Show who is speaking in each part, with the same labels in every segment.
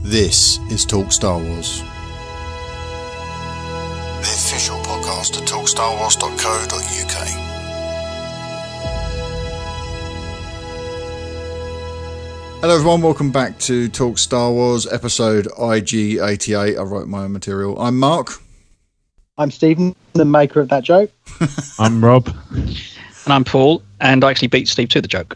Speaker 1: This is Talk Star Wars, the official podcast at talkstarwars.co.uk. Hello everyone, welcome back to Talk Star Wars, episode IG-88. I wrote my own material. I'm Mark.
Speaker 2: I'm Stephen, the maker of that joke.
Speaker 3: I'm Rob.
Speaker 4: And I'm Paul, and I actually beat Steve to the joke.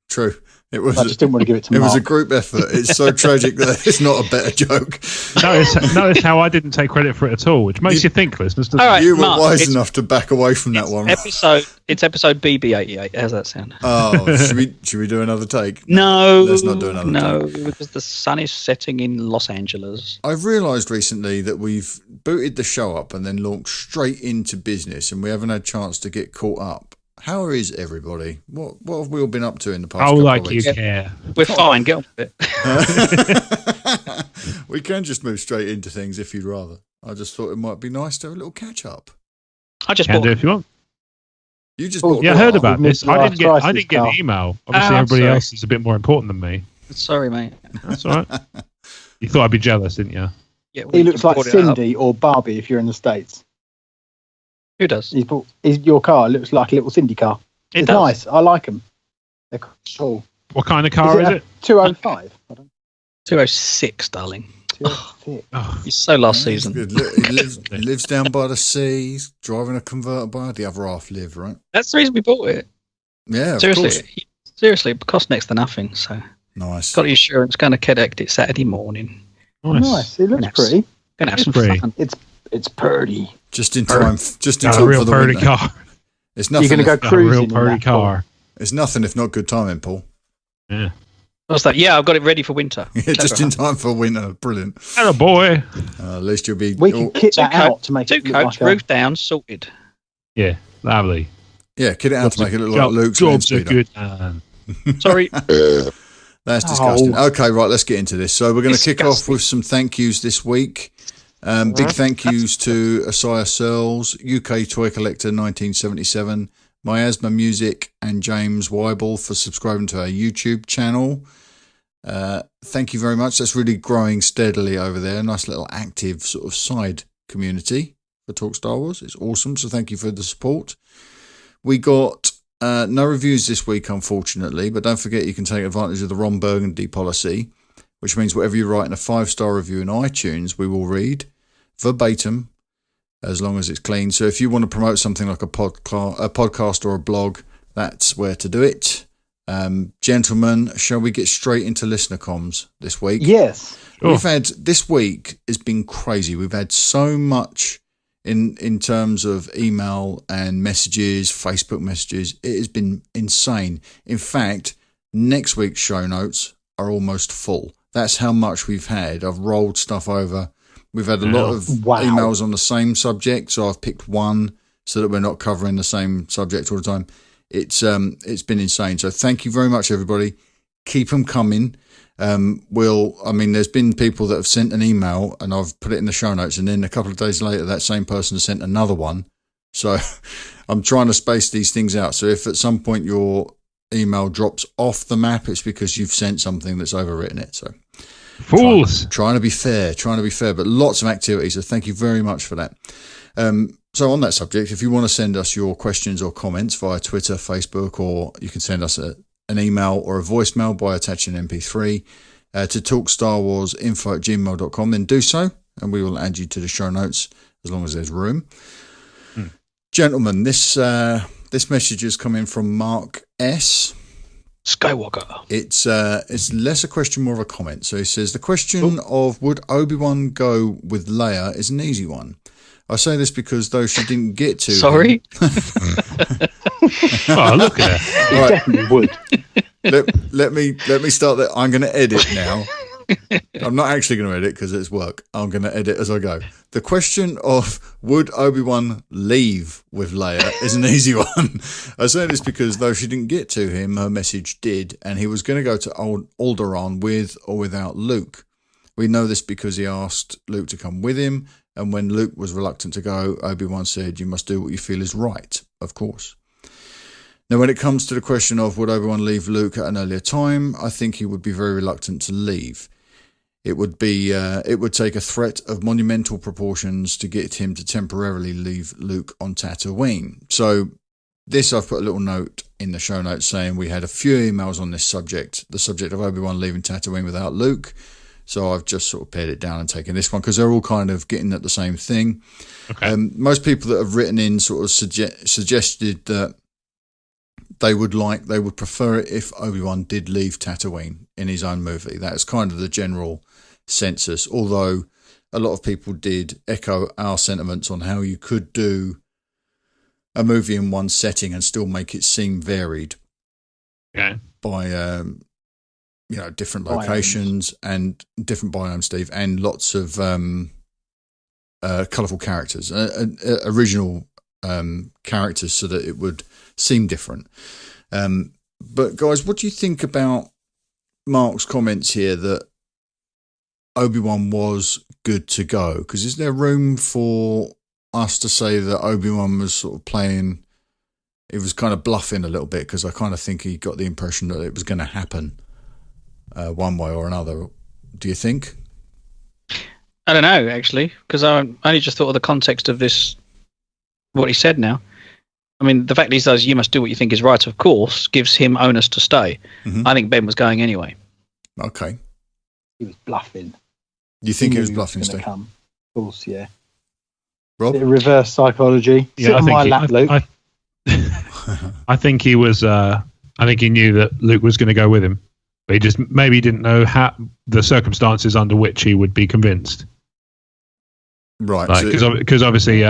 Speaker 1: True. I just
Speaker 2: didn't want to give it to Mark.
Speaker 1: It was a group effort. It's so tragic that it's not a better joke.
Speaker 3: Notice how I didn't take credit for it at all, which makes you think, listeners. Doesn't
Speaker 4: All right,
Speaker 1: you were
Speaker 4: Mark,
Speaker 1: wise enough to back away from that one.
Speaker 4: It's episode BB-88. How's that sound?
Speaker 1: Oh, should we do another take?
Speaker 4: No.
Speaker 1: Let's not do another take.
Speaker 4: No, because the sun is setting in Los Angeles.
Speaker 1: I've realised recently that we've booted the show up and then launched straight into business, and we haven't had a chance to get caught up. How is everybody? What have we all been up to in the past couple of weeks?
Speaker 3: You care.
Speaker 4: We're fine. Get on with
Speaker 1: it. We can just move straight into things if you'd rather. I just thought it might be nice to have a little catch up.
Speaker 4: I just
Speaker 3: can do if you want.
Speaker 1: You just bought
Speaker 3: I heard about this. I didn't get
Speaker 2: car.
Speaker 3: the email. Obviously, everybody else is a bit more important than me.
Speaker 4: Sorry, mate.
Speaker 3: That's all right. You thought I'd be jealous, didn't you?
Speaker 4: Yeah,
Speaker 2: he looks like Cindy or Barbie if you're in the States.
Speaker 4: Who does?
Speaker 2: Your car looks like a little Cindy car. It's
Speaker 4: does.
Speaker 2: nice. I like them. They're cool.
Speaker 3: What kind of car is it?
Speaker 2: 205.
Speaker 4: 206, darling.
Speaker 2: 206.
Speaker 3: Oh,
Speaker 4: He's so last season.
Speaker 1: Good. He lives down by the sea. He's driving a convertible. The other half live, right?
Speaker 4: That's the reason we bought it.
Speaker 1: Yeah, of
Speaker 4: Seriously,
Speaker 1: course.
Speaker 4: Seriously, it costs next to nothing. So
Speaker 1: Nice.
Speaker 4: got the insurance. Going to collect it Saturday morning.
Speaker 2: Nice. It looks pretty.
Speaker 4: Gonna have some
Speaker 3: pretty.
Speaker 4: fun.
Speaker 2: It's pretty.
Speaker 1: Just in time. Just in
Speaker 3: got
Speaker 1: time
Speaker 3: a real
Speaker 1: for the
Speaker 3: purdy
Speaker 1: winter.
Speaker 3: car.
Speaker 1: It's nothing.
Speaker 2: You're going to go
Speaker 3: Got a real
Speaker 2: cruising in
Speaker 3: purdy
Speaker 2: that
Speaker 3: car.
Speaker 1: It's nothing if not good timing, Paul.
Speaker 3: Yeah.
Speaker 4: What's that? Yeah, I've got it ready for winter.
Speaker 1: Yeah, just in time for winter. Brilliant.
Speaker 3: Hello, boy.
Speaker 1: At least you'll be.
Speaker 2: We can kit that out to make
Speaker 4: two
Speaker 2: it look
Speaker 4: coats,
Speaker 2: like
Speaker 4: roof down, sorted.
Speaker 3: Yeah, lovely.
Speaker 1: Yeah, kit it out to make it look like Luke's
Speaker 3: jobs are
Speaker 1: Landspeeder.
Speaker 3: good. Man.
Speaker 4: Sorry.
Speaker 1: That's disgusting.
Speaker 2: Oh.
Speaker 1: Okay, right, let's get into this. So we're going to kick off with some thank yous this week. Big thank yous to Asaya Searles, UK Toy Collector 1977, Miasma Music, and James Weibel for subscribing to our YouTube channel. Thank you very much. That's really growing steadily over there. Nice little active sort of side community for Talk Star Wars. It's awesome. So thank you for the support. We got no reviews this week, unfortunately, but don't forget you can take advantage of the Ron Burgundy policy, which means whatever you write in a 5-star review in iTunes, we will read verbatim as long as it's clean. So if you want to promote something like a podcast or a blog, that's where to do it. Gentlemen, shall we get straight into listener comms this week?
Speaker 2: Yes.
Speaker 1: We've had, this week has been crazy. We've had so much in terms of email and messages, Facebook messages. It has been insane. In fact, next week's show notes are almost full. That's how much we've had. I've rolled stuff over. We've had a lot of emails on the same subject, so I've picked one so that we're not covering the same subject all the time. It's been insane. So thank you very much, everybody. Keep them coming. There's been people that have sent an email and I've put it in the show notes, and then a couple of days later, that same person has sent another one. So I'm trying to space these things out. So if at some point your email drops off the map, it's because you've sent something that's overwritten it. So
Speaker 3: Fools.
Speaker 1: Trying to be fair, but lots of activity. So thank you very much for that. So on that subject, if you want to send us your questions or comments via Twitter, Facebook, or you can send us an email or a voicemail by attaching an MP3 to talkstarwarsinfo@gmail.com, then do so, and we will add you to the show notes as long as there's room. Gentlemen, this message is coming from Mark S.
Speaker 4: Skywalker.
Speaker 1: It's less a question, more of a comment. So he says, the question of would Obi-Wan go with Leia is an easy one. I say this because though she didn't get to
Speaker 4: Sorry?
Speaker 3: Oh, look at her.
Speaker 2: You definitely would.
Speaker 1: Let me start that. I'm going to edit now. I'm not actually going to edit because it's work. I'm going to edit as I go. The question of would Obi-Wan leave with Leia is an easy one. I say this because though she didn't get to him, her message did, and he was going to go to Alderaan with or without Luke. We know this because he asked Luke to come with him, and when Luke was reluctant to go, Obi-Wan said, "You must do what you feel is right," of course. Now, when it comes to the question of would Obi-Wan leave Luke at an earlier time, I think he would be very reluctant to leave. it would take a threat of monumental proportions to get him to temporarily leave Luke on Tatooine. So this, I've put a little note in the show notes saying we had a few emails on this subject, the subject of Obi-Wan leaving Tatooine without Luke. So I've just sort of pared it down and taken this one because they're all kind of getting at the same thing.
Speaker 3: Okay.
Speaker 1: Most people that have written in sort of suggested that they would prefer it if Obi-Wan did leave Tatooine in his own movie. That's kind of the general census, although a lot of people did echo our sentiments on how you could do a movie in one setting and still make it seem varied by different locations and different biomes, Steve, and lots of colourful characters, original characters, so that it would seem different. But guys, what do you think about Mark's comments here that Obi-Wan was good to go? Because is there room for us to say that Obi-Wan was sort of playing, he was kind of bluffing a little bit, because I kind of think he got the impression that it was going to happen one way or another. Do you think?
Speaker 4: I don't know, actually, because I only just thought of the context of this, what he said now. I mean, the fact that he says you must do what you think is right, of course, gives him onus to stay. Mm-hmm. I think Ben was going anyway.
Speaker 1: Okay.
Speaker 2: He was bluffing.
Speaker 1: You think he was bluffing, Steve?
Speaker 2: Of course, yeah.
Speaker 1: Rob?
Speaker 2: Bit of reverse psychology.
Speaker 3: Yeah, I think he was. I think he knew that Luke was going to go with him, but he just maybe didn't know how the circumstances under which he would be convinced.
Speaker 1: Right,
Speaker 3: because obviously,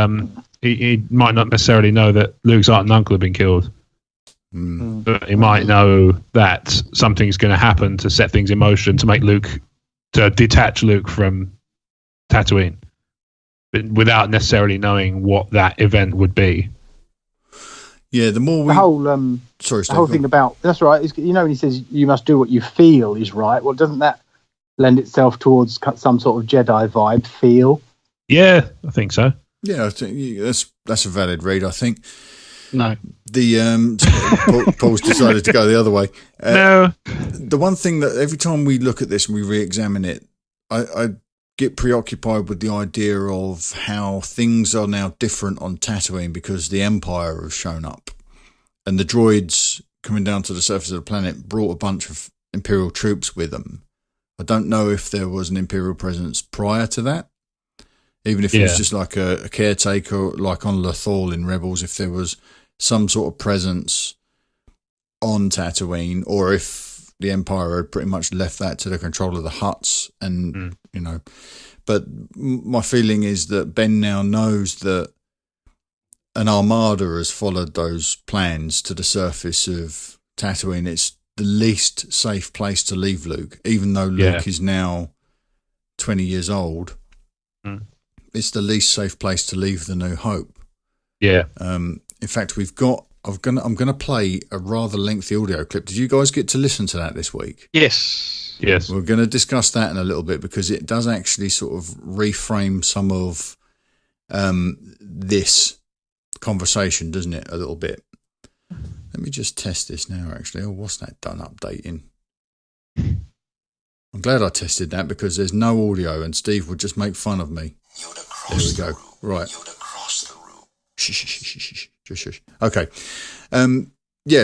Speaker 3: he might not necessarily know that Luke's aunt and uncle have been killed, but he might know that something's going to happen to set things in motion to detach Luke from Tatooine, but without necessarily knowing what that event would be.
Speaker 1: Yeah, the more
Speaker 2: the whole thing about that's right. Is, when he says you must do what you feel is right. Well, doesn't that lend itself towards some sort of Jedi vibe? Feel.
Speaker 3: Yeah, I think so.
Speaker 1: Yeah, I think that's a valid read. I think.
Speaker 4: No,
Speaker 1: Paul's decided to go the other way.
Speaker 3: No,
Speaker 1: the one thing that every time we look at this and we re-examine it, I get preoccupied with the idea of how things are now different on Tatooine because the Empire have shown up, and the droids coming down to the surface of the planet brought a bunch of Imperial troops with them. I don't know if there was an Imperial presence prior to that. Even if it was just like a caretaker, like on Lothal in Rebels, if there was some sort of presence on Tatooine, or if the Empire had pretty much left that to the control of the Hutts, and But my feeling is that Ben now knows that an armada has followed those plans to the surface of Tatooine. It's the least safe place to leave Luke, even though Luke is now 20 years old. It's the least safe place to leave the New Hope. Yeah. In fact, I'm going to play a rather lengthy audio clip. Did you guys get to listen to that this week?
Speaker 4: Yes.
Speaker 1: We're going to discuss that in a little bit because it does actually sort of reframe some of this conversation, doesn't it, a little bit? Let me just test this now, actually. Oh, what's that done updating? I'm glad I tested that because there's no audio and Steve would just make fun of me. There we go. Right. Shh. Okay.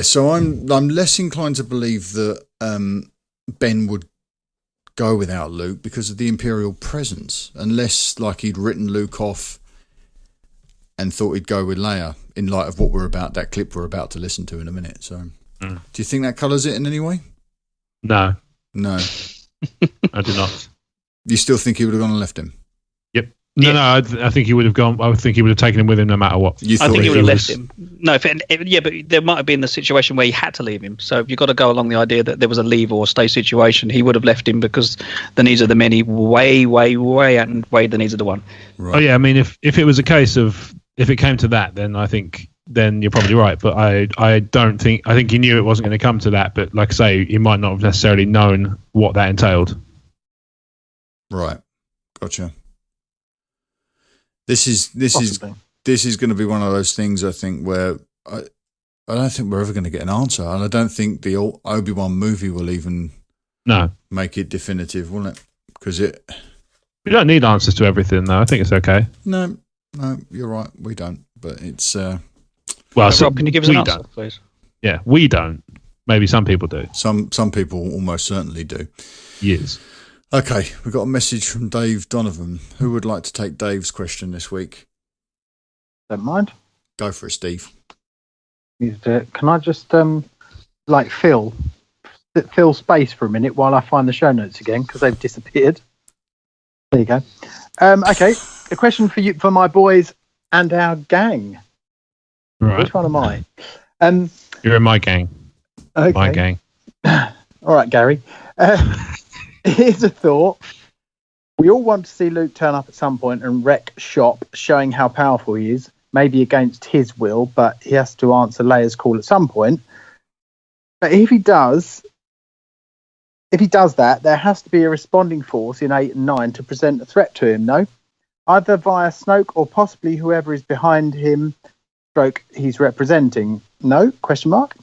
Speaker 1: So I'm less inclined to believe that Ben would go without Luke because of the Imperial presence, unless like he'd written Luke off and thought he'd go with Leia in light of that clip we're about to listen to in a minute. So do you think that colours it in any way?
Speaker 3: No.
Speaker 1: I
Speaker 3: do not.
Speaker 1: You still think he would have gone and left him?
Speaker 3: Yep. No, I think he would have gone. I think he would have taken him with him no matter what.
Speaker 4: I think he would have left him. No, but there might have been the situation where he had to leave him. So you've got to go along the idea that there was a leave or stay situation. He would have left him because the needs of the many way outweighed the needs of the one.
Speaker 3: Right. Oh yeah, I mean, if it was a case of if it came to that, then I think you're probably right. But I don't think. I think he knew it wasn't going to come to that. But like I say, he might not have necessarily known what that entailed.
Speaker 1: Right. Gotcha. This is going to be one of those things, I think, where I don't think we're ever going to get an answer, and I don't think the Obi-Wan movie will even make it definitive, will it? because
Speaker 3: we don't need answers to everything, though. I think it's okay.
Speaker 1: No, you're right. We don't, but it's.
Speaker 4: Well, Rob, can you give us an answer, please?
Speaker 3: Yeah, we don't. Maybe some people do.
Speaker 1: Some people almost certainly do.
Speaker 3: Yes.
Speaker 1: Okay, we've got a message from Dave Donovan. Who would like to take Dave's question this week?
Speaker 2: Don't mind.
Speaker 1: Go for it, Steve.
Speaker 2: Can I just fill space for a minute while I find the show notes again because they've disappeared. There you go. Okay, a question for my boys and our gang.
Speaker 3: Right.
Speaker 2: Which one am I?
Speaker 3: You're in my gang.
Speaker 2: Okay.
Speaker 3: My gang.
Speaker 2: All right, Gary. Here's a thought. We all want to see Luke turn up at some point and wreck shop, showing how powerful he is, maybe against his will, but he has to answer Leia's call at some point. But if he does that, there has to be a responding force in 8 and 9 to present a threat to him, no? Either via Snoke or possibly whoever is behind him, stroke he's representing. No? Question mark.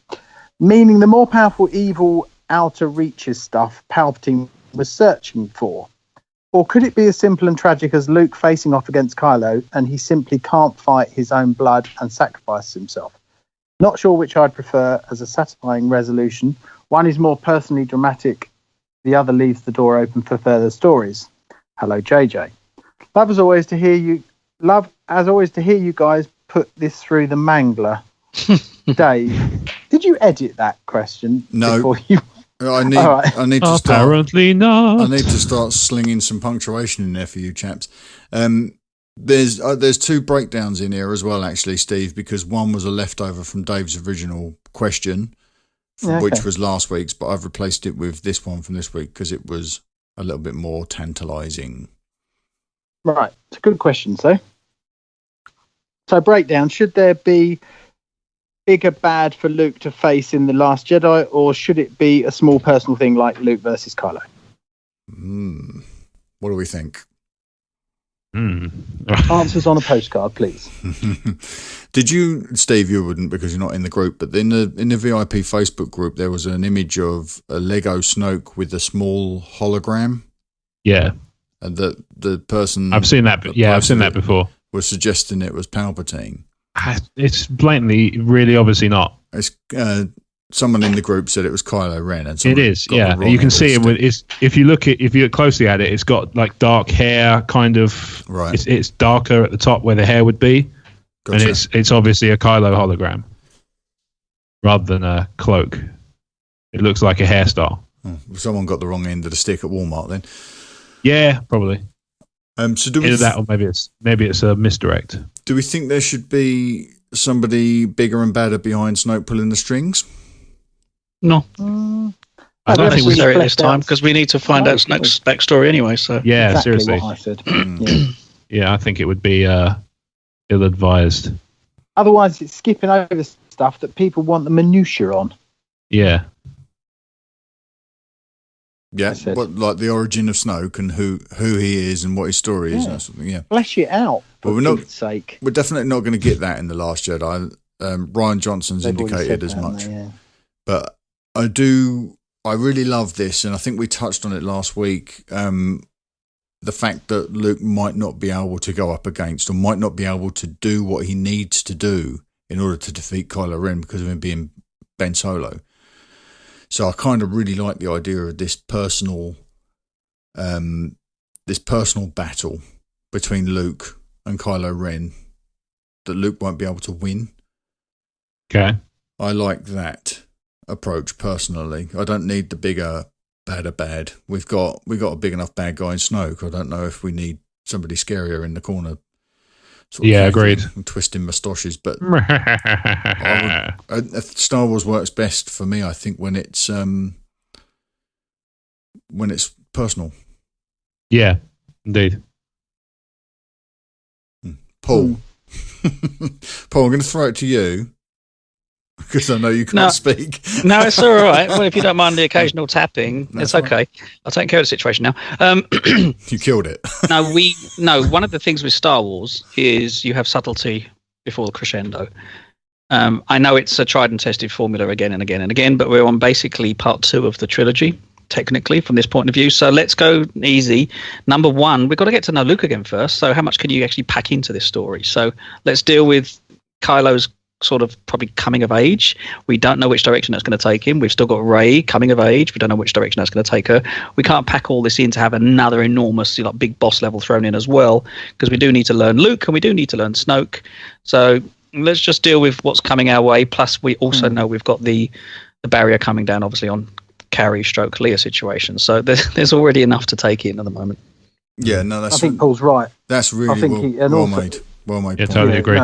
Speaker 2: Meaning the more powerful evil outer reaches stuff Palpatine was searching for. Or could it be as simple and tragic as Luke facing off against Kylo and he simply can't fight his own blood and sacrifice himself? Not sure which I'd prefer as a satisfying resolution. One is more personally dramatic. The other leaves the door open for further stories. Hello, JJ. Love as always to hear you guys put this through the mangler. Dave, did you edit that question?
Speaker 1: No. I need to start.
Speaker 3: Apparently not.
Speaker 1: I need to start slinging some punctuation in there for you chaps. There's 2 breakdowns in here as well, actually, Steve, because one was a leftover from Dave's original question, which was last week's, but I've replaced it with this one from this week because it was a little bit more tantalising.
Speaker 2: Right, it's a good question, so breakdown, should there be bigger bad for Luke to face in The Last Jedi, or should it be a small personal thing like Luke versus Kylo?
Speaker 1: What do we think?
Speaker 2: Answers on a postcard, please.
Speaker 1: Did you, Steve? You wouldn't because you're not in the group. But in the VIP Facebook group, there was an image of a Lego Snoke with a small hologram.
Speaker 3: Yeah,
Speaker 1: and the person
Speaker 3: I've seen that. I've seen that before.
Speaker 1: Was suggesting it was Palpatine.
Speaker 3: It's blatantly, really, obviously not.
Speaker 1: It's someone in the group said it was Kylo Ren, and
Speaker 3: it is. Yeah, you can see it. If you look closely at it, it's got like dark hair, kind of.
Speaker 1: Right.
Speaker 3: It's darker at the top where the hair would be, and it's obviously a Kylo hologram rather than a cloak. It looks like a hairstyle.
Speaker 1: Someone got the wrong end of the stick at Walmart then.
Speaker 3: Yeah, probably.
Speaker 1: So do we
Speaker 3: either that, or maybe it's a misdirect.
Speaker 1: Do we think there should be somebody bigger and badder behind Snoke pulling the strings?
Speaker 4: No.
Speaker 3: I don't think
Speaker 4: necessary at this time because we need to find out Snoke's backstory anyway. So
Speaker 3: yeah,
Speaker 2: exactly
Speaker 3: seriously.
Speaker 2: What I said.
Speaker 3: Yeah, I think it would be ill-advised.
Speaker 2: Otherwise, it's skipping over stuff that people want the minutiae on.
Speaker 3: Yeah.
Speaker 1: Yeah, like the origin of Snoke and who he is and what his story is and that sort of thing. Yeah,
Speaker 2: flesh it out.
Speaker 1: But we're definitely not going to get that in The Last Jedi. Ryan Johnson's indicated as much. But I really love this, and I think we touched on it last week. The fact that Luke might not be able to go up against or might not be able to do what he needs to do in order to defeat Kylo Ren because of him being Ben Solo. So I kind of really like the idea of this personal battle between Luke and Kylo Ren that Luke won't be able to win.
Speaker 3: Okay.
Speaker 1: I like that approach personally. I don't need the bigger, badder bad. We got a big enough bad guy in Snoke. I don't know if we need somebody scarier in the corner.
Speaker 3: Agreed.
Speaker 1: Twisting moustaches, but Star Wars works best for me, I think, when it's personal.
Speaker 3: Yeah, indeed.
Speaker 1: Paul, Paul, I'm going to throw it to you because I know you can't speak.
Speaker 4: No, it's all right. Well, if you don't mind the occasional tapping, it's okay. Right. I'll take care of the situation now.
Speaker 1: You killed it.
Speaker 4: One of the things with Star Wars is you have subtlety before the crescendo. I know it's a tried and tested formula again and again and again, but we're on basically part 2 of the trilogy. technically from this point of view. So let's go easy. Number one, we've got to get to know Luke again first. So how much can you actually pack into this story? So let's deal with Kylo's sort of probably coming of age. We don't know which direction that's going to take him. We've still got Rey coming of age. We don't know which direction that's going to take her. We can't pack all this in to have another enormous, like, big boss level thrown in as well, because we do need to learn Luke and we do need to learn Snoke. So let's just deal with what's coming our way. Plus, we also know we've got the barrier coming down, obviously, on Carrie stroke Leia situation. So there's already enough to take in at the moment.
Speaker 1: Yeah, no,
Speaker 2: I think Paul's right.
Speaker 1: That's really well made. Well made.
Speaker 3: Yeah, totally agree.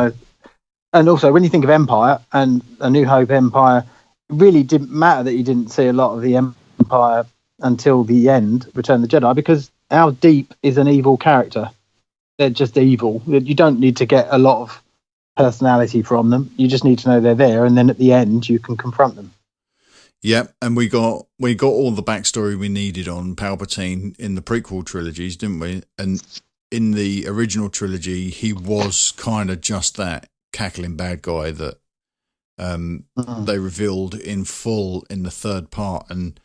Speaker 2: And also, when you think of Empire and A New Hope Empire, it really didn't matter that you didn't see a lot of the Empire until the end, Return of the Jedi, because how deep is an evil character? They're just evil. You don't need to get a lot of personality from them. You just need to know they're there, and then at the end, you can confront them.
Speaker 1: Yeah, and we got all the backstory we needed on Palpatine in the prequel trilogies, didn't we? And in the original trilogy, he was kind of just that cackling bad guy that they revealed in full in the third part. And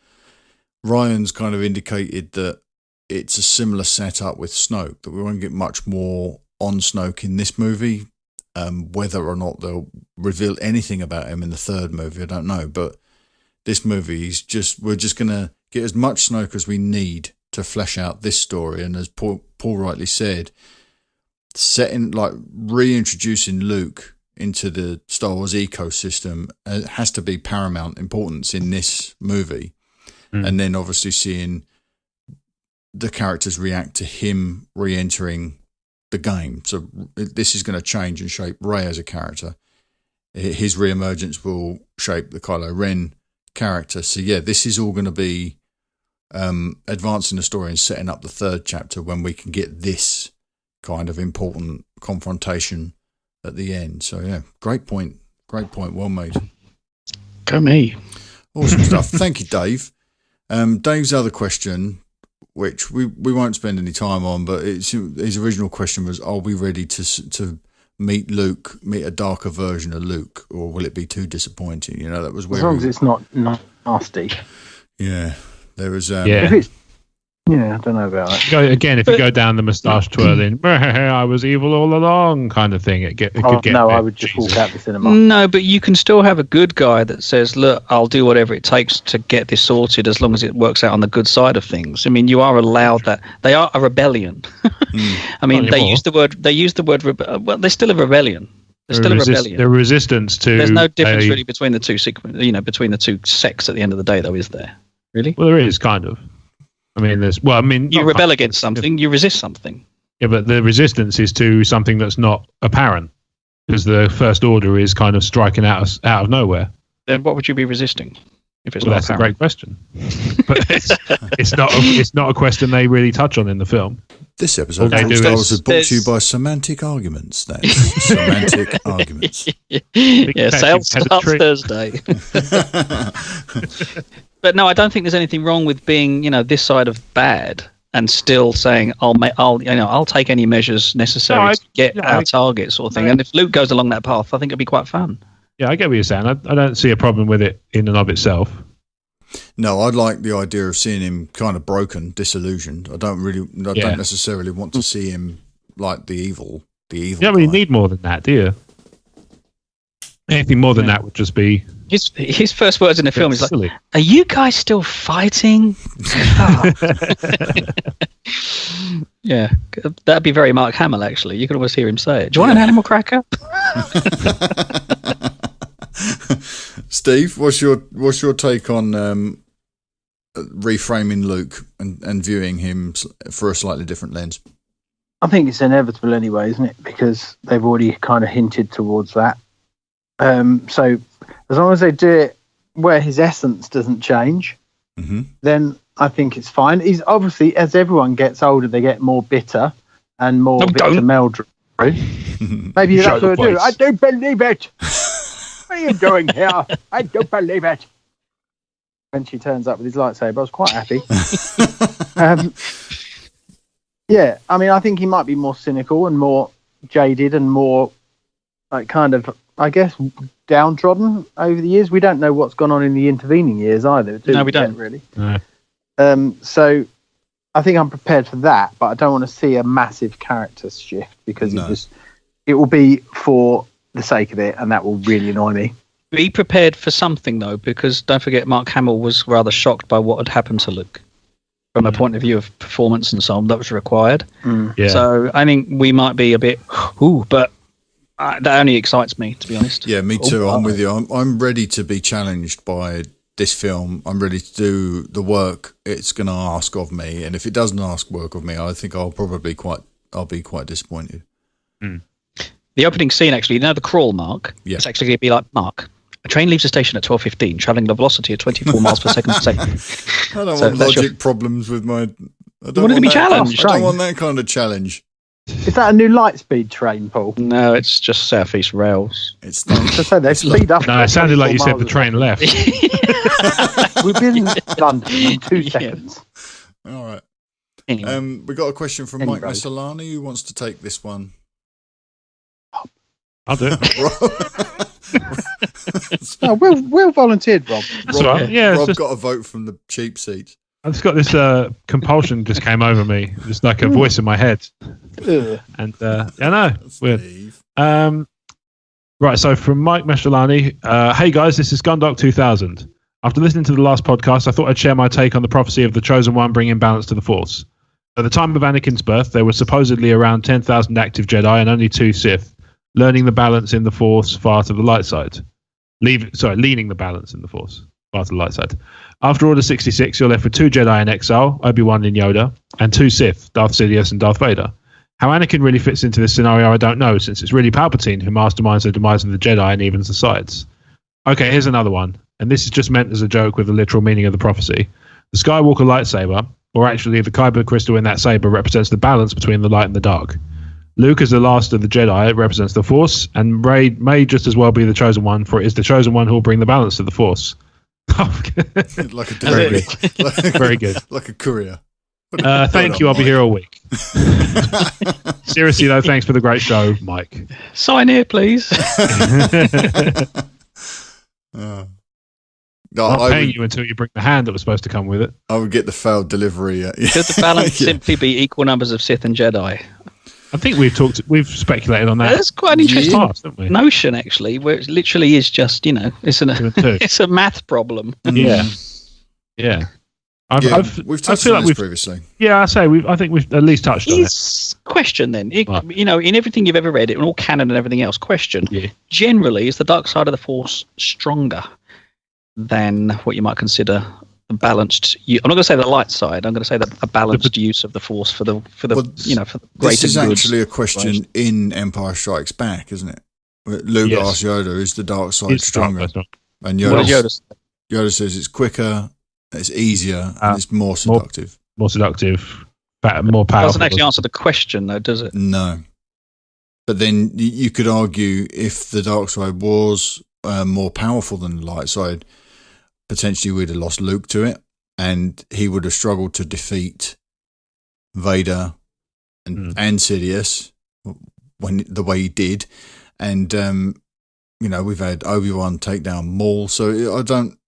Speaker 1: Ryan's kind of indicated that it's a similar setup with Snoke, that we won't get much more on Snoke in this movie. Whether or not they'll reveal anything about him in the third movie, I don't know. But this movie we're just going to get as much Snoke as we need to flesh out this story. And as Paul rightly said, reintroducing Luke into the Star Wars ecosystem has to be paramount importance in this movie. And then obviously seeing the characters react to him re-entering the game. So this is going to change and shape Rey as a character. His re-emergence will shape the Kylo Ren character. So yeah, this is all going to be advancing the story and setting up the third chapter when we can get this kind of important confrontation at the end. So yeah, great point, well made.
Speaker 4: Go me.
Speaker 1: Awesome stuff. Thank you, Dave. Dave's other question, which we won't spend any time on, but his original question was, are we ready to meet a darker version of Luke, or will it be too disappointing? You know, that was where,
Speaker 2: as long as it's not nasty.
Speaker 1: Yeah, there was
Speaker 2: Yeah, I don't know about that.
Speaker 3: If you go down the moustache twirling, I was evil all along kind of thing, it could get.
Speaker 2: No, I would just walk out the cinema.
Speaker 4: No, but you can still have a good guy that says, look, I'll do whatever it takes to get this sorted as long as it works out on the good side of things. I mean, you are allowed that. They are a rebellion. I mean, they use the word, well, they're still a rebellion. They're still a rebellion.
Speaker 3: The resistance to.
Speaker 4: There's no difference really between the two between the two sects at the end of the day, though, is there? Really?
Speaker 3: Well, there is kind of. I mean,
Speaker 4: you rebel against something, you resist something.
Speaker 3: Yeah, but the resistance is to something that's not apparent, because the First Order is kind of striking out of nowhere.
Speaker 4: Then what would you be resisting? If it's not
Speaker 3: that's
Speaker 4: apparent?
Speaker 3: a great question, but it's not a question they really touch on in the film.
Speaker 1: This episode of Star Wars is brought to you by Semantic Arguments. That's Semantic Arguments.
Speaker 4: Yeah, sales starts Thursday. But no, I don't think there's anything wrong with being, this side of bad and still saying I'll take any measures necessary to get our target, sort of thing. And if Luke goes along that path, I think it'd be quite fun.
Speaker 3: Yeah, I get what you're saying. I don't see a problem with it in and of itself.
Speaker 1: No, I'd like the idea of seeing him kind of broken, disillusioned. I don't necessarily want to see him like the evil. You don't really
Speaker 3: need more than that, do you? Anything more than that would just be.
Speaker 4: His first words in the film is like,
Speaker 3: silly.
Speaker 4: "Are you guys still fighting?" Yeah, that'd be very Mark Hamill. Actually, you could almost hear him say it. Do you want an animal cracker?
Speaker 1: Steve, what's your take on reframing Luke and viewing him for a slightly different lens?
Speaker 2: I think it's inevitable anyway, isn't it? Because they've already kind of hinted towards that. So as long as they do it where his essence doesn't change, then I think it's fine. He's obviously, as everyone gets older, they get more bitter and more bitter meldrew. Maybe that's what I do. I don't believe it. What are you doing here? I don't believe it. When she turns up with his lightsaber, I was quite happy. Yeah, I mean, I think he might be more cynical and more jaded and more kind of, I guess, downtrodden over the years. We don't know what's gone on in the intervening years either.
Speaker 4: No, we don't
Speaker 2: really.
Speaker 3: No.
Speaker 2: So I think I'm prepared for that, but I don't want to see a massive character shift because it will be for the sake of it, and that will really annoy me.
Speaker 4: Be prepared for something though, because don't forget, Mark Hamill was rather shocked by what had happened to Luke from a point of view of performance and so on that was required.
Speaker 3: Yeah.
Speaker 4: So I think we might be a bit, but that only excites me, to be honest.
Speaker 1: Yeah, me too. I'm with you. I'm ready to be challenged by this film. I'm ready to do the work it's going to ask of me, and if it doesn't ask work of me, I think I'll be quite disappointed.
Speaker 4: The opening scene, actually, the crawl, Mark.
Speaker 1: Yeah.
Speaker 4: It's actually going to be like, Mark, a train leaves the station at 12:15, travelling at a velocity of 24 miles per second.
Speaker 1: I don't want logic problems with my. I don't
Speaker 4: want to be challenged.
Speaker 1: I don't want that kind of challenge.
Speaker 2: Is that a new Lightspeed train, Paul?
Speaker 4: No, it's just South East Rails.
Speaker 1: It's not.
Speaker 2: So they speed up.
Speaker 3: No, it sounded like you said the train left.
Speaker 2: We've been in London in 2 seconds.
Speaker 1: All right.
Speaker 4: Anyway.
Speaker 1: We got a question from Mike Messolani who wants to take this one.
Speaker 3: I'll do it.
Speaker 2: Will volunteered, Rob.
Speaker 3: That's all right. Yeah,
Speaker 1: Rob got a vote from the cheap seats.
Speaker 3: I've just got this compulsion just came over me, just like a voice in my head. And I know, weird. Right, so from Mike Mesholani, hey guys, this is Gundog 2000. After listening to the last podcast, I thought I'd share my take on the prophecy of the Chosen One bringing balance to the Force. At the time of Anakin's birth, there were supposedly around 10,000 active Jedi and only 2 Sith, learning the balance in the Force far to the light side. Leaning the balance in the Force far to the light side. After Order 66, you're left with 2 Jedi in exile, Obi-Wan and Yoda, and 2 Sith, Darth Sidious and Darth Vader. How Anakin really fits into this scenario, I don't know, since it's really Palpatine who masterminds the demise of the Jedi and evens the sides. Okay, here's another one, and this is just meant as a joke with the literal meaning of the prophecy. The Skywalker lightsaber, or actually the kyber crystal in that saber, represents the balance between the light and the dark. Luke, as the last of the Jedi, represents the Force, and Rey may just as well be the Chosen One, for it is the Chosen One who will bring the balance to the Force.
Speaker 1: Like a delivery.
Speaker 3: Very good.
Speaker 1: Like a courier.
Speaker 3: Thank you. I'll be here all week. Seriously, though, thanks for the great show, Mike.
Speaker 4: Sign here, please.
Speaker 3: I'm paying you until you bring the hand that was supposed to come with it.
Speaker 1: I would get the failed delivery.
Speaker 4: Should the balance simply be equal numbers of Sith and Jedi?
Speaker 3: I think we've speculated on that.
Speaker 4: That's quite an interesting notion, actually, where it literally is just, it's a math problem.
Speaker 3: Yeah.
Speaker 1: We've touched on this previously.
Speaker 3: Yeah, I think we've at least touched on it.
Speaker 4: Question then, in everything you've ever read, in all canon and everything else, generally, is the dark side of the Force stronger than what you might consider a balanced? I'm not going to say the light side. I'm going to say a balanced use of the Force for the greater good.
Speaker 1: This is actually a question in Empire Strikes Back, isn't it? Luke asks Yoda, "Is the dark side stronger?" And Yoda says it's quicker, it's easier, and it's more seductive.
Speaker 3: More seductive, more powerful.
Speaker 4: Doesn't actually answer the question, though, does it?
Speaker 1: No. But then you could argue if the dark side was more powerful than the light side, potentially we'd have lost Luke to it, and he would have struggled to defeat Vader and Sidious the way he did. And we've had Obi-Wan take down Maul, so I don't,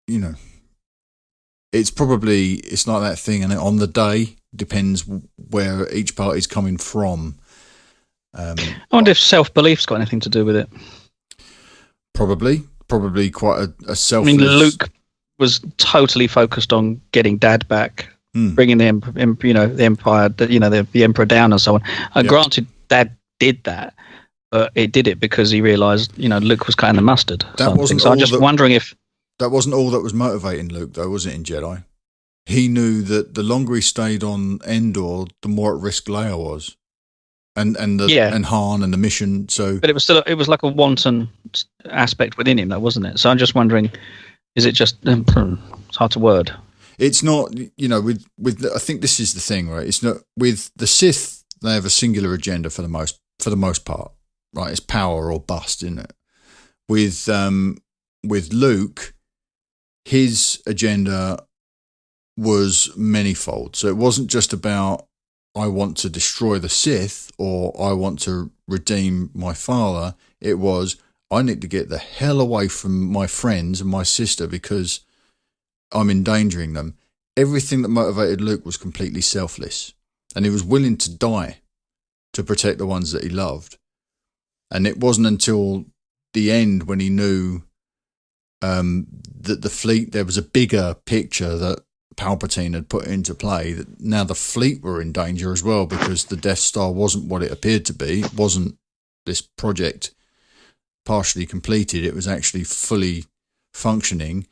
Speaker 1: it's like that thing, and on the day depends where each party's coming from. I
Speaker 4: wonder if self-belief's got anything to do with it. Probably
Speaker 1: quite a selfless.
Speaker 4: I mean, Luke was totally focused on getting Dad back, bringing the Empire, the Emperor down, and so on. Granted, Dad did that, but it did it because he realised, Luke was cutting the mustard. So I'm just wondering if
Speaker 1: that wasn't all that was motivating Luke, though, was it? In Jedi, he knew that the longer he stayed on Endor, the more at risk Leia was. And Han and the mission. So, but
Speaker 4: it was like a wanton aspect within him, though, wasn't it? So I'm just wondering, is it just it's hard to word?
Speaker 1: It's not, with I think this is the thing, right? It's not with the Sith. They have a singular agenda for the most part, right? It's power or bust, isn't it? With Luke, his agenda was manifold. So it wasn't just about, I want to destroy the Sith or I want to redeem my father. It was, I need to get the hell away from my friends and my sister because I'm endangering them. everything that motivated Luke was completely selfless, and he was willing to die to protect the ones that he loved. And it wasn't until the end when he knew that the fleet, there was a bigger picture that Palpatine had put into play, that now the fleet were in danger as well, because the Death Star wasn't what it appeared to be. It wasn't this project partially completed. It was actually fully functioning.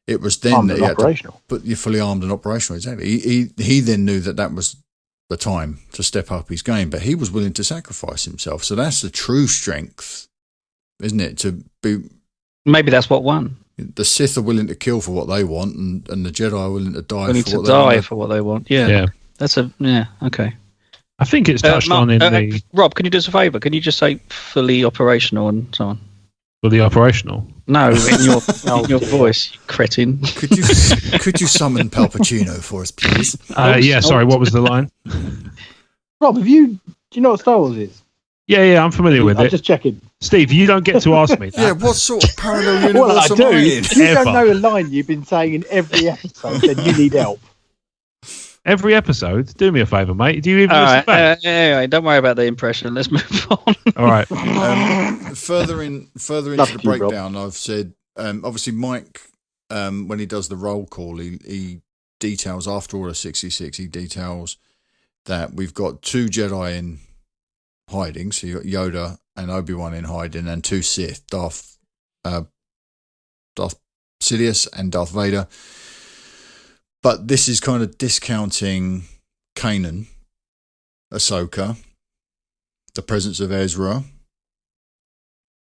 Speaker 1: It was then
Speaker 2: armed
Speaker 1: that
Speaker 2: and
Speaker 1: he had
Speaker 2: operational.
Speaker 1: to put you fully armed and operational. Exactly. He then knew that was the time to step up his game, but he was willing to sacrifice himself. So that's the true strength, isn't it? To be,
Speaker 4: maybe that's what won.
Speaker 1: the Sith are willing to kill for what they want, and the Jedi are willing to die
Speaker 4: Willing
Speaker 1: for
Speaker 4: to
Speaker 1: what they
Speaker 4: die
Speaker 1: want.
Speaker 4: for what they want. Yeah.
Speaker 3: Yeah.
Speaker 4: That's okay.
Speaker 3: I think it's touched
Speaker 4: Mark,
Speaker 3: on in the
Speaker 4: Rob, can you do us a favour? Can you just say fully operational and so on?
Speaker 3: operational.
Speaker 4: No, in your voice, you cretin.
Speaker 1: Could you summon Palpatino for us, please?
Speaker 3: Yeah, sorry, what was the line?
Speaker 2: Rob, do you know what Star Wars is?
Speaker 3: Yeah, I'm familiar with
Speaker 2: I'm
Speaker 3: it.
Speaker 2: just checking.
Speaker 3: Steve, you don't get to ask me that.
Speaker 1: Yeah, what sort of parallel
Speaker 2: Well, I
Speaker 1: universe am
Speaker 2: do.
Speaker 1: I in?
Speaker 2: If you
Speaker 3: Ever.
Speaker 2: don't know a line you've been saying in every episode, then you need help.
Speaker 3: Every episode? Do me a favour, mate. Do you even
Speaker 4: All
Speaker 3: listen
Speaker 4: right.
Speaker 3: back?
Speaker 4: Anyway, don't worry about the impression. Let's move on.
Speaker 3: All right.
Speaker 1: Further into
Speaker 2: Love
Speaker 1: the
Speaker 2: you, Rob.
Speaker 1: breakdown, I've said, obviously Mike, when he does the roll call, he details after Order 66, he details that we've got 2 Jedi in hiding, so you've got Yoda and Obi-Wan in hiding, and 2 Sith, Darth Sidious and Darth Vader. But this is kind of discounting Kanan, Ahsoka, the presence of Ezra.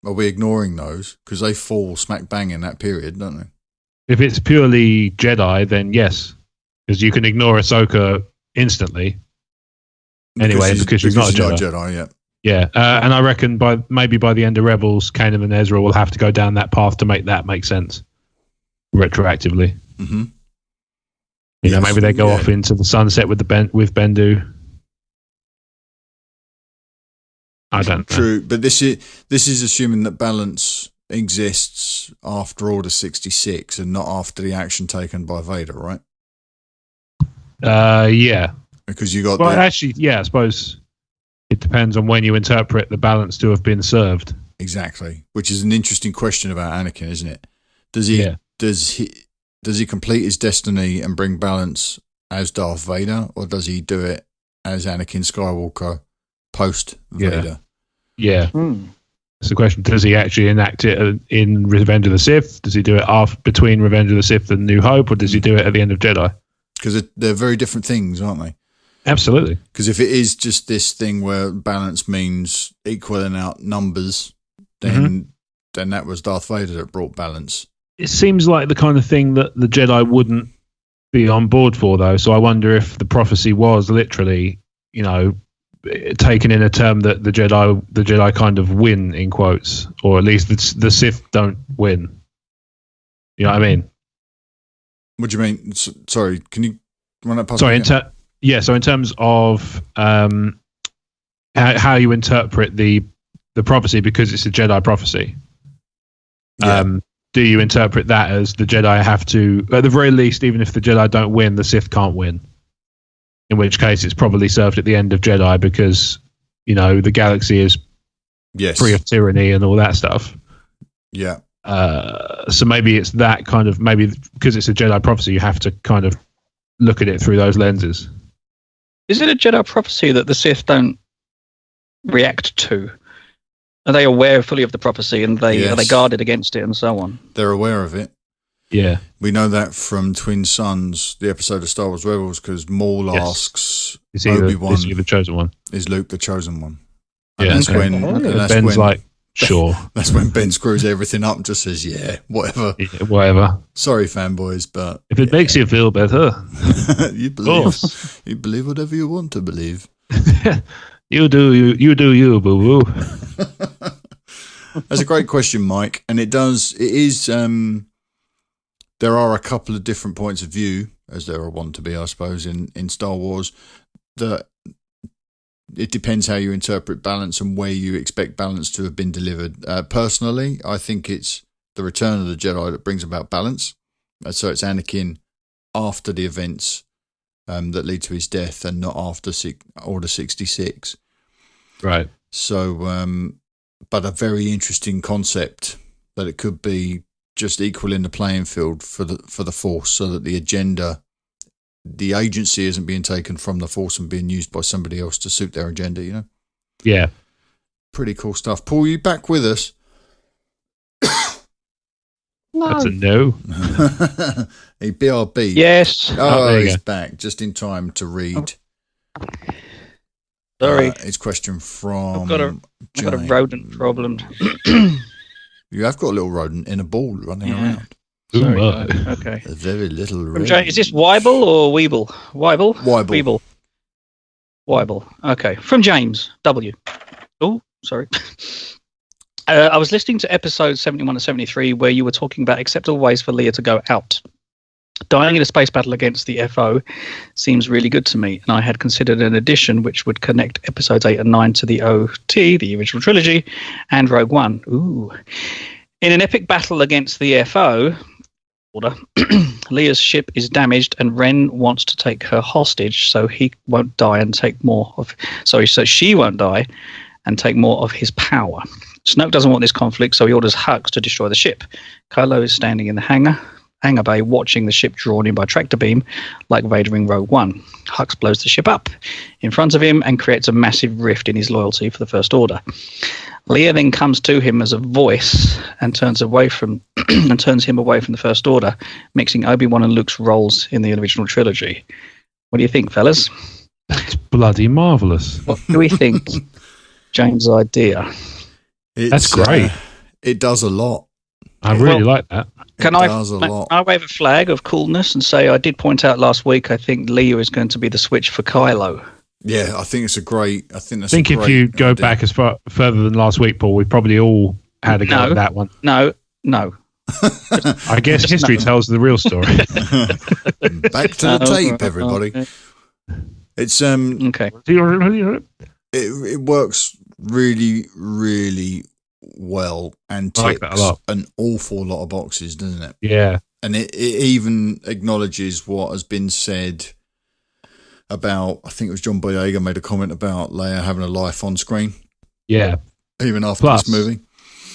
Speaker 1: Are we ignoring those? Because they fall smack bang in that period, don't they?
Speaker 3: If it's purely Jedi, then yes. Because you can ignore Ahsoka instantly. Anyway, because she's not a Jedi.
Speaker 1: Yeah.
Speaker 3: Yeah, and I reckon by the end of Rebels, Kanan and Ezra will have to go down that path to make that make sense retroactively.
Speaker 1: Mm-hmm.
Speaker 3: You know, maybe they go off into the sunset with Bendu. I don't know.
Speaker 1: True, but this is assuming that balance exists after Order 66 and not after the action taken by Vader, right?
Speaker 3: Yeah.
Speaker 1: Because you got.
Speaker 3: Well, actually, yeah. I suppose it depends on when you interpret the balance to have been served.
Speaker 1: Exactly, which is an interesting question about Anakin, isn't it? Does he complete his destiny and bring balance as Darth Vader, or does he do it as Anakin Skywalker post Vader?
Speaker 3: Yeah. That's the question. Does he actually enact it in Revenge of the Sith? Does he do it between Revenge of the Sith and New Hope, or does he do it at the end of Jedi?
Speaker 1: Because they're very different things, aren't they?
Speaker 3: Absolutely.
Speaker 1: Because if it is just this thing where balance means equaling out numbers, then that was Darth Vader that brought balance.
Speaker 3: It seems like the kind of thing that the Jedi wouldn't be on board for, though. So I wonder if the prophecy was literally, taken in a term that the Jedi kind of win, in quotes, or at least the Sith don't win. You know what I mean?
Speaker 1: What do you mean? Sorry, can you run that past
Speaker 3: Sorry,
Speaker 1: me?
Speaker 3: So in terms of how you interpret the prophecy, because it's a Jedi prophecy, do you interpret that as the Jedi have to, at the very least, even if the Jedi don't win, the Sith can't win? In which case, it's probably served at the end of Jedi because, the galaxy is free of tyranny and all that stuff.
Speaker 1: Yeah.
Speaker 3: So maybe it's that kind of, maybe because it's a Jedi prophecy, you have to kind of look at it through those lenses.
Speaker 4: Is it a Jedi prophecy that the Sith don't react to? Are they aware fully of the prophecy and are they guarded against it and so on?
Speaker 1: They're aware of it.
Speaker 3: Yeah.
Speaker 1: We know that from Twin Sons, the episode of Star Wars Rebels, because Maul asks Obi-Wan,
Speaker 3: is he the chosen one?
Speaker 1: Is Luke the chosen one? And
Speaker 3: Yeah.
Speaker 1: that's
Speaker 3: Ben's like, sure.
Speaker 1: That's when Ben screws everything up and just says, yeah, whatever.
Speaker 3: Yeah, whatever.
Speaker 1: Sorry, fanboys, but...
Speaker 3: If it makes you feel better.
Speaker 1: you believe whatever you want to believe.
Speaker 3: You do you, boo-boo.
Speaker 1: That's a great question, Mike. And it is... there are a couple of different points of view, as there are one to be, I suppose, in Star Wars, that it depends how you interpret balance and where you expect balance to have been delivered. Personally, I think it's the Return of the Jedi that brings about balance. So it's Anakin after the events that lead to his death, and not after Order 66.
Speaker 3: Right.
Speaker 1: So, but a very interesting concept that it could be just equaling the playing field for the Force, so that the agenda, the agency isn't being taken from the Force and being used by somebody else to suit their agenda, you know?
Speaker 3: Yeah.
Speaker 1: Pretty cool stuff. Paul, you back with us?
Speaker 2: No.
Speaker 3: That's a no.
Speaker 1: Hey, BRB.
Speaker 4: Yes.
Speaker 1: Oh,
Speaker 3: there you
Speaker 1: he's
Speaker 3: go.
Speaker 1: back just in time to read.
Speaker 4: Sorry.
Speaker 1: His question from
Speaker 4: I've got a
Speaker 1: Jane.
Speaker 4: rodent problem.
Speaker 1: You have got a little rodent in a ball running around.
Speaker 3: Ooh,
Speaker 4: Sorry,
Speaker 3: right.
Speaker 4: okay.
Speaker 1: A very little
Speaker 4: From
Speaker 1: rodent.
Speaker 4: Jane, is this Weibel or Weeble? Weibel?
Speaker 1: Weibel.
Speaker 4: Weibel. Okay. From James W. Oh, sorry. I was listening to episodes 71 and 73 where you were talking about acceptable ways for Leia to go out. Dying in a space battle against the FO seems really good to me, and I had considered an addition which would connect episodes 8 and 9 to the OT, the original trilogy, and Rogue One. Ooh. In an epic battle against the FO, Leia's ship is damaged and Ren wants to take her hostage so he won't die and take more of... so she won't die and take more of his power. Snoke doesn't want this conflict, so he orders Hux to destroy the ship. Kylo is standing in the hangar bay watching the ship drawn in by tractor beam like Vader in Rogue One. Hux blows the ship up in front of him and creates a massive rift in his loyalty for the First Order. Leia then comes to him as a voice and turns him away from the First Order, mixing Obi-Wan and Luke's roles in the original trilogy. What do you think, fellas?
Speaker 3: That's bloody marvellous.
Speaker 4: What do we think? James' idea.
Speaker 3: That's great.
Speaker 1: It does a lot.
Speaker 3: I really like that.
Speaker 4: Can I wave a flag of coolness and say I did point out last week I think Leia is going to be the switch for Kylo.
Speaker 1: Yeah, I think it's a great. I think
Speaker 3: if you go back as far further than last week, Paul, we probably all had a go at that one.
Speaker 4: No.
Speaker 3: I guess history tells the real story.
Speaker 1: Back to the tape, everybody. It's
Speaker 4: okay.
Speaker 1: It works really, really well and ticks an awful lot of boxes, doesn't it?
Speaker 3: Yeah.
Speaker 1: And it even acknowledges what has been said about, I think it was John Boyega made a comment about Leia having a life on screen.
Speaker 3: Yeah.
Speaker 1: Even after this movie.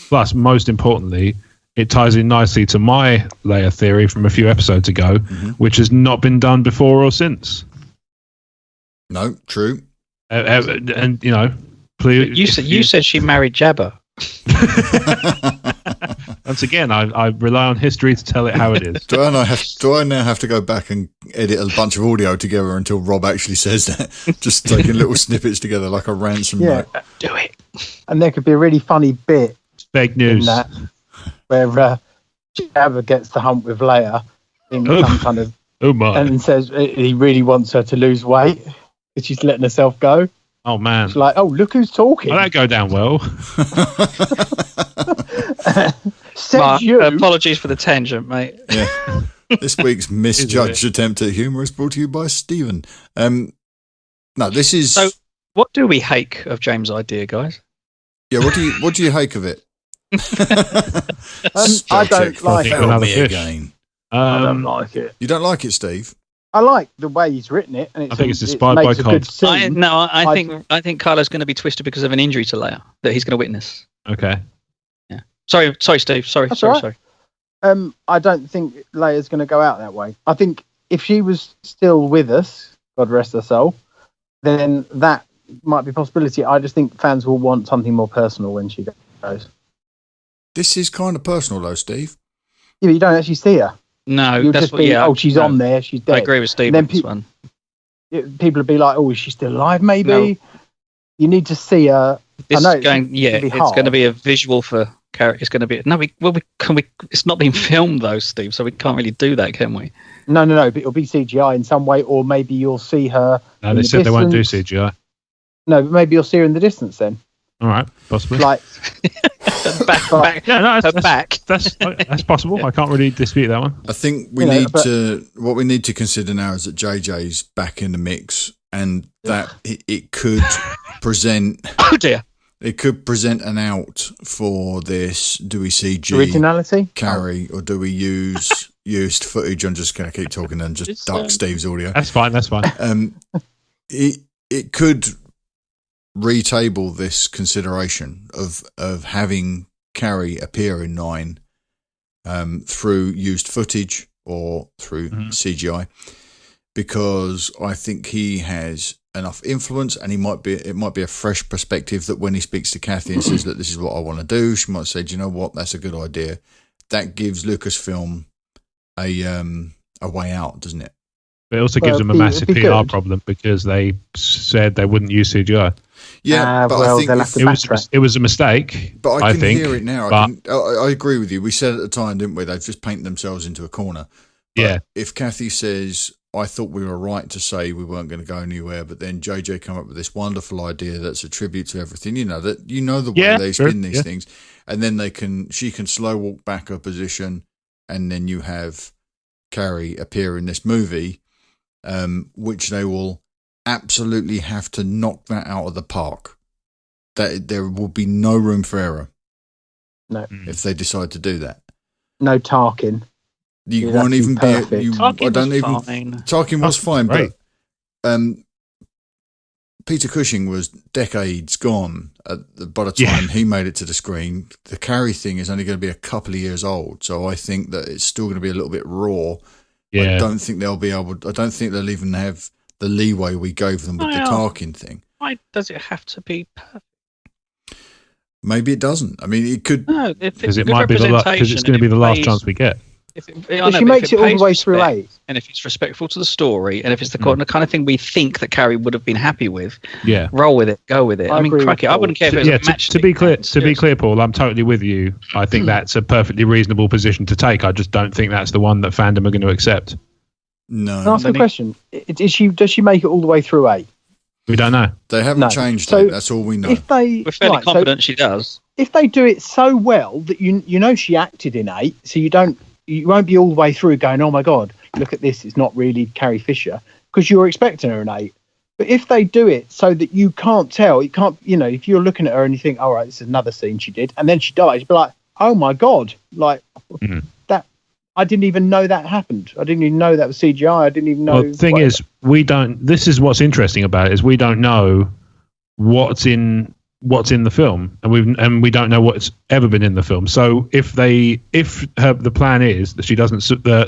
Speaker 3: Plus, most importantly, it ties in nicely to my Leia theory from a few episodes ago, which has not been done before or since.
Speaker 1: No, true.
Speaker 3: And you know, please.
Speaker 4: You said she married Jabba.
Speaker 3: Once again, I rely on history to tell it how it is.
Speaker 1: Do I now have to go back and edit a bunch of audio together until Rob actually says that? Just taking little snippets together like a ransom note.
Speaker 4: Do it.
Speaker 2: And there could be a really funny bit
Speaker 3: Fake news.
Speaker 2: in that where Jabba gets the hump with Leia in some kind of and says he really wants her to lose weight because she's letting herself go.
Speaker 3: Oh man!
Speaker 2: It's like, oh, look who's talking.
Speaker 3: Well, that go down well.
Speaker 4: Marc, apologies for the tangent, mate.
Speaker 1: Yeah. This week's misjudged attempt at humour is brought to you by Stephen. No, this is.
Speaker 4: So, what do we hake of James' idea, guys?
Speaker 1: Yeah, what do you hake of it?
Speaker 2: I don't like it.
Speaker 1: Again.
Speaker 2: I don't like it.
Speaker 1: You don't like it, Steve?
Speaker 2: I like the way he's written it, and
Speaker 3: I think it's inspired by Cobb.
Speaker 4: I think Kylo's going to be twisted because of an injury to Leia that he's going to witness.
Speaker 3: Okay.
Speaker 4: Yeah. Sorry, Steve. Sorry.
Speaker 2: I don't think Leia's going to go out that way. I think if she was still with us, God rest her soul, then that might be a possibility. I just think fans will want something more personal when she goes.
Speaker 1: This is kind of personal, though, Steve.
Speaker 2: Yeah, but you don't actually see her.
Speaker 4: No,
Speaker 2: you'll
Speaker 4: that's
Speaker 2: just be, she's on there, she's dead.
Speaker 4: I agree with Steve on this one.
Speaker 2: People will be like, oh, is she still alive, maybe? No. You need to see her.
Speaker 4: It's going to be a visual for character. It's going to be... it's not being filmed, though, Steve, so we can't really do that, can we?
Speaker 2: No, but it'll be CGI in some way, or maybe you'll see her...
Speaker 3: No, they said they won't do CGI.
Speaker 2: No, but maybe you'll see her in the distance then.
Speaker 3: All right, possibly.
Speaker 2: Like...
Speaker 4: back. No,
Speaker 3: that's possible. I can't really dispute that one.
Speaker 1: I think what we need to consider now is that JJ's back in the mix, and that it could present.
Speaker 4: Oh dear!
Speaker 1: It could present an out for this. Do we CG
Speaker 2: originality
Speaker 1: Carrie, or do we use used footage? I'm just going to keep talking and just duck Steve's audio.
Speaker 3: That's fine.
Speaker 1: It could retable this consideration of having Carrie appear in 9 through used footage or through CGI, because I think he has enough influence, and it might be a fresh perspective that when he speaks to Kathy and says, look, this is what I want to do, she might say, do you know what, that's a good idea. That gives Lucasfilm a way out, doesn't it?
Speaker 3: But it also gives them a massive PR problem, because they said they wouldn't use CGI.
Speaker 1: Yeah, but I think
Speaker 3: it was a mistake.
Speaker 1: But I can hear it now. I agree with you. We said at the time, didn't we? They've just painted themselves into a corner. But if Kathy says, I thought we were right to say we weren't going to go anywhere, but then JJ come up with this wonderful idea that's a tribute to everything. The way they spin these things, and then she can slow walk back her position, and then you have Carrie appear in this movie, which they will absolutely have to knock that out of the park. That there will be no room for error. No, if they decide to do that.
Speaker 2: No Tarkin.
Speaker 1: You won't even be. Tarkin was fine, but Peter Cushing was decades gone by the time he made it to the screen. The Carrie thing is only going to be a couple of years old, so I think that it's still going to be a little bit raw. Yeah. I don't think they'll be able. I don't think they'll even have the leeway we gave them with the Tarkin thing.
Speaker 4: Why does it have to be perfect?
Speaker 1: Maybe it doesn't. I mean, it could.
Speaker 3: No, because it might be because it's going to be the last chance we get.
Speaker 2: If she makes it all the way through 8,
Speaker 4: and if it's respectful to the story, and if it's the kind of thing we think that Carrie would have been happy with, roll with it, go with it. I mean, crack it. I wouldn't care if it was a match.
Speaker 3: To be clear, Paul, I'm totally with you. I think that's a perfectly reasonable position to take. I just don't think that's the one that fandom are going to accept.
Speaker 1: No.
Speaker 2: Can I ask a question? Does she make it all the way through 8?
Speaker 3: We don't know.
Speaker 1: They haven't changed it. That's all we know.
Speaker 4: We're fairly confident she does.
Speaker 2: If they do it so well that you know she acted in 8, so you won't be all the way through going, oh my God, look at this, it's not really Carrie Fisher, because you're expecting her in 8. But if they do it so that you can't tell, if you're looking at her and you think, all right, this is another scene she did, and then she dies, you'd be like, oh my God, that I didn't even know that happened. I didn't even know that was CGI. I didn't even know.
Speaker 3: Well, the thing is, this is what's interesting about it, is we don't know what's in the film, and we don't know what's ever been in the film. So if the plan is that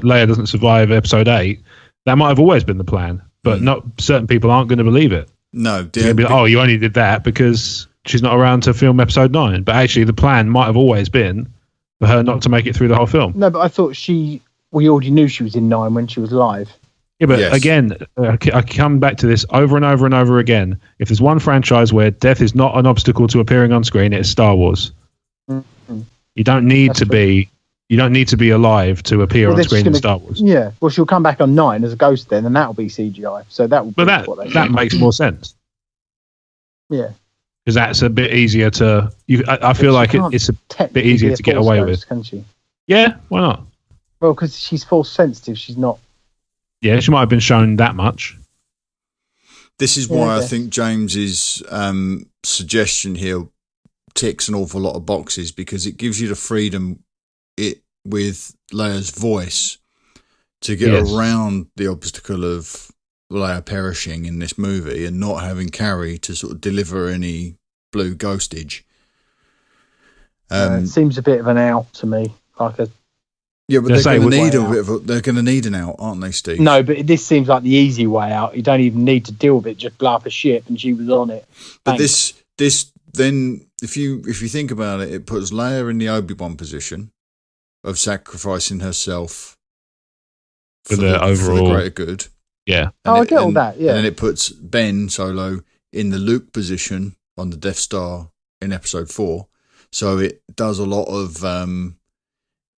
Speaker 3: Leia doesn't survive episode 8, that might have always been the plan, but not certain people aren't going to believe it.
Speaker 1: No,
Speaker 3: they're going to be like, you only did that because she's not around to film episode 9. But actually, the plan might have always been for her not to make it through the whole film.
Speaker 2: No, but I thought we already knew she was in 9 when she was live.
Speaker 3: Yeah, but again, I come back to this over and over and over again. If there's one franchise where death is not an obstacle to appearing on screen, it's Star Wars. Mm-hmm. You don't need to be alive to appear on screen in Star Wars.
Speaker 2: Yeah, well, she'll come back on 9 as a ghost then, and that'll be CGI. So that will. But
Speaker 3: that makes more sense.
Speaker 2: Yeah,
Speaker 3: because that's a bit easier to. I feel like it's a bit easier to get away with.
Speaker 2: Can she?
Speaker 3: Yeah, why not?
Speaker 2: Well, because she's force sensitive. She's not.
Speaker 3: Yeah, she might have been shown that much.
Speaker 1: This is why I think James's suggestion here ticks an awful lot of boxes, because it gives you the freedom with Leia's voice to get around the obstacle of Leia perishing in this movie and not having Carrie to sort of deliver any blue ghostage.
Speaker 2: It seems a bit of an out to me, like a.
Speaker 1: Yeah, but they're going to need an out, aren't they, Steve?
Speaker 2: No, but this seems like the easy way out. You don't even need to deal with it. Just blow up a ship, and she was on it.
Speaker 1: But this then, if you think about it, it puts Leia in the Obi-Wan position of sacrificing herself for the greater good.
Speaker 3: Yeah.
Speaker 2: I get all that. Yeah.
Speaker 1: And then it puts Ben Solo in the Luke position on the Death Star in Episode 4. So it does a lot of.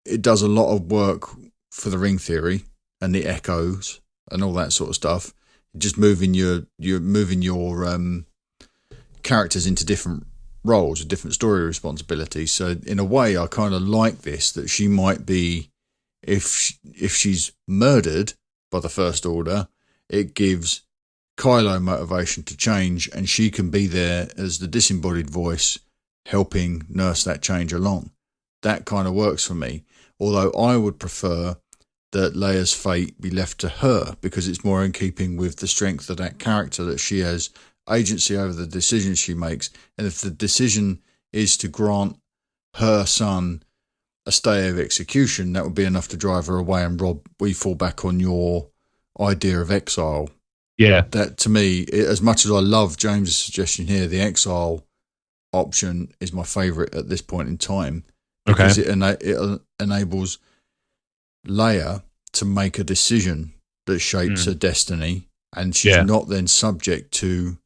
Speaker 1: It does a lot of work for the ring theory and the echoes and all that sort of stuff. Just moving your characters into different roles, with different story responsibilities. So in a way, I kind of like this, that she might be, if she's murdered by the First Order, it gives Kylo motivation to change, and she can be there as the disembodied voice helping nurse that change along. That kind of works for me. Although I would prefer that Leia's fate be left to her, because it's more in keeping with the strength of that character, that she has agency over the decisions she makes. And if the decision is to grant her son a stay of execution, that would be enough to drive her away. And Rob, we fall back on your idea of exile.
Speaker 3: Yeah.
Speaker 1: That, to me, as much as I love James's suggestion here, the exile option is my favourite at this point in time, because it enables Leia to make a decision that shapes her destiny, and she's not then subject to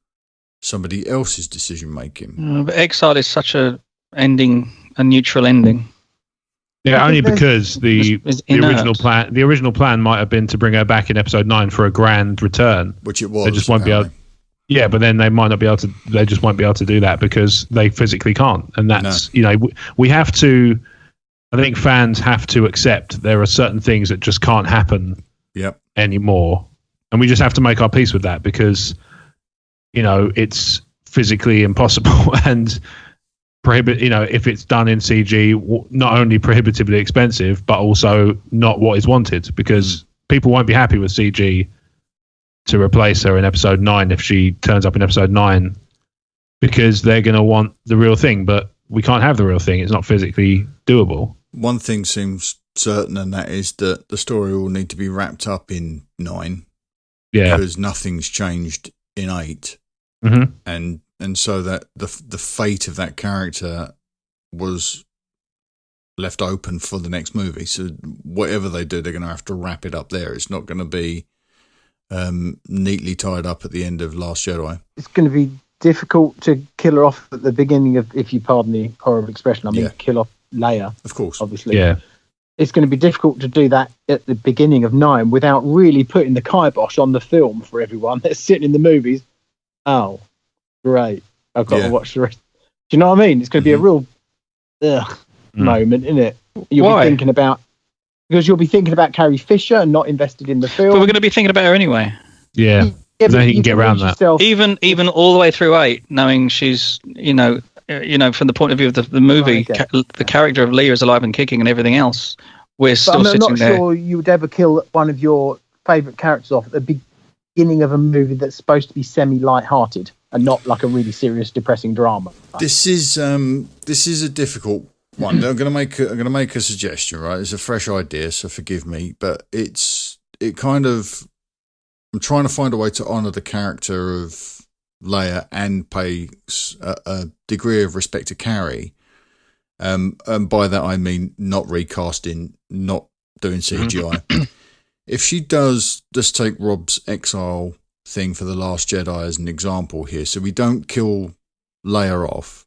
Speaker 1: somebody else's decision making.
Speaker 4: But exile is such a neutral ending.
Speaker 3: Yeah, only because the original plan might have been to bring her back in episode 9 for a grand return,
Speaker 1: which it was.
Speaker 3: They just won't be able. Yeah, but then they might not be able to. They just won't be able to do that because they physically can't, and that's we have to. I think fans have to accept there are certain things that just can't happen anymore, and we just have to make our peace with that, because it's physically impossible and if it's done in CG, not only prohibitively expensive but also not what is wanted, because people won't be happy with CG to replace her in episode 9 if she turns up in episode 9, because they're going to want the real thing, but we can't have the real thing. It's not physically doable.
Speaker 1: One thing seems certain, and that is that the story will need to be wrapped up in 9.
Speaker 3: Yeah.
Speaker 1: Because nothing's changed in 8.
Speaker 3: Mm-hmm.
Speaker 1: And so that the fate of that character was left open for the next movie. So whatever they do, they're going to have to wrap it up there. It's not going to be neatly tied up at the end of Last Jedi.
Speaker 2: It's going to be difficult to kill her off at the beginning of, if you pardon the horrible expression, I mean kill off Leia.
Speaker 1: Of course.
Speaker 2: Obviously.
Speaker 3: Yeah.
Speaker 2: It's going to be difficult to do that at the beginning of 9 without really putting the kibosh on the film for everyone that's sitting in the movies. Oh, great. I've got to watch the rest. Do you know what I mean? It's going to be a real moment, isn't it? You'll be thinking about... Because you'll be thinking about Carrie Fisher and not invested in the film.
Speaker 4: But we're going to be thinking about her anyway.
Speaker 3: Yeah. Then you can get around that.
Speaker 4: Even all the way through 8, knowing she's, from the point of view of the movie, the character of Leia is alive and kicking and everything else, we're still sitting there. I'm not
Speaker 2: sure you would ever kill one of your favourite characters off at the beginning of a movie that's supposed to be semi-light-hearted and not like a really serious, depressing drama.
Speaker 1: This is a difficult one. I'm going to make a suggestion, right? It's a fresh idea, so forgive me, but I'm trying to find a way to honour the character of Leia and pay a degree of respect to Carrie. And by that I mean not recasting, not doing CGI. If she does, just take Rob's exile thing for The Last Jedi as an example here. So we don't kill Leia off.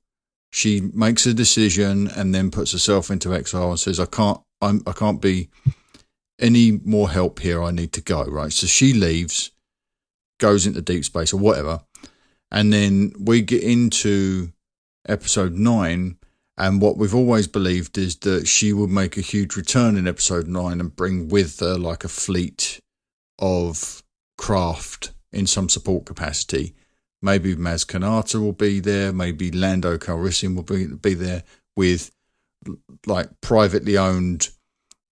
Speaker 1: She makes a decision and then puts herself into exile and says, I can't be any more help here. I need to go, right? So she leaves, goes into deep space or whatever. And then we get into episode 9. And what we've always believed is that she would make a huge return in episode 9 and bring with her like a fleet of craft in some support capacity. Maybe Maz Kanata will be there. Maybe Lando Calrissian will be there with like privately owned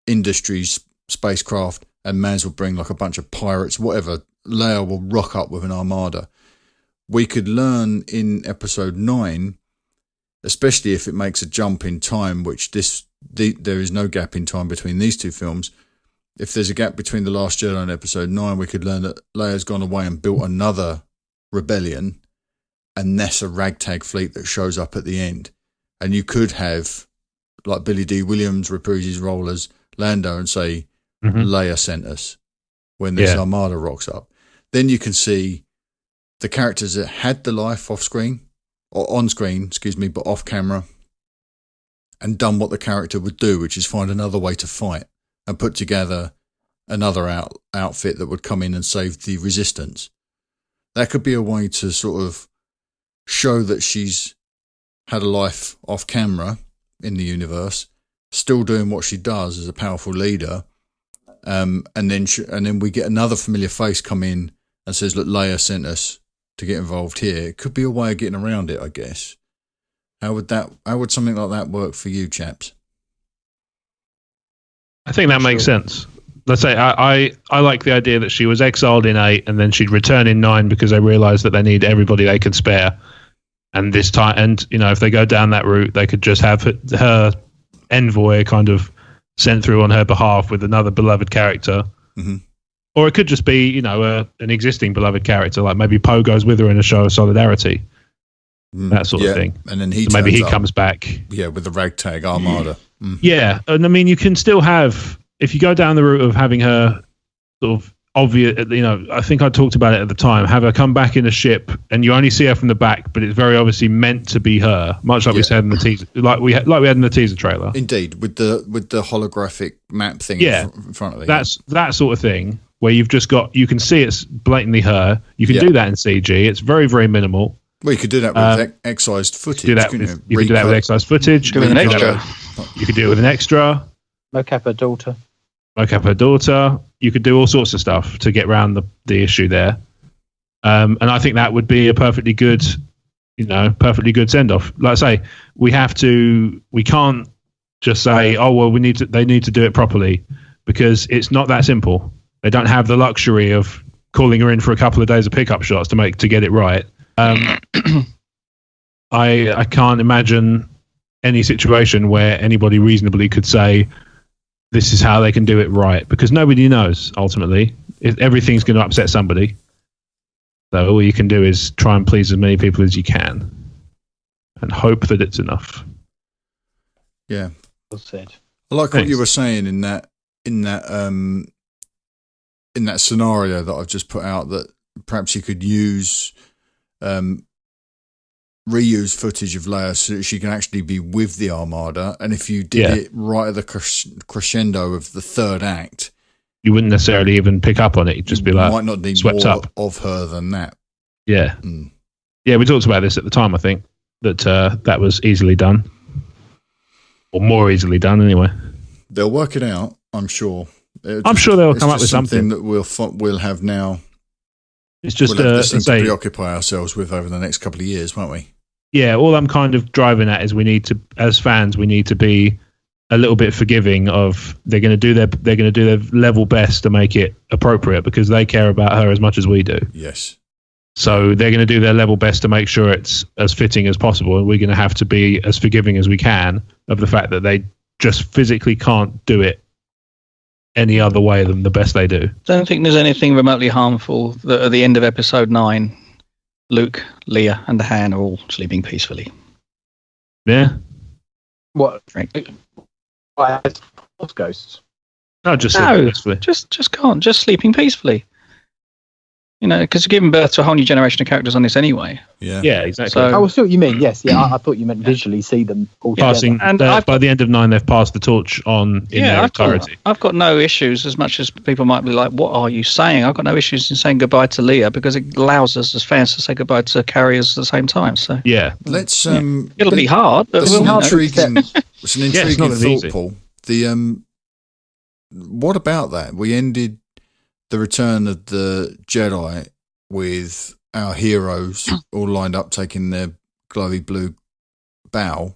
Speaker 1: industries spacecraft, and Maz will bring like a bunch of pirates, whatever. Leia will rock up with an armada. We could learn in episode 9, especially if it makes a jump in time, which there is no gap in time between these two films. If there's a gap between The Last Jedi and episode 9, we could learn that Leia's gone away and built another rebellion, and that's a ragtag fleet that shows up at the end. And you could have, like Billy D. Williams reprise his role as Lando and say, Leia sent us when this armada rocks up. Then you can see the characters that had the life off screen, or on screen, but off camera, and done what the character would do, which is find another way to fight and put together another outfit that would come in and save the resistance. That could be a way to sort of show that she's had a life off camera in the universe, still doing what she does as a powerful leader, and then we get another familiar face come in and says, look, Leia sent us to get involved here. It could be a way of getting around it, I guess. How would something like that work for you, chaps?
Speaker 3: I think that makes sense. Let's say I like the idea that she was exiled in 8 and then she'd return in 9 because they realised that they need everybody they can spare. And this time, and if they go down that route, they could just have her envoy kind of sent through on her behalf with another beloved character. Mm-hmm. Or it could just be, an existing beloved character, like maybe Poe goes with her in a show of solidarity. That sort of thing.
Speaker 1: And then
Speaker 3: maybe he comes back.
Speaker 1: Yeah, with the ragtag armada. Mm.
Speaker 3: Yeah, and I mean, you can still have, if you go down the route of having her sort of obvious, I think I talked about it at the time, have her come back in a ship and you only see her from the back, but it's very obviously meant to be her, much like we said in the teaser, like we had in the teaser trailer.
Speaker 1: Indeed, with the holographic map thing in front of it.
Speaker 3: That's that sort of thing where you can see it's blatantly her. You can do that in CG. It's very, very minimal.
Speaker 1: Well, you could do that with excised footage.
Speaker 3: You could do that with excised footage.
Speaker 4: Do it with an extra.
Speaker 3: You could do it with an extra.
Speaker 2: Mocap her daughter.
Speaker 3: You could do all sorts of stuff to get around the issue there. And I think that would be a perfectly good send off. Like I say, we can't just say, oh well, they need to do it properly, because it's not that simple. They don't have the luxury of calling her in for a couple of days of pickup shots to get it right. I can't imagine any situation where anybody reasonably could say this is how they can do it right, because nobody knows ultimately. Everything's going to upset somebody. So all you can do is try and please as many people as you can and hope that it's enough.
Speaker 1: Yeah.
Speaker 2: Well said.
Speaker 1: I like what you were saying in that scenario that I've just put out, that perhaps you could reuse footage of Leia so that she can actually be with the Armada, and if you did it right at the crescendo of the third act,
Speaker 3: you wouldn't necessarily even pick up on it. You'd just be like,
Speaker 1: might not need
Speaker 3: swept
Speaker 1: more
Speaker 3: up
Speaker 1: of her than that.
Speaker 3: Yeah. Yeah, we talked about this at the time, I think, that that was easily done, or more easily done anyway.
Speaker 1: They'll work it out, I'm sure.
Speaker 3: I'm sure they'll come up with something
Speaker 1: that we'll have now.
Speaker 3: It's just
Speaker 1: we'll have this thing to preoccupy ourselves with over the next couple of years, won't we?
Speaker 3: Yeah, all I'm kind of driving at is as fans, we need to be a little bit forgiving of they're going to do their level best to make it appropriate, because they care about her as much as we do.
Speaker 1: Yes.
Speaker 3: So they're going to do their level best to make sure it's as fitting as possible, and we're going to have to be as forgiving as we can of the fact that they just physically can't do it any other way than the best they do.
Speaker 4: Don't think there's anything remotely harmful that at the end of episode 9, Luke, Leia, and the Han are all sleeping peacefully.
Speaker 3: Yeah.
Speaker 2: What? Force ghosts.
Speaker 3: No, just sleeping peacefully.
Speaker 4: Just can't. Just sleeping peacefully. Because you're giving birth to a whole new generation of characters on this anyway.
Speaker 3: Yeah, exactly.
Speaker 2: So, I see what you mean. Yes, I thought you meant visually see them all
Speaker 3: passing.
Speaker 2: together.
Speaker 3: And by the end of 9, they've passed the torch on in their entirety.
Speaker 4: I've got no issues, as much as people might be like, "What are you saying?" I've got no issues in saying goodbye to Leia, because it allows us as fans to say goodbye to carriers at the same time. So
Speaker 1: let's.
Speaker 4: It'll be hard, but
Speaker 1: it's an intriguing thought,
Speaker 3: easy.
Speaker 1: Paul. What about that? We ended the Return of the Jedi with our heroes all lined up taking their glowy blue bow.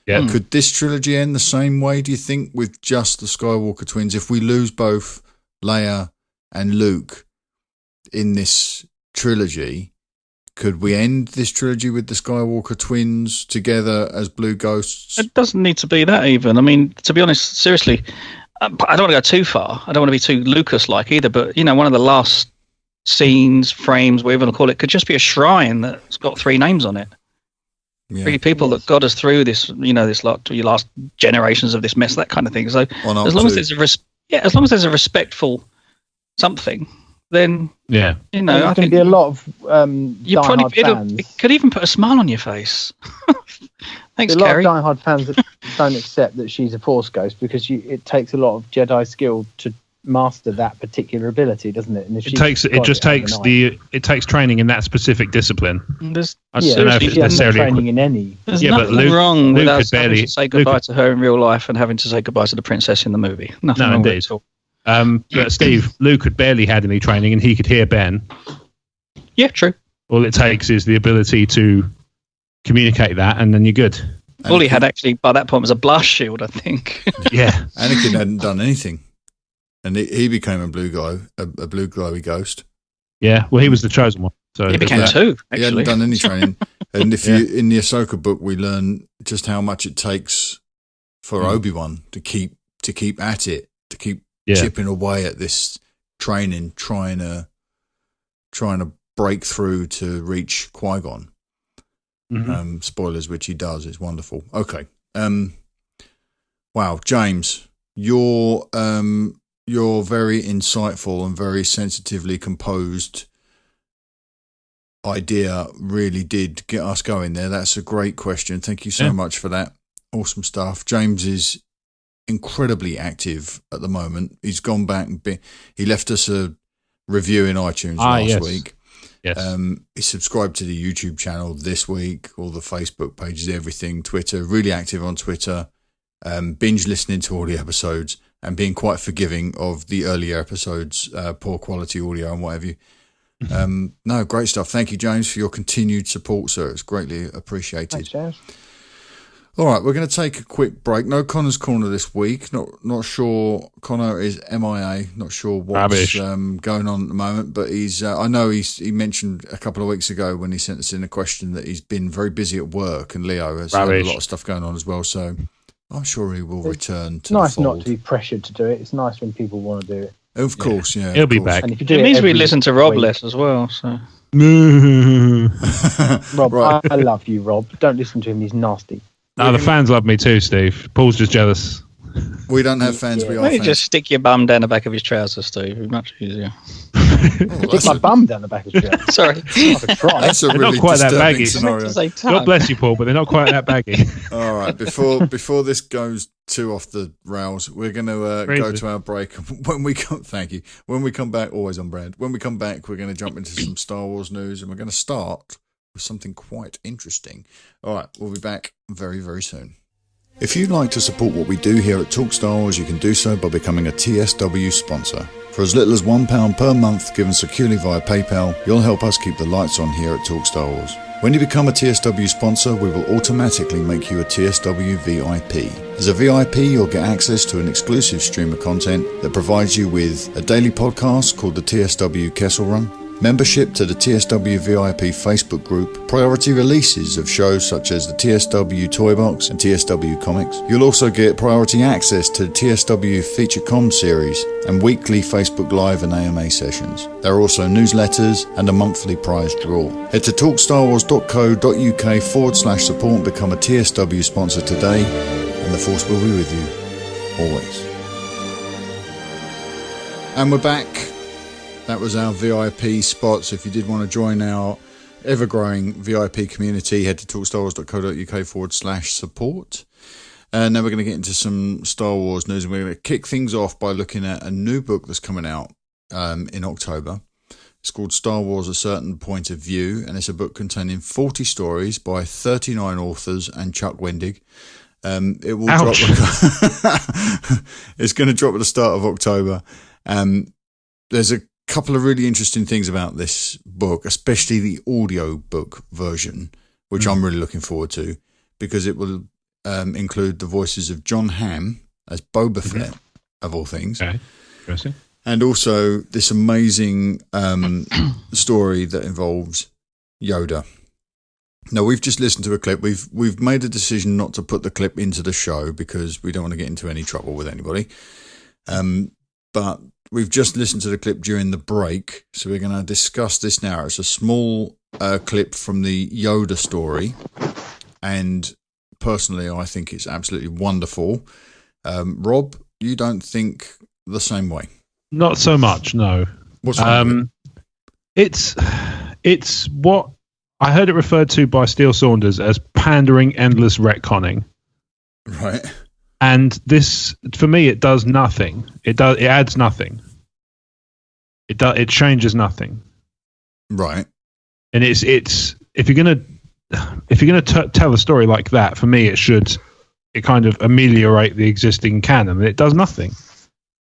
Speaker 3: Yeah.
Speaker 1: Could this trilogy end the same way, do you think, with just the Skywalker twins? If we lose both Leia and Luke in this trilogy, could we end this trilogy with the Skywalker twins together as blue ghosts?
Speaker 4: It doesn't need to be that even. I mean, to be honest, seriously, I don't want to go too far. I don't want to be too Lucas-like either, but, one of the last scenes, frames, whatever you want to call it, could just be a shrine that's got 3 names on it. Yeah. 3 people that got us through this, this your last generations of this mess, that kind of thing. So as long as there's a respectful something, then
Speaker 2: I think there'd be a lot of
Speaker 4: it could even put a smile on your face. Thanks, Carrie.
Speaker 2: A lot of diehard fans that don't accept that she's a Force ghost, because it takes a lot of Jedi skill to master that particular ability, doesn't it? And if
Speaker 3: it takes training in that specific discipline.
Speaker 4: There's
Speaker 2: training in any.
Speaker 4: There's nothing wrong with us having to say goodbye to her in real life and having to say goodbye to the princess in the movie. Nothing wrong with it at all.
Speaker 3: But Steve, Luke had barely had any training, and he could hear Ben.
Speaker 4: Yeah, true.
Speaker 3: All it takes is the ability to communicate that, and then you're good.
Speaker 4: All he had actually by that point was a blast shield, I think.
Speaker 3: Yeah,
Speaker 1: Anakin hadn't done anything, and he became a blue glowy ghost.
Speaker 3: Yeah, well, he was the chosen one. So
Speaker 4: he became two. Actually,
Speaker 1: he hadn't done any training. And if you in the Ahsoka book, we learn just how much it takes for Obi-Wan to keep at it, to keep chipping away at this training, trying to break through to reach Qui-Gon. Spoilers, which he does. It's wonderful. Okay. Wow, James, you're very insightful and very sensitively composed idea really did get us going there. That's a great question. Thank you so much for that. Awesome stuff. James is incredibly active at the moment. He's gone back and he left us a review in iTunes last week.
Speaker 3: Yes.
Speaker 1: He subscribed to the YouTube channel this week, all the Facebook pages, everything, Twitter, really active on Twitter, binge listening to all the episodes and being quite forgiving of the earlier episodes, poor quality audio and whatever you. No, great stuff. Thank you, James, for your continued support, sir. It's greatly appreciated.
Speaker 2: Thanks, James.
Speaker 1: All right, we're going to take a quick break. No Connor's Corner this week. Not sure. Connor is MIA. Not sure what's going on at the moment, but he's. I know he mentioned a couple of weeks ago when he sent us in a question that he's been very busy at work, and Leo has had a lot of stuff going on as well. So I'm sure he will return to
Speaker 2: nice
Speaker 1: the fold.
Speaker 2: Not to be pressured to do it. It's nice when people want to do it.
Speaker 1: Of course, yeah.
Speaker 3: He'll be back.
Speaker 2: And if you do
Speaker 4: it means we
Speaker 2: every
Speaker 4: listen to Rob
Speaker 2: week-
Speaker 4: less as well. So
Speaker 2: Rob,
Speaker 1: Right.
Speaker 2: I love you, Rob. Don't listen to him. He's nasty.
Speaker 3: No, the fans love me too, Steve. Paul's just jealous.
Speaker 1: We don't have fans. We are
Speaker 4: why don't you
Speaker 1: fans.
Speaker 4: just stick your bum down the back of his trousers, Steve? It'd be much easier.
Speaker 2: Stick my bum down the back of his chair.
Speaker 4: Sorry.
Speaker 2: I could try.
Speaker 1: That's a
Speaker 3: They're
Speaker 1: really
Speaker 3: not quite that
Speaker 1: disturbing
Speaker 3: baggy.
Speaker 1: scenario.
Speaker 3: God bless you, Paul, but they're not quite that baggy.
Speaker 1: All right, before this goes too off the rails, we're going to go to our break. When we come, thank you. When we come back, always on brand. When we come back, we're going to jump into some Star Wars news, and we're going to start with something quite interesting. All right, we'll be back very, very soon. If you'd like to support what we do here at Talk Star Wars, you can do so by becoming a TSW sponsor. For as little as £1 per month, given securely via PayPal, you'll help us keep the lights on here at Talk Star Wars. When you become a TSW sponsor, we will automatically make you a TSW VIP. As a VIP, you'll get access to an exclusive stream of content that provides you with a daily podcast called the TSW Kessel Run, membership to the TSW VIP Facebook group, priority releases of shows such as the TSW Toy Box and TSW Comics. You'll also get priority access to the TSW Feature Com series and weekly Facebook Live and AMA sessions. There are also newsletters and a monthly prize draw. Head to talkstarwars.co.uk/support and become a TSW sponsor today, and the Force will be with you, always. And we're back. That was our VIP spot. So if you did want to join our ever-growing VIP community, head to talkstarwars.co.uk/support. And now we're going to get into some Star Wars news, and we're going to kick things off by looking at a new book that's coming out in October. It's called Star Wars: A Certain Point of View, and it's a book containing 40 stories by 39 authors and Chuck Wendig. It will drop. It's going to drop at the start of October. There's a couple of really interesting things about this book, especially the audio book version, which I'm really looking forward to, because it will include the voices of John Hamm as Boba Fett, of all things.
Speaker 3: Okay, interesting.
Speaker 1: And also this amazing story that involves Yoda. Now, we've just listened to a clip. We've made a decision not to put the clip into the show because we don't want to get into any trouble with anybody. But we've just listened to the clip during the break, so we're going to discuss this now. It's a small clip from the Yoda story, and personally, I think it's absolutely wonderful. Rob, you don't think the same way?
Speaker 3: Not so much, no.
Speaker 1: What's wrong with
Speaker 3: It's what I heard it referred to by Steele Saunders as pandering, endless retconning.
Speaker 1: Right.
Speaker 3: And this, for me, it does nothing. It adds nothing. It changes nothing.
Speaker 1: Right.
Speaker 3: And it's if you're gonna tell a story like that, for me, it kind of ameliorate the existing canon. It does nothing.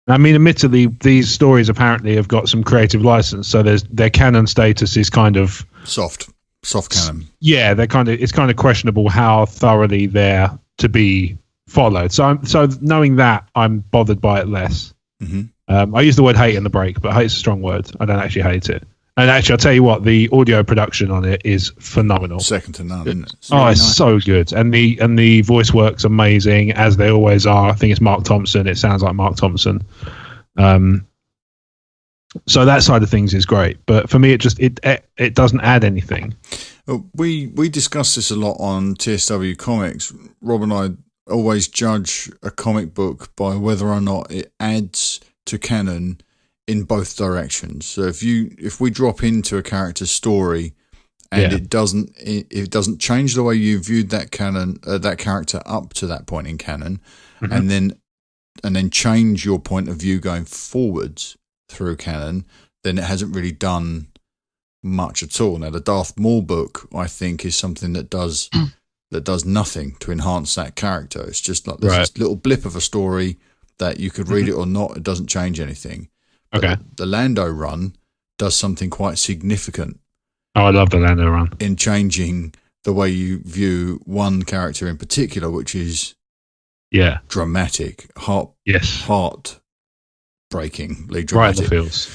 Speaker 3: I mean, admittedly, these stories apparently have got some creative license, so their canon status is kind of
Speaker 1: soft. soft canon.
Speaker 3: Yeah, it's kind of questionable how thoroughly they're to be followed. So knowing that, I'm bothered by it less.
Speaker 1: Mm-hmm.
Speaker 3: I use the word hate in the break, but hate's a strong word. I don't actually hate it. And actually, I'll tell you what, the audio production on it is phenomenal.
Speaker 1: Second to none, isn't it?
Speaker 3: It's nice. So good. And the voice work's amazing, as they always are. I think it's Mark Thompson. It sounds like Mark Thompson. So that side of things is great. But for me, it doesn't add anything.
Speaker 1: We discuss this a lot on TSW Comics. Rob and I always judge a comic book by whether or not it adds to canon in both directions. So if we drop into a character's story and it doesn't change the way you viewed that character up to that point in canon, and then change your point of view going forwards through canon, then it hasn't really done much at all. Now, the Darth Maul book, I think, is something that does nothing to enhance that character. It's just like this little blip of a story that you could read it or not. It doesn't change anything.
Speaker 3: Okay.
Speaker 1: The Lando run does something quite significant.
Speaker 3: Oh, I love the Lando run.
Speaker 1: In changing the way you view one character in particular, which is dramatic, heart-breakingly dramatic.
Speaker 3: Right in the feels.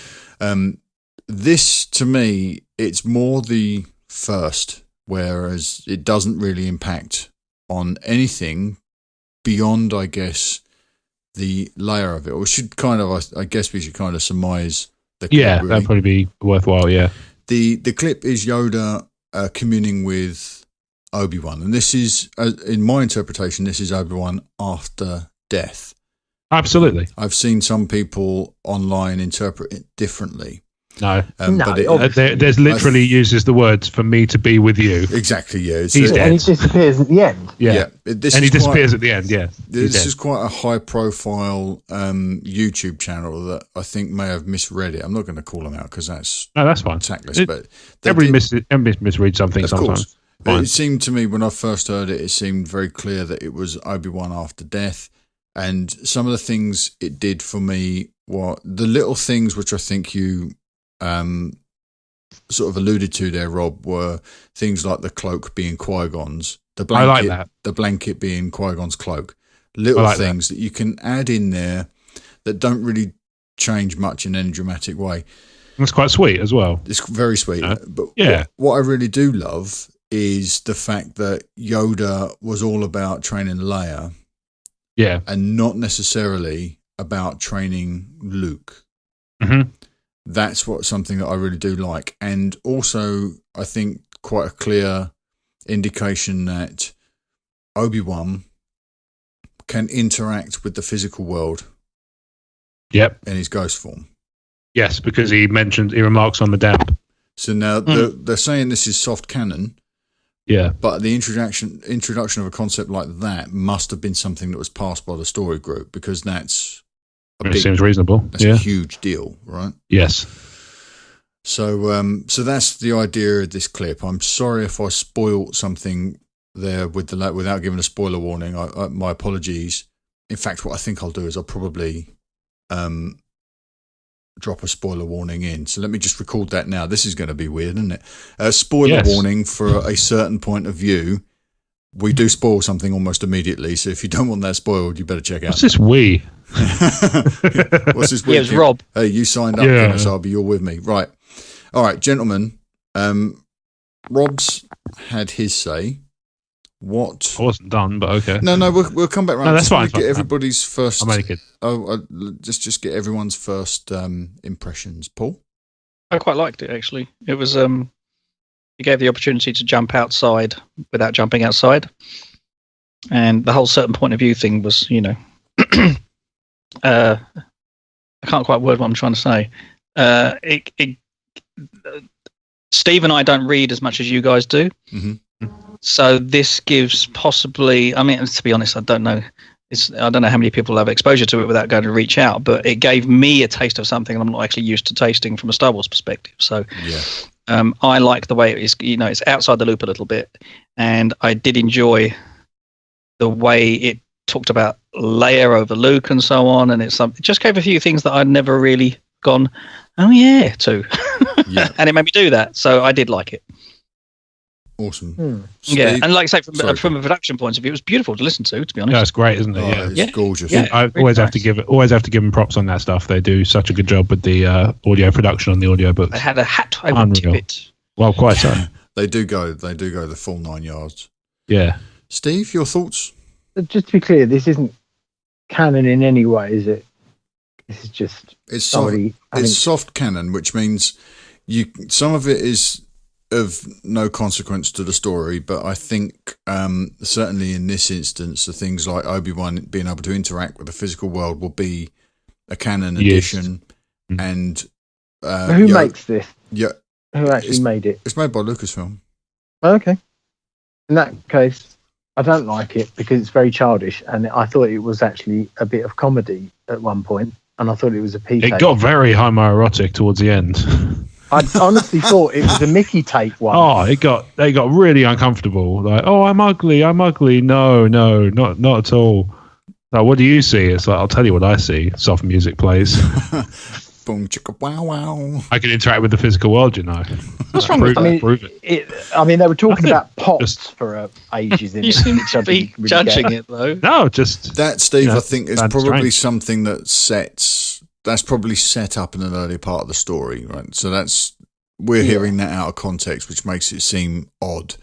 Speaker 1: This, to me, it's more the first, whereas it doesn't really impact on anything beyond, I guess, the layer of it. We should I guess we should kind of surmise the clip. Yeah, really.
Speaker 3: That'd probably be worthwhile, yeah.
Speaker 1: The clip is Yoda communing with Obi-Wan. And this is, in my interpretation, this is Obi-Wan after death.
Speaker 3: Absolutely.
Speaker 1: I've seen some people online interpret it differently.
Speaker 3: No.
Speaker 2: No,
Speaker 3: there's literally uses the words "for me to be with you."
Speaker 1: Exactly, yeah.
Speaker 2: And he disappears at the end.
Speaker 3: Yeah. He disappears at the end, yeah.
Speaker 1: This is quite a high-profile YouTube channel that I think may have misread it. I'm not going to call them out because that's
Speaker 3: fine.
Speaker 1: Tactless, but
Speaker 3: everybody misreads something sometimes.
Speaker 1: But it seemed to me when I first heard it, it seemed very clear that it was Obi-Wan after death. And some of the things it did for me were the little things which I think you sort of alluded to there, Rob, were things like the cloak being Qui-Gon's, the blanket being Qui-Gon's cloak. Little things that you can add in there that don't really change much in any dramatic way.
Speaker 3: It's quite sweet as well.
Speaker 1: It's very sweet. But what I really do love is the fact that Yoda was all about training Leia.
Speaker 3: Yeah.
Speaker 1: And not necessarily about training Luke.
Speaker 3: Mm-hmm.
Speaker 1: That's something that I really do like. And also, I think quite a clear indication that Obi-Wan can interact with the physical world.
Speaker 3: Yep.
Speaker 1: In his ghost form.
Speaker 3: Yes, because he remarks on the damp.
Speaker 1: So now they're saying this is soft canon.
Speaker 3: Yeah.
Speaker 1: But the introduction of a concept like that must have been something that was passed by the story group, because
Speaker 3: seems reasonable.
Speaker 1: That's a huge deal, right?
Speaker 3: Yes.
Speaker 1: So that's the idea of this clip. I'm sorry if I spoiled something there without giving a spoiler warning. My apologies. In fact, what I think I'll do is I'll probably drop a spoiler warning in. So let me just record that now. This is going to be weird, isn't it? Spoiler warning for a certain point of view. We do spoil something almost immediately, so if you don't want that spoiled, you better check out.
Speaker 3: What's this we?
Speaker 1: What's this we?
Speaker 4: Yeah, it was Rob.
Speaker 1: Hey, you signed up, Kenosabi, you're with me. Right. All right, gentlemen. Rob's had his say. What?
Speaker 3: I wasn't done, but okay.
Speaker 1: No, we'll come back around.
Speaker 3: No, that's fine.
Speaker 1: Get everybody's first.
Speaker 3: I'll make it.
Speaker 1: Just get everyone's first impressions. Paul?
Speaker 4: I quite liked it, actually. It was it gave the opportunity to jump outside without jumping outside, and the whole certain point of view thing was, I can't quite word what I'm trying to say. Steve and I don't read as much as you guys do.
Speaker 1: Mm-hmm.
Speaker 4: So this gives possibly, I mean, to be honest, I don't know how many people have exposure to it without going to reach out, but it gave me a taste of something I'm not actually used to tasting from a Star Wars perspective. So I like the way it is, it's outside the loop a little bit. And I did enjoy the way it talked about Leia over Luke and so on. And it just gave a few things that I'd never really gone, oh yeah, to. And it made me do that. So I did like it.
Speaker 1: Awesome.
Speaker 4: Yeah, and like I say, from a production point of view, it was beautiful to listen to be honest.
Speaker 3: Yeah, it's great, isn't it?
Speaker 1: It's gorgeous.
Speaker 3: Yeah, I always have to give them props on that stuff. They do such a good job with the audio production on the audiobooks.
Speaker 4: I had a hat I would tip it.
Speaker 3: Well, quite so.
Speaker 1: They do go the full 9 yards.
Speaker 3: Yeah.
Speaker 1: Steve, your thoughts?
Speaker 2: Just to be clear, this isn't canon in any way, is it? This is just
Speaker 1: it's soft canon, which means some of it is of no consequence to the story, but I think certainly in this instance, the things like Obi-Wan being able to interact with the physical world will be a canon addition. And
Speaker 2: who makes this?
Speaker 1: Yeah,
Speaker 2: who actually made it?
Speaker 1: It's made by Lucasfilm.
Speaker 2: Okay, in that case, I don't like it because it's very childish, and I thought it was actually a bit of comedy at one point, and I thought it was a PK.
Speaker 3: It got very homoerotic towards the end.
Speaker 2: I honestly thought it was a Mickey take one.
Speaker 3: Oh, they got really uncomfortable. Like, oh, I'm ugly. No, not at all. Like, what do you see? It's like, I'll tell you what I see. Soft music plays.
Speaker 1: Boom, chicka, wow, wow.
Speaker 3: I can interact with the physical world, you know.
Speaker 4: What's wrong with that?
Speaker 3: Prove it.
Speaker 2: They were talking about pots for ages.
Speaker 4: You seem to be judging it, though.
Speaker 3: No, just...
Speaker 1: That, Steve, I think is probably
Speaker 3: strange.
Speaker 1: something that's probably set up in an early part of the story, right? So we're hearing that out of context, which makes it seem odd.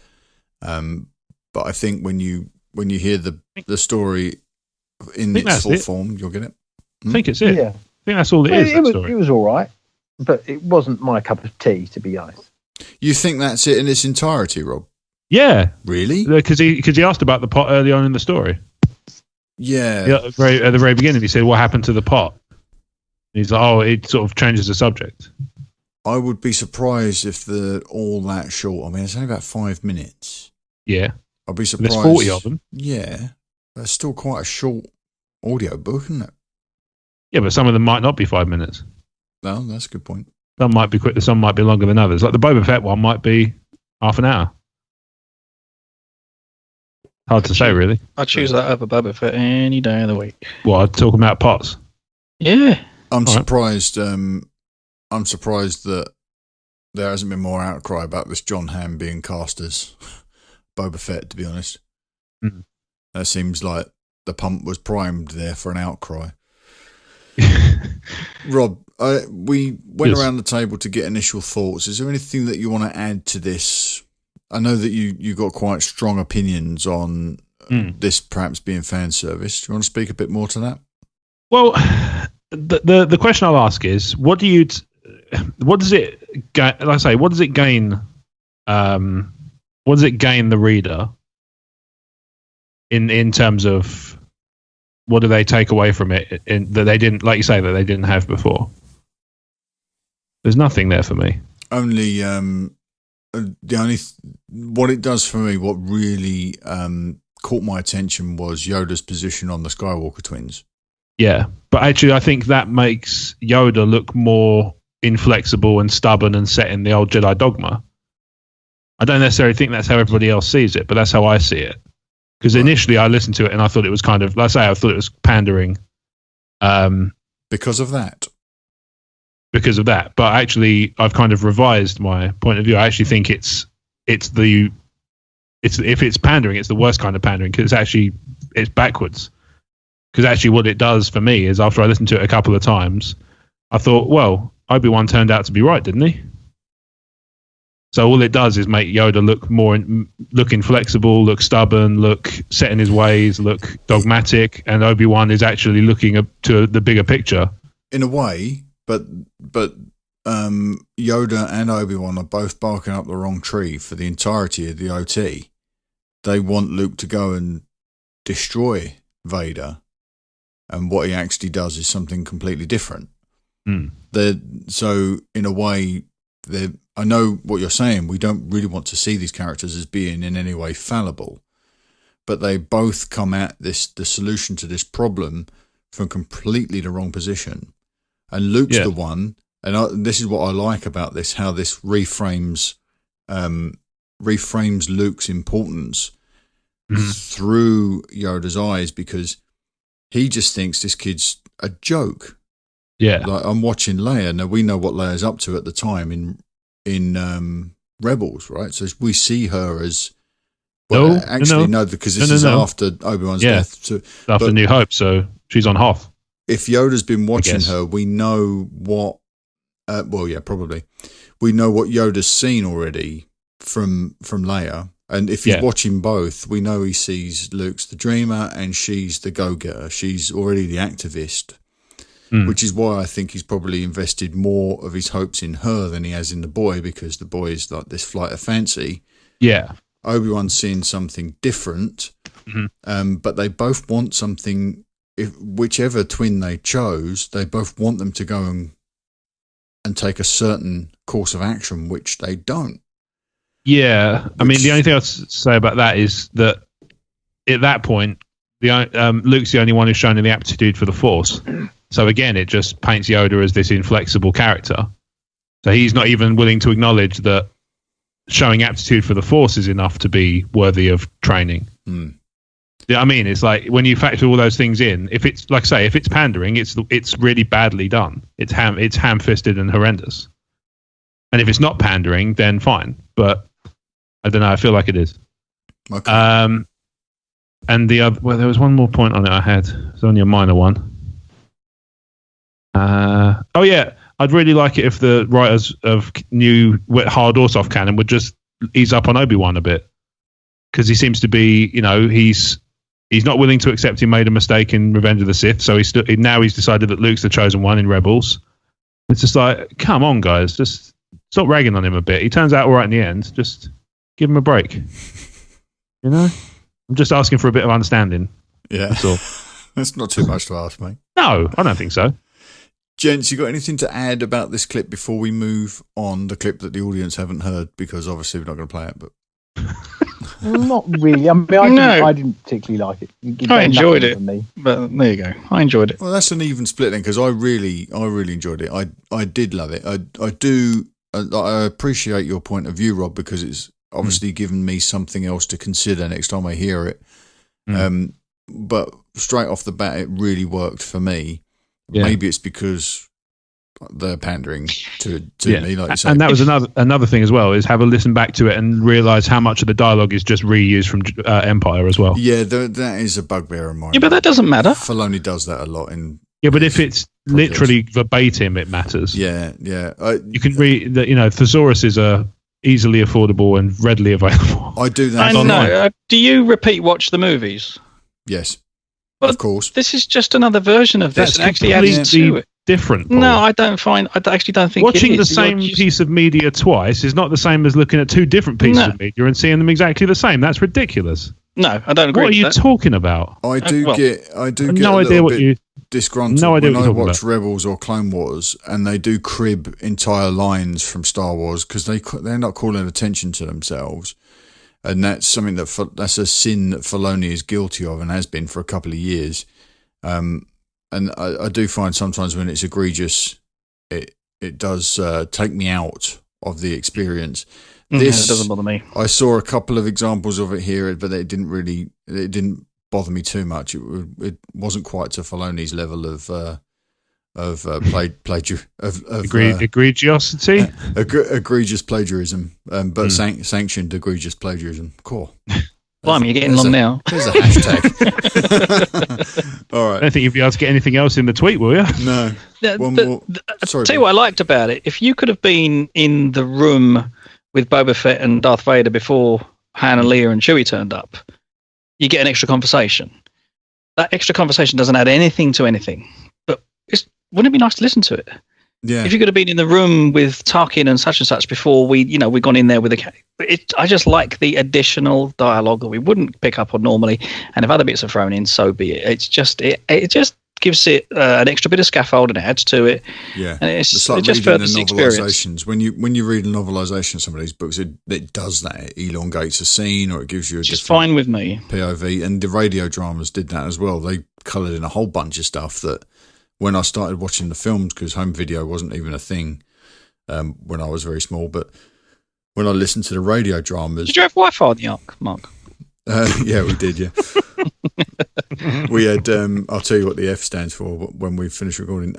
Speaker 1: But I think when you hear the story in its full form, you'll get it.
Speaker 3: I think it's it. Yeah. I think that's all it is.
Speaker 2: It was all right, but it wasn't my cup of tea, to be honest.
Speaker 1: You think that's it in its entirety, Rob?
Speaker 3: Yeah.
Speaker 1: Really?
Speaker 3: Because he asked about the pot early on in the story.
Speaker 1: Yeah.
Speaker 3: At the very beginning, he said, "What happened to the pot?" And he's like, "Oh, it sort of changes the subject."
Speaker 1: I would be surprised if all that short. I mean, it's only about 5 minutes.
Speaker 3: Yeah.
Speaker 1: I'd be surprised.
Speaker 3: There's 40 of them.
Speaker 1: Yeah. That's still quite a short audio book, isn't it?
Speaker 3: Yeah, but some of them might not be 5 minutes.
Speaker 1: No, that's a good point.
Speaker 3: Some might be quick. Some might be longer than others. Like the Boba Fett one might be half an hour. Hard to say, really.
Speaker 4: I'd choose that over Boba Fett any day of the week.
Speaker 3: What, talking about pots?
Speaker 4: Yeah.
Speaker 1: I'm surprised. I'm surprised that there hasn't been more outcry about this John Hamm being cast as Boba Fett, to be honest.
Speaker 3: Mm.
Speaker 1: That seems like the pump was primed there for an outcry. Rob, we went around the table to get initial thoughts. Is there anything that you want to add to this? I know that you got quite strong opinions on this perhaps being fan service. Do you want to speak a bit more to that?
Speaker 3: Well, the question I'll ask is, what does it gain? Like I say, what does it gain? What does it gain the reader in terms of what do they take away from it that they didn't, like you say, that they didn't have before? There's nothing there for me.
Speaker 1: Only what it does for me, what really caught my attention was Yoda's position on the Skywalker twins.
Speaker 3: Yeah, but actually I think that makes Yoda look more inflexible and stubborn and set in the old Jedi dogma. I don't necessarily think that's how everybody else sees it, but that's how I see it. Because initially I listened to it and I thought it was kind of, like I say, I thought it was pandering.
Speaker 1: Because of that.
Speaker 3: But actually I've kind of revised my point of view. I actually think if it's pandering, it's the worst kind of pandering because it's backwards. Because actually what it does for me is after I listened to it a couple of times, I thought, well, Obi-Wan turned out to be right, didn't he? So all it does is make Yoda look inflexible, look stubborn, look set in his ways, look dogmatic, and Obi-Wan is actually looking up to the bigger picture.
Speaker 1: In a way, but Yoda and Obi-Wan are both barking up the wrong tree for the entirety of the OT. They want Luke to go and destroy Vader, and what he actually does is something completely different. So in a way, I know what you're saying. We don't really want to see these characters as being in any way fallible, but they both come at the solution to this problem from completely the wrong position. And Luke's the one, and this is what I like about this, how this reframes Luke's importance through Yoda's eyes, because he just thinks this kid's a joke. Yeah, like I'm watching Leia. Now we know what Leia's up to at the time in Rebels, right? So we see her as
Speaker 3: no,
Speaker 1: because this is after Obi-Wan's death. So,
Speaker 3: after New Hope, so she's on Hoth.
Speaker 1: If Yoda's been watching her, we know what. Probably. We know what Yoda's seen already from Leia, and if he's watching both, we know he sees Luke's the dreamer and she's the go-getter. She's already the activist, which is why I think he's probably invested more of his hopes in her than he has in the boy, because the boy is like this flight of fancy.
Speaker 3: Yeah.
Speaker 1: Obi-Wan's seeing something different, but they both want something. Whichever twin they chose, they both want them to go and take a certain course of action, which they don't.
Speaker 3: Yeah, I mean, the only thing I'll say about that is that at that point, Luke's the only one who's shown any aptitude for the Force. So again, it just paints Yoda as this inflexible character. So he's not even willing to acknowledge that showing aptitude for the Force is enough to be worthy of training. Yeah, I mean, it's like when you factor all those things in. If it's like, say, if it's pandering, it's really badly done. It's ham-fisted and horrendous. And if it's not pandering, then fine. But I don't know. I feel like it is.
Speaker 1: Okay.
Speaker 3: And the other, there was one more point on it I had. It's only a minor one. I'd really like it if the writers of new hard or soft canon would just ease up on Obi-Wan a bit, because he seems to be, he's not willing to accept he made a mistake in Revenge of the Sith, so he's decided that Luke's the chosen one in Rebels. It's just like, come on, guys, just stop ragging on him a bit. He turns out all right in the end. Just give him a break. I'm just asking for a bit of understanding.
Speaker 1: Yeah,
Speaker 3: that's all.
Speaker 1: That's not too much to ask, mate.
Speaker 3: No, I don't think so.
Speaker 1: Gents, you got anything to add about this clip before we move on? The clip that the audience haven't heard, because obviously we're not going to play it, but.
Speaker 2: Not really. I mean, I didn't particularly like it.
Speaker 4: I enjoyed it, but there you go. I enjoyed it.
Speaker 1: Well, that's an even split then, because I really enjoyed it. I did love it. I appreciate your point of view, Rob, because it's obviously given me something else to consider next time I hear it. But straight off the bat, it really worked for me. Yeah. Maybe it's because they're pandering to me, like you say.
Speaker 3: And that was another thing as well, is have a listen back to it and realise how much of the dialogue is just reused from Empire as well.
Speaker 1: Yeah, that is a bugbear of mine.
Speaker 4: Yeah, but that doesn't matter.
Speaker 1: Filoni does that a lot in.
Speaker 3: Yeah, but if it's literally verbatim, it matters.
Speaker 1: Yeah.
Speaker 3: You can read that. Thesauruses are easily affordable and readily available.
Speaker 1: I do that.
Speaker 4: I know. Do you repeat watch the movies?
Speaker 1: Yes.
Speaker 4: But
Speaker 1: of course.
Speaker 4: This is just another version of this.
Speaker 3: That's
Speaker 4: actually adding to it.
Speaker 3: Different. Paul.
Speaker 4: No, I actually don't think
Speaker 3: watching the same piece of media twice is not the same as looking at two different pieces of media and seeing them exactly the same. That's ridiculous.
Speaker 4: No, I don't agree.
Speaker 3: What are you talking about?
Speaker 1: I do get
Speaker 3: no idea what you
Speaker 1: disgruntled when I watch Rebels or Clone Wars and they do crib entire lines from Star Wars because they're not calling attention to themselves. And that's something that's a sin that Filoni is guilty of and has been for a couple of years. And I do find sometimes when it's egregious, it does take me out of the experience. This
Speaker 4: it doesn't bother me.
Speaker 1: I saw a couple of examples of it here, but it didn't bother me too much. It wasn't quite to Filoni's level of
Speaker 3: egregiosity,
Speaker 1: egregious plagiarism, but sanctioned egregious plagiarism. Cool.
Speaker 4: Blimey, you're getting long now.
Speaker 1: There's a hashtag. All right.
Speaker 3: I don't think you'll be able to get anything else in the tweet, will you?
Speaker 1: No. One more. Sorry.
Speaker 4: Tell you what I liked about it. If you could have been in the room with Boba Fett and Darth Vader before Han and Leia and Chewie turned up, you get an extra conversation. That extra conversation doesn't add anything to anything, but wouldn't it be nice to listen to it?
Speaker 1: Yeah.
Speaker 4: If you could have been in the room with Tarkin and such before we'd gone in there with I just like the additional dialogue that we wouldn't pick up on normally, and if other bits are thrown in, so be it. It's just it just gives it an extra bit of scaffold and it adds to it.
Speaker 1: Yeah,
Speaker 4: and it
Speaker 1: like
Speaker 4: just furthers the experience.
Speaker 1: When you read a novelisation of some of these books, it does that. It elongates a scene, or it gives you a
Speaker 4: just fine with me
Speaker 1: POV. And the radio dramas did that as well. They coloured in a whole bunch of stuff that. When I started watching the films, because home video wasn't even a thing when I was very small, but when I listened to the radio dramas...
Speaker 4: Did you have Wi-Fi on the Ark, Mark?
Speaker 1: Yeah, we did, yeah. We had, I'll tell you what the F stands for when we finish recording.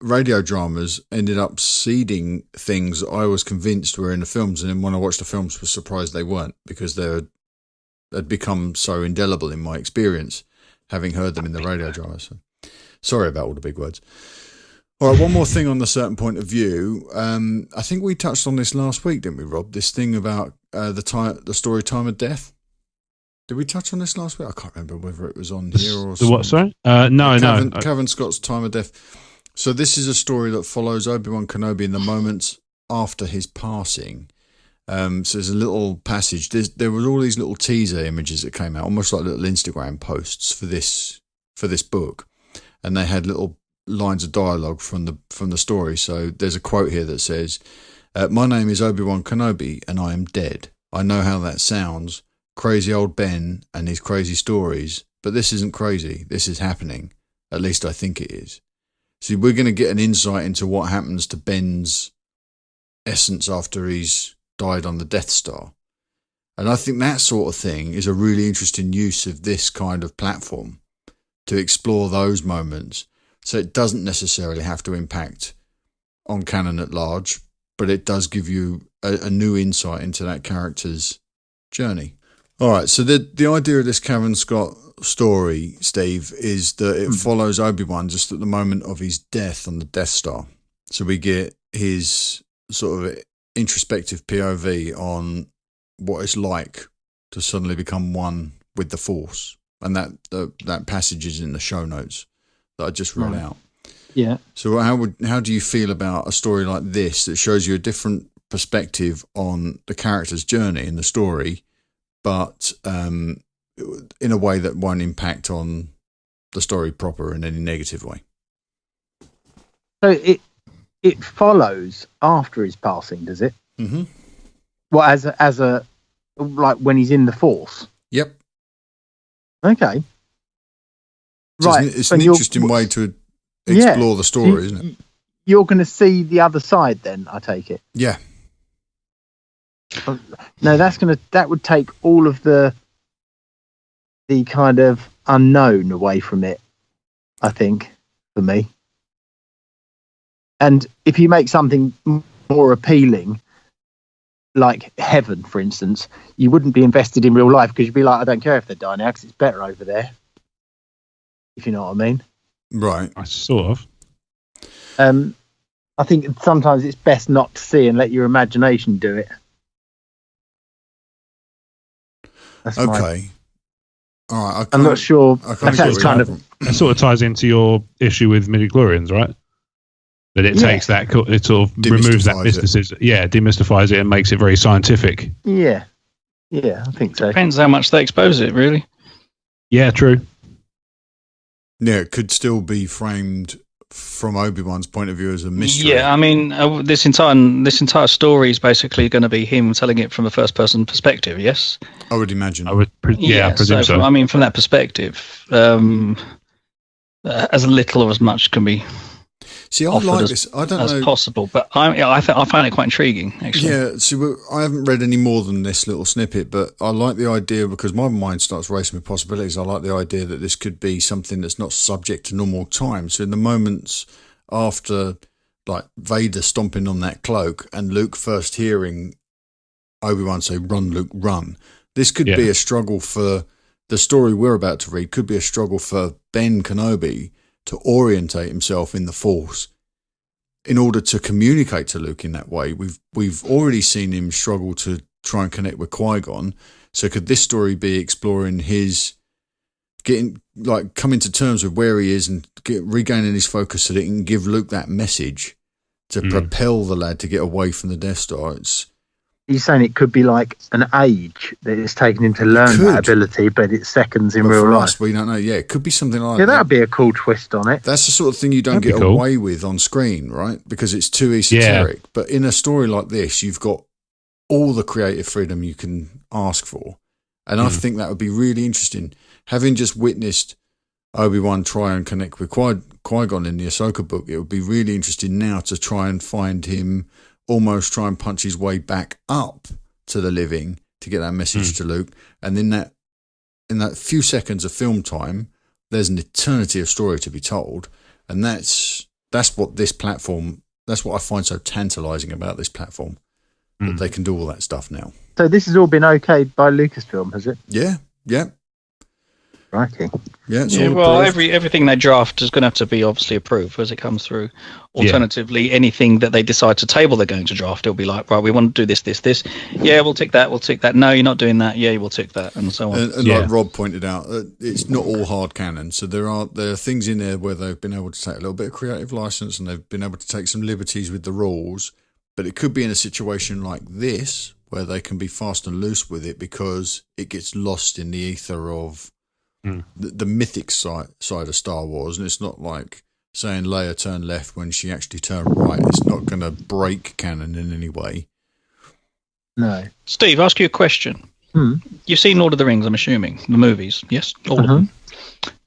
Speaker 1: radio dramas ended up seeding things that I was convinced were in the films, and then when I watched the films, I was surprised they weren't, because they'd become so indelible in my experience, having heard them in the radio dramas. So, sorry about all the big words. All right, one more thing on the certain point of view. I think we touched on this last week, didn't we, Rob? This thing about the story Time of Death. Did we touch on this last week? I can't remember whether it was on here or...
Speaker 3: The what, sorry? No.
Speaker 1: Cavan Scott's Time of Death. So this is a story that follows Obi-Wan Kenobi in the moments after his passing. So there's a little passage. There were all these little teaser images that came out, almost like little Instagram posts for this book. And they had little lines of dialogue from the story. So there's a quote here that says, "My name is Obi-Wan Kenobi and I am dead. I know how that sounds. Crazy old Ben and his crazy stories. But this isn't crazy. This is happening. At least I think it is." So we're going to get an insight into what happens to Ben's essence after he's died on the Death Star. And I think that sort of thing is a really interesting use of this kind of platform to explore those moments. So it doesn't necessarily have to impact on canon at large, but it does give you a new insight into that character's journey. All right, so the idea of this Cavan Scott story, Steve, is that it follows Obi-Wan just at the moment of his death on the Death Star. So we get his sort of introspective POV on what it's like to suddenly become one with the Force. And that passage is in the show notes that I just read out.
Speaker 2: Yeah.
Speaker 1: So how do you feel about a story like this that shows you a different perspective on the character's journey in the story, but in a way that won't impact on the story proper in any negative way?
Speaker 2: So it follows after his passing, does it?
Speaker 1: Mm-hmm.
Speaker 2: Well, as a like when he's in the Force.
Speaker 1: Yep.
Speaker 2: Okay.
Speaker 1: Right. It's an interesting way to explore the story, isn't it?
Speaker 2: You're going to see the other side, then, I take it.
Speaker 1: Yeah.
Speaker 2: No, that would take all of the kind of unknown away from it, I think, for me. And if you make something more appealing, like heaven, for instance, you wouldn't be invested in real life because you'd be like, I don't care if they die now because it's better over there. If you know what I mean.
Speaker 1: Right.
Speaker 3: I sort of.
Speaker 2: I think sometimes it's best not to see and let your imagination do it. That's
Speaker 1: okay. All right.
Speaker 2: I'm not sure.
Speaker 3: That sort of ties into your issue with midichlorians, right? That it takes that, it sort of removes that mysticism. Yeah, demystifies it and makes it very scientific.
Speaker 2: Yeah, I think so.
Speaker 4: Depends how much they expose it, really.
Speaker 3: Yeah, true.
Speaker 1: Yeah, it could still be framed from Obi-Wan's point of view as a mystery.
Speaker 4: Yeah, I mean, this entire story is basically going to be him telling it from a first-person perspective. Yes,
Speaker 1: I would imagine.
Speaker 3: I presume so.
Speaker 4: I mean, from that perspective, as little or as much can be.
Speaker 1: See, I like this. I don't know.
Speaker 4: As possible, but I find it quite intriguing, actually.
Speaker 1: Yeah, see, I haven't read any more than this little snippet, but I like the idea because my mind starts racing with possibilities. I like the idea that this could be something that's not subject to normal time. So in the moments after, like, Vader stomping on that cloak and Luke first hearing Obi-Wan say, "Run, Luke, run," this could be a struggle for the story we're about to read, could be a struggle for Ben Kenobi to orientate himself in the Force in order to communicate to Luke in that way. We've already seen him struggle to try and connect with Qui-Gon. So could this story be exploring his coming to terms with where he is and regaining his focus so that he can give Luke that message to propel the lad to get away from the Death Star?
Speaker 2: He's saying it could be like an age that it's taken him to learn that ability, but it's seconds in real life.
Speaker 1: Us, we don't know. Yeah, it could be something like that.
Speaker 2: Yeah, that'd be a cool twist on it.
Speaker 1: That's the sort of thing you don't get away with on screen, right? Because it's too esoteric. Yeah. But in a story like this, you've got all the creative freedom you can ask for. And I think that would be really interesting. Having just witnessed Obi-Wan try and connect with Qui-Gon in the Ahsoka book, it would be really interesting now to try and find him, almost try and punch his way back up to the living to get that message to Luke. And then in that few seconds of film time, there's an eternity of story to be told. And that's that's what this platform. That's what I find so tantalising about this platform, that they can do all that stuff now.
Speaker 2: So this has all been okayed by Lucasfilm, has it?
Speaker 1: Yeah.
Speaker 2: Righty.
Speaker 1: Yeah, it's
Speaker 4: Yeah,
Speaker 1: all
Speaker 4: well,
Speaker 1: approved.
Speaker 4: everything they draft is going to have to be obviously approved as it comes through. Alternatively, anything that they decide to table, they're going to draft. It'll be like, right, we want to do this. Yeah, we'll tick that. We'll tick that. No, you're not doing that. Yeah, we'll tick that, and so on.
Speaker 1: And like Rob pointed out, it's not all hard canon. So there are things in there where they've been able to take a little bit of creative license and they've been able to take some liberties with the rules. But it could be in a situation like this where they can be fast and loose with it because it gets lost in the ether of the mythic side of Star Wars. And it's not like saying Leia turned left when she actually turned right. It's not going to break canon in any way.
Speaker 2: No.
Speaker 4: Steve, ask you a question. You've seen Lord of the Rings, I'm assuming, the movies, yes? All of them.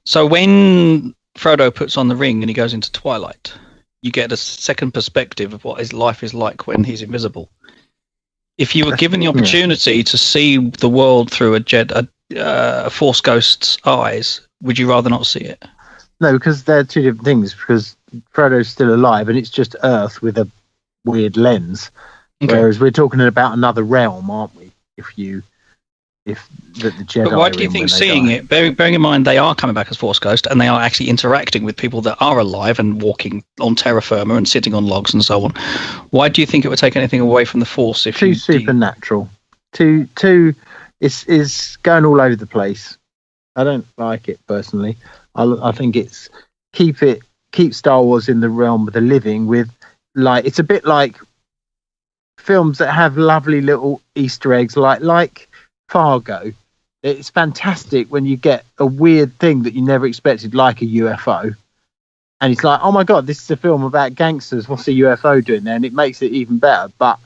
Speaker 4: So when Frodo puts on the ring and he goes into Twilight, you get a second perspective of what his life is like when he's invisible. If you were given the opportunity to see the world through a Force ghost's eyes, would you rather not see it?
Speaker 2: No, because they're two different things. Because Frodo's still alive, and it's just Earth with a weird lens. Okay. Whereas we're talking about another realm, aren't we? If the Jedi.
Speaker 4: But why do you think seeing it, bearing in mind they are coming back as Force ghosts, and they are actually interacting with people that are alive and walking on terra firma and sitting on logs and so on? Why do you think it would take anything away from the Force? If
Speaker 2: too supernatural, too it's going all over the place. I don't like it personally. I think it's keep Star Wars in the realm of the living. With it's a bit like films that have lovely little Easter eggs, like Fargo. It's fantastic when you get a weird thing that you never expected, like a UFO, and it's like, oh my god, this is a film about gangsters. What's a UFO doing there? And it makes it even better. But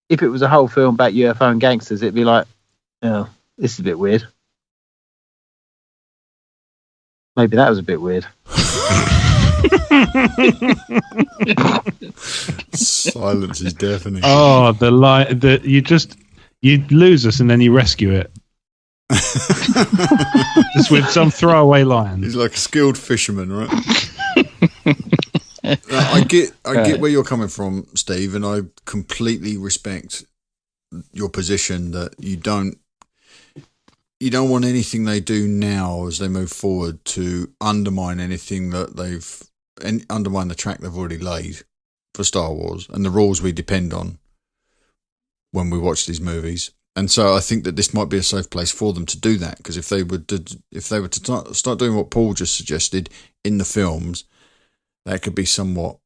Speaker 2: if it was a whole film about UFO and gangsters, it'd be like, oh, this is a bit weird. Maybe that was a bit weird.
Speaker 1: Silence is deafening.
Speaker 3: Oh, the line that you lose us and then you rescue it. Just with some throwaway line.
Speaker 1: He's like a skilled fisherman, right? I get where you're coming from, Steve, and I completely respect your position that you don't want anything they do now as they move forward to undermine anything that undermine the track they've already laid for Star Wars and the rules we depend on when we watch these movies. And so I think that this might be a safe place for them to do that, because if they were to start doing what Paul just suggested in the films, that could be somewhat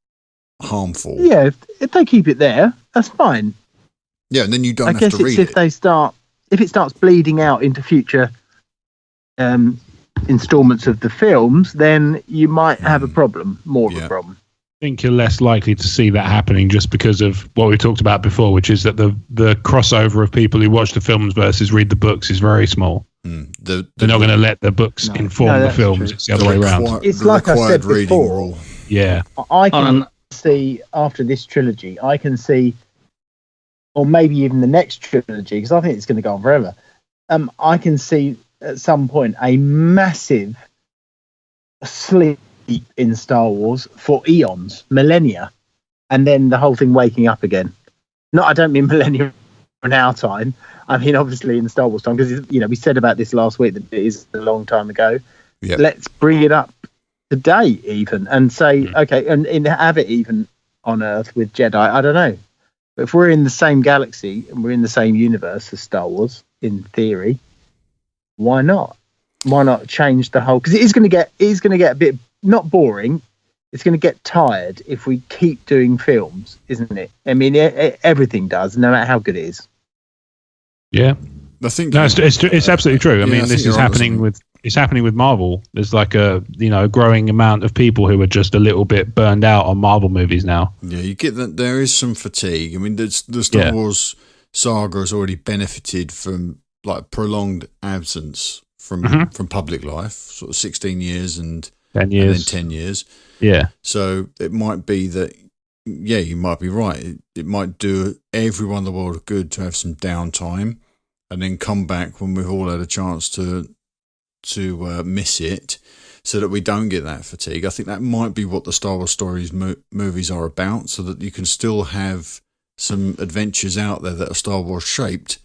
Speaker 1: harmful.
Speaker 2: Yeah, if they keep it there, that's fine.
Speaker 1: Yeah, and then you don't have to read
Speaker 2: it. If it starts bleeding out into future installments of the films, then you might have a problem, more of a problem.
Speaker 3: I think you're less likely to see that happening just because of what we talked about before, which is that the crossover of people who watch the films versus read the books is very small. They're not going to let the books inform the films. True. It's the other way around.
Speaker 2: It's like I said before.
Speaker 3: Yeah.
Speaker 2: I can see, after this trilogy, or maybe even the next trilogy, because I think it's going to go on forever, I can see at some point a massive sleep in Star Wars for eons, millennia, and then the whole thing waking up again. I don't mean millennia in our time. I mean, obviously in Star Wars time, because we said about this last week that it is a long time ago. Yep. Let's bring it up today, even, and say, okay, and have it even on Earth with Jedi. I don't know, but if we're in the same galaxy and we're in the same universe as Star Wars, in theory, why not? Why not change the whole? Because it is going to get a bit. Not boring. It's going to get tired if we keep doing films, isn't it? I mean, everything does, no matter how good it is.
Speaker 3: Yeah, I think it's absolutely true. I mean, this is happening with Marvel. There's like a growing amount of people who are just a little bit burned out on Marvel movies now.
Speaker 1: Yeah, you get that there is some fatigue. I mean, the Star Wars saga has already benefited from like prolonged absence from public life, sort of 16 years and
Speaker 3: 10 years.
Speaker 1: And then 10 years.
Speaker 3: Yeah.
Speaker 1: So it might be that, you might be right. It might do everyone in the world good to have some downtime and then come back when we've all had a chance to miss it. so that we don't get that fatigue. I think that might be what the Star Wars Stories movies are about, so that you can still have some adventures out there that are Star Wars shaped,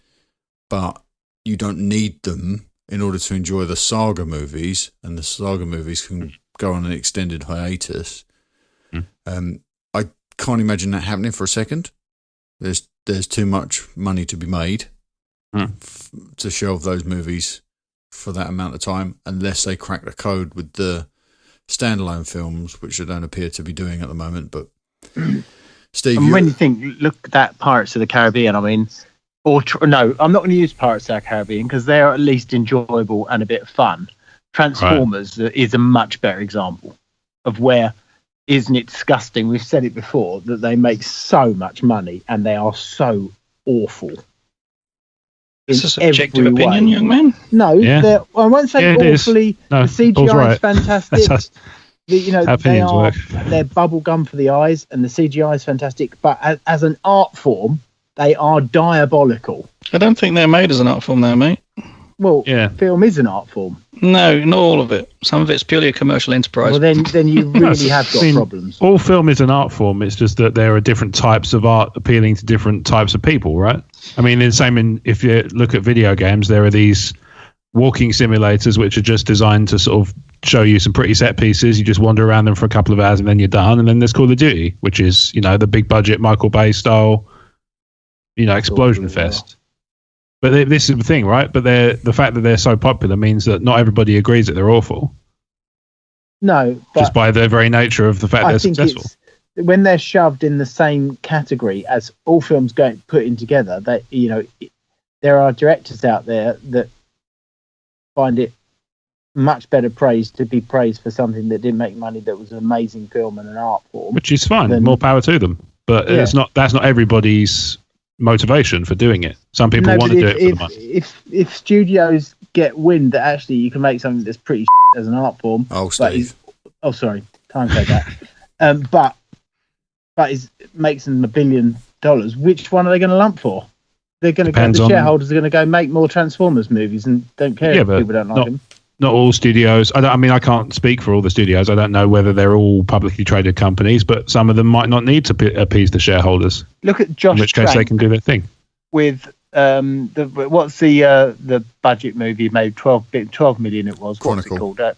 Speaker 1: but you don't need them in order to enjoy the saga movies, and the saga movies can go on an extended hiatus. I can't imagine that happening for a second. There's too much money to be made to shelve those movies for that amount of time, unless they crack the code with the standalone films, which they don't appear to be doing at the moment. But Steve,
Speaker 2: and when you think, look at that Pirates of the Caribbean, I mean, no, I'm not going to use Pirates of the Caribbean because they're at least enjoyable and a bit of fun. Transformers is a much better example of where, isn't it disgusting? We've said it before that they make so much money and they are so awful.
Speaker 4: It's a subjective opinion, young man.
Speaker 2: No, I won't say awfully.
Speaker 3: No,
Speaker 2: the CGI is fantastic.
Speaker 3: They're
Speaker 2: they're bubble gum for the eyes, and the CGI is fantastic. But as an art form, they are diabolical.
Speaker 4: I don't think they're made as an art form, though, mate.
Speaker 2: Well, film is an art form.
Speaker 4: No, not all of it. Some of it's purely a commercial enterprise.
Speaker 2: Well, then you really have got problems.
Speaker 3: All film is an art form. It's just that there are different types of art appealing to different types of people, right? I mean, the same if you look at video games, there are these walking simulators which are just designed to sort of show you some pretty set pieces. You just wander around them for a couple of hours and then you're done. And then there's Call of Duty, which is, the big budget Michael Bay style, explosion fest. But this is the thing, right? But the fact that they're so popular means that not everybody agrees that they're awful.
Speaker 2: No, but
Speaker 3: just by the very nature of the fact they're successful.
Speaker 2: When they're shoved in the same category as all films put in together, that there are directors out there that find it much better to be praised for something that didn't make money, that was an amazing film and an art form,
Speaker 3: which is fine. More power to them. But that's not everybody's motivation for doing it. Some people want to do it for the money.
Speaker 2: If studios get wind that actually you can make something that's pretty as an art form.
Speaker 1: Oh, Steve.
Speaker 2: Sorry, can't say that. But it makes them $1 billion. Which one are they going to lump for? They're going to go. The shareholders are going to go make more Transformers movies and don't care if people don't like them.
Speaker 3: Not all studios. I can't speak for all the studios. I don't know whether they're all publicly traded companies, but some of them might not need to appease the shareholders.
Speaker 2: Look at Josh.
Speaker 3: In which case, they can do their thing.
Speaker 2: With what's the budget movie he made? 12 million. It was.
Speaker 1: Chronicle.
Speaker 2: What's it called?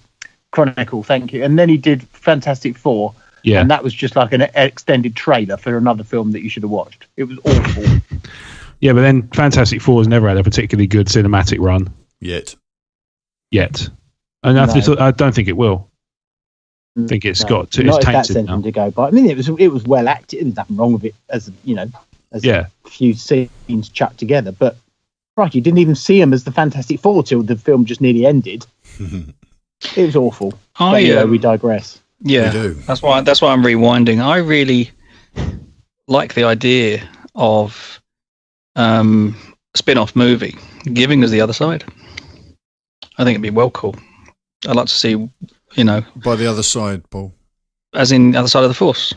Speaker 2: Chronicle. Thank you. And then he did Fantastic Four.
Speaker 3: Yeah.
Speaker 2: And that was just like an extended trailer for another film that you should have watched. It was awful.
Speaker 3: Yeah, but then Fantastic Four has never had a particularly good cinematic run
Speaker 1: yet.
Speaker 3: And I don't think it will. I think it's got to. It's tainted now.
Speaker 2: To go by. I mean, it was well acted. There's nothing wrong with it, as a few scenes chucked together. But crikey, you didn't even see him as the Fantastic Four till the film just nearly ended. It was awful. We digress.
Speaker 4: Yeah, we do. That's why I'm rewinding. I really like the idea of spin-off movie giving us the other side. I think it'd be well cool. I'd like to see,
Speaker 1: by the other side, Paul,
Speaker 4: as in the other side of the Force.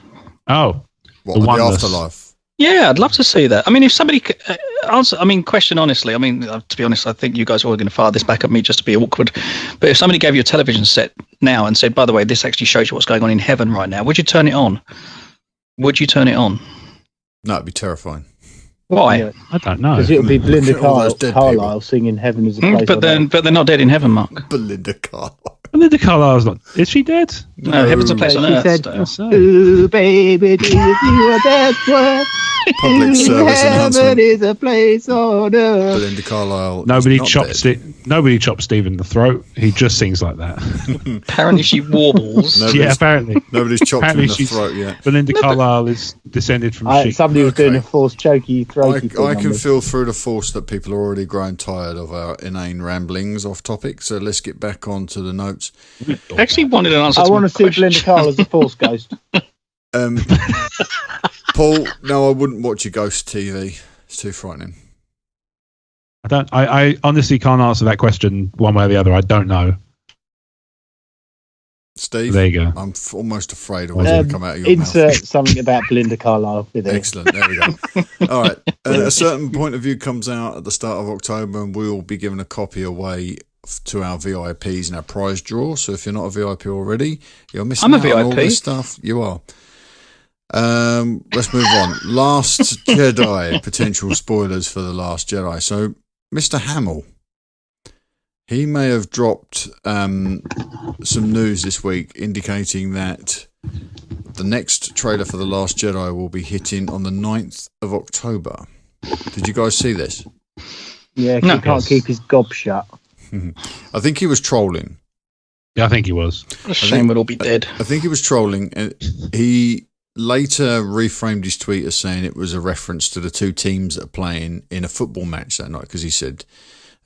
Speaker 3: Oh,
Speaker 1: the afterlife.
Speaker 4: Yeah, I'd love to see that. I mean, if somebody answer, question honestly. I mean, to be honest, I think you guys are all going to fire this back at me just to be awkward. But if somebody gave you a television set now and said, by the way, this actually shows you what's going on in heaven right now, would you turn it on?
Speaker 1: No, it'd be terrifying.
Speaker 4: Why?
Speaker 2: Yeah.
Speaker 3: I don't know.
Speaker 2: Because it would be Belinda Carlisle singing "Heaven Is a Place."
Speaker 4: But they're not dead in heaven, Mark.
Speaker 1: Belinda Carlisle.
Speaker 3: Belinda Carlisle's not. Is she dead?
Speaker 4: No, heaven's a place on earth.
Speaker 2: She said, "Ooh, baby, do you do that work?
Speaker 1: Public service announcement.
Speaker 2: Heaven is a place on earth."
Speaker 1: Belinda Carlisle.
Speaker 3: Nobody chops Steve in the throat. He just sings like that.
Speaker 4: Apparently, she warbles.
Speaker 3: Apparently.
Speaker 1: Nobody's chopped him in the throat yet.
Speaker 3: Belinda Carlisle is descended from sheep.
Speaker 2: Somebody was doing a forced chokey throaty thing.
Speaker 1: I can feel through the force that people are already growing tired of our inane ramblings off topic. So let's get back on to the notes.
Speaker 4: I actually wanted an answer.
Speaker 2: I want to see Belinda Carlisle as a force ghost.
Speaker 1: Paul, no, I wouldn't watch a ghost TV. It's too frightening.
Speaker 3: I honestly can't answer that question one way or the other. I don't know.
Speaker 1: Steve,
Speaker 3: there you go.
Speaker 1: I'm almost afraid of what's going to come out of your mouth.
Speaker 2: Insert something about Belinda Carlisle with it.
Speaker 1: Excellent. There we go. All right. A certain point of view comes out at the start of October, and we'll be giving a copy away to our VIPs and our prize draw. So if you're not a VIP already, you're missing
Speaker 4: I'm a
Speaker 1: out on all
Speaker 4: VIP.
Speaker 1: this stuff. You are. Let's move on. Last Jedi, potential spoilers for The Last Jedi. So Mr. Hamill, he may have dropped some news this week indicating that the next trailer for The Last Jedi will be hitting on the 9th of October. Did you guys see this?
Speaker 2: Yeah,
Speaker 4: No.
Speaker 2: he can't keep his gob shut.
Speaker 1: I think he was trolling.
Speaker 3: Yeah, I think he was.
Speaker 4: What a shame we'll all be dead.
Speaker 1: I think he was trolling, and he later reframed his tweet as saying it was a reference to the two teams that are playing in a football match that night, because he said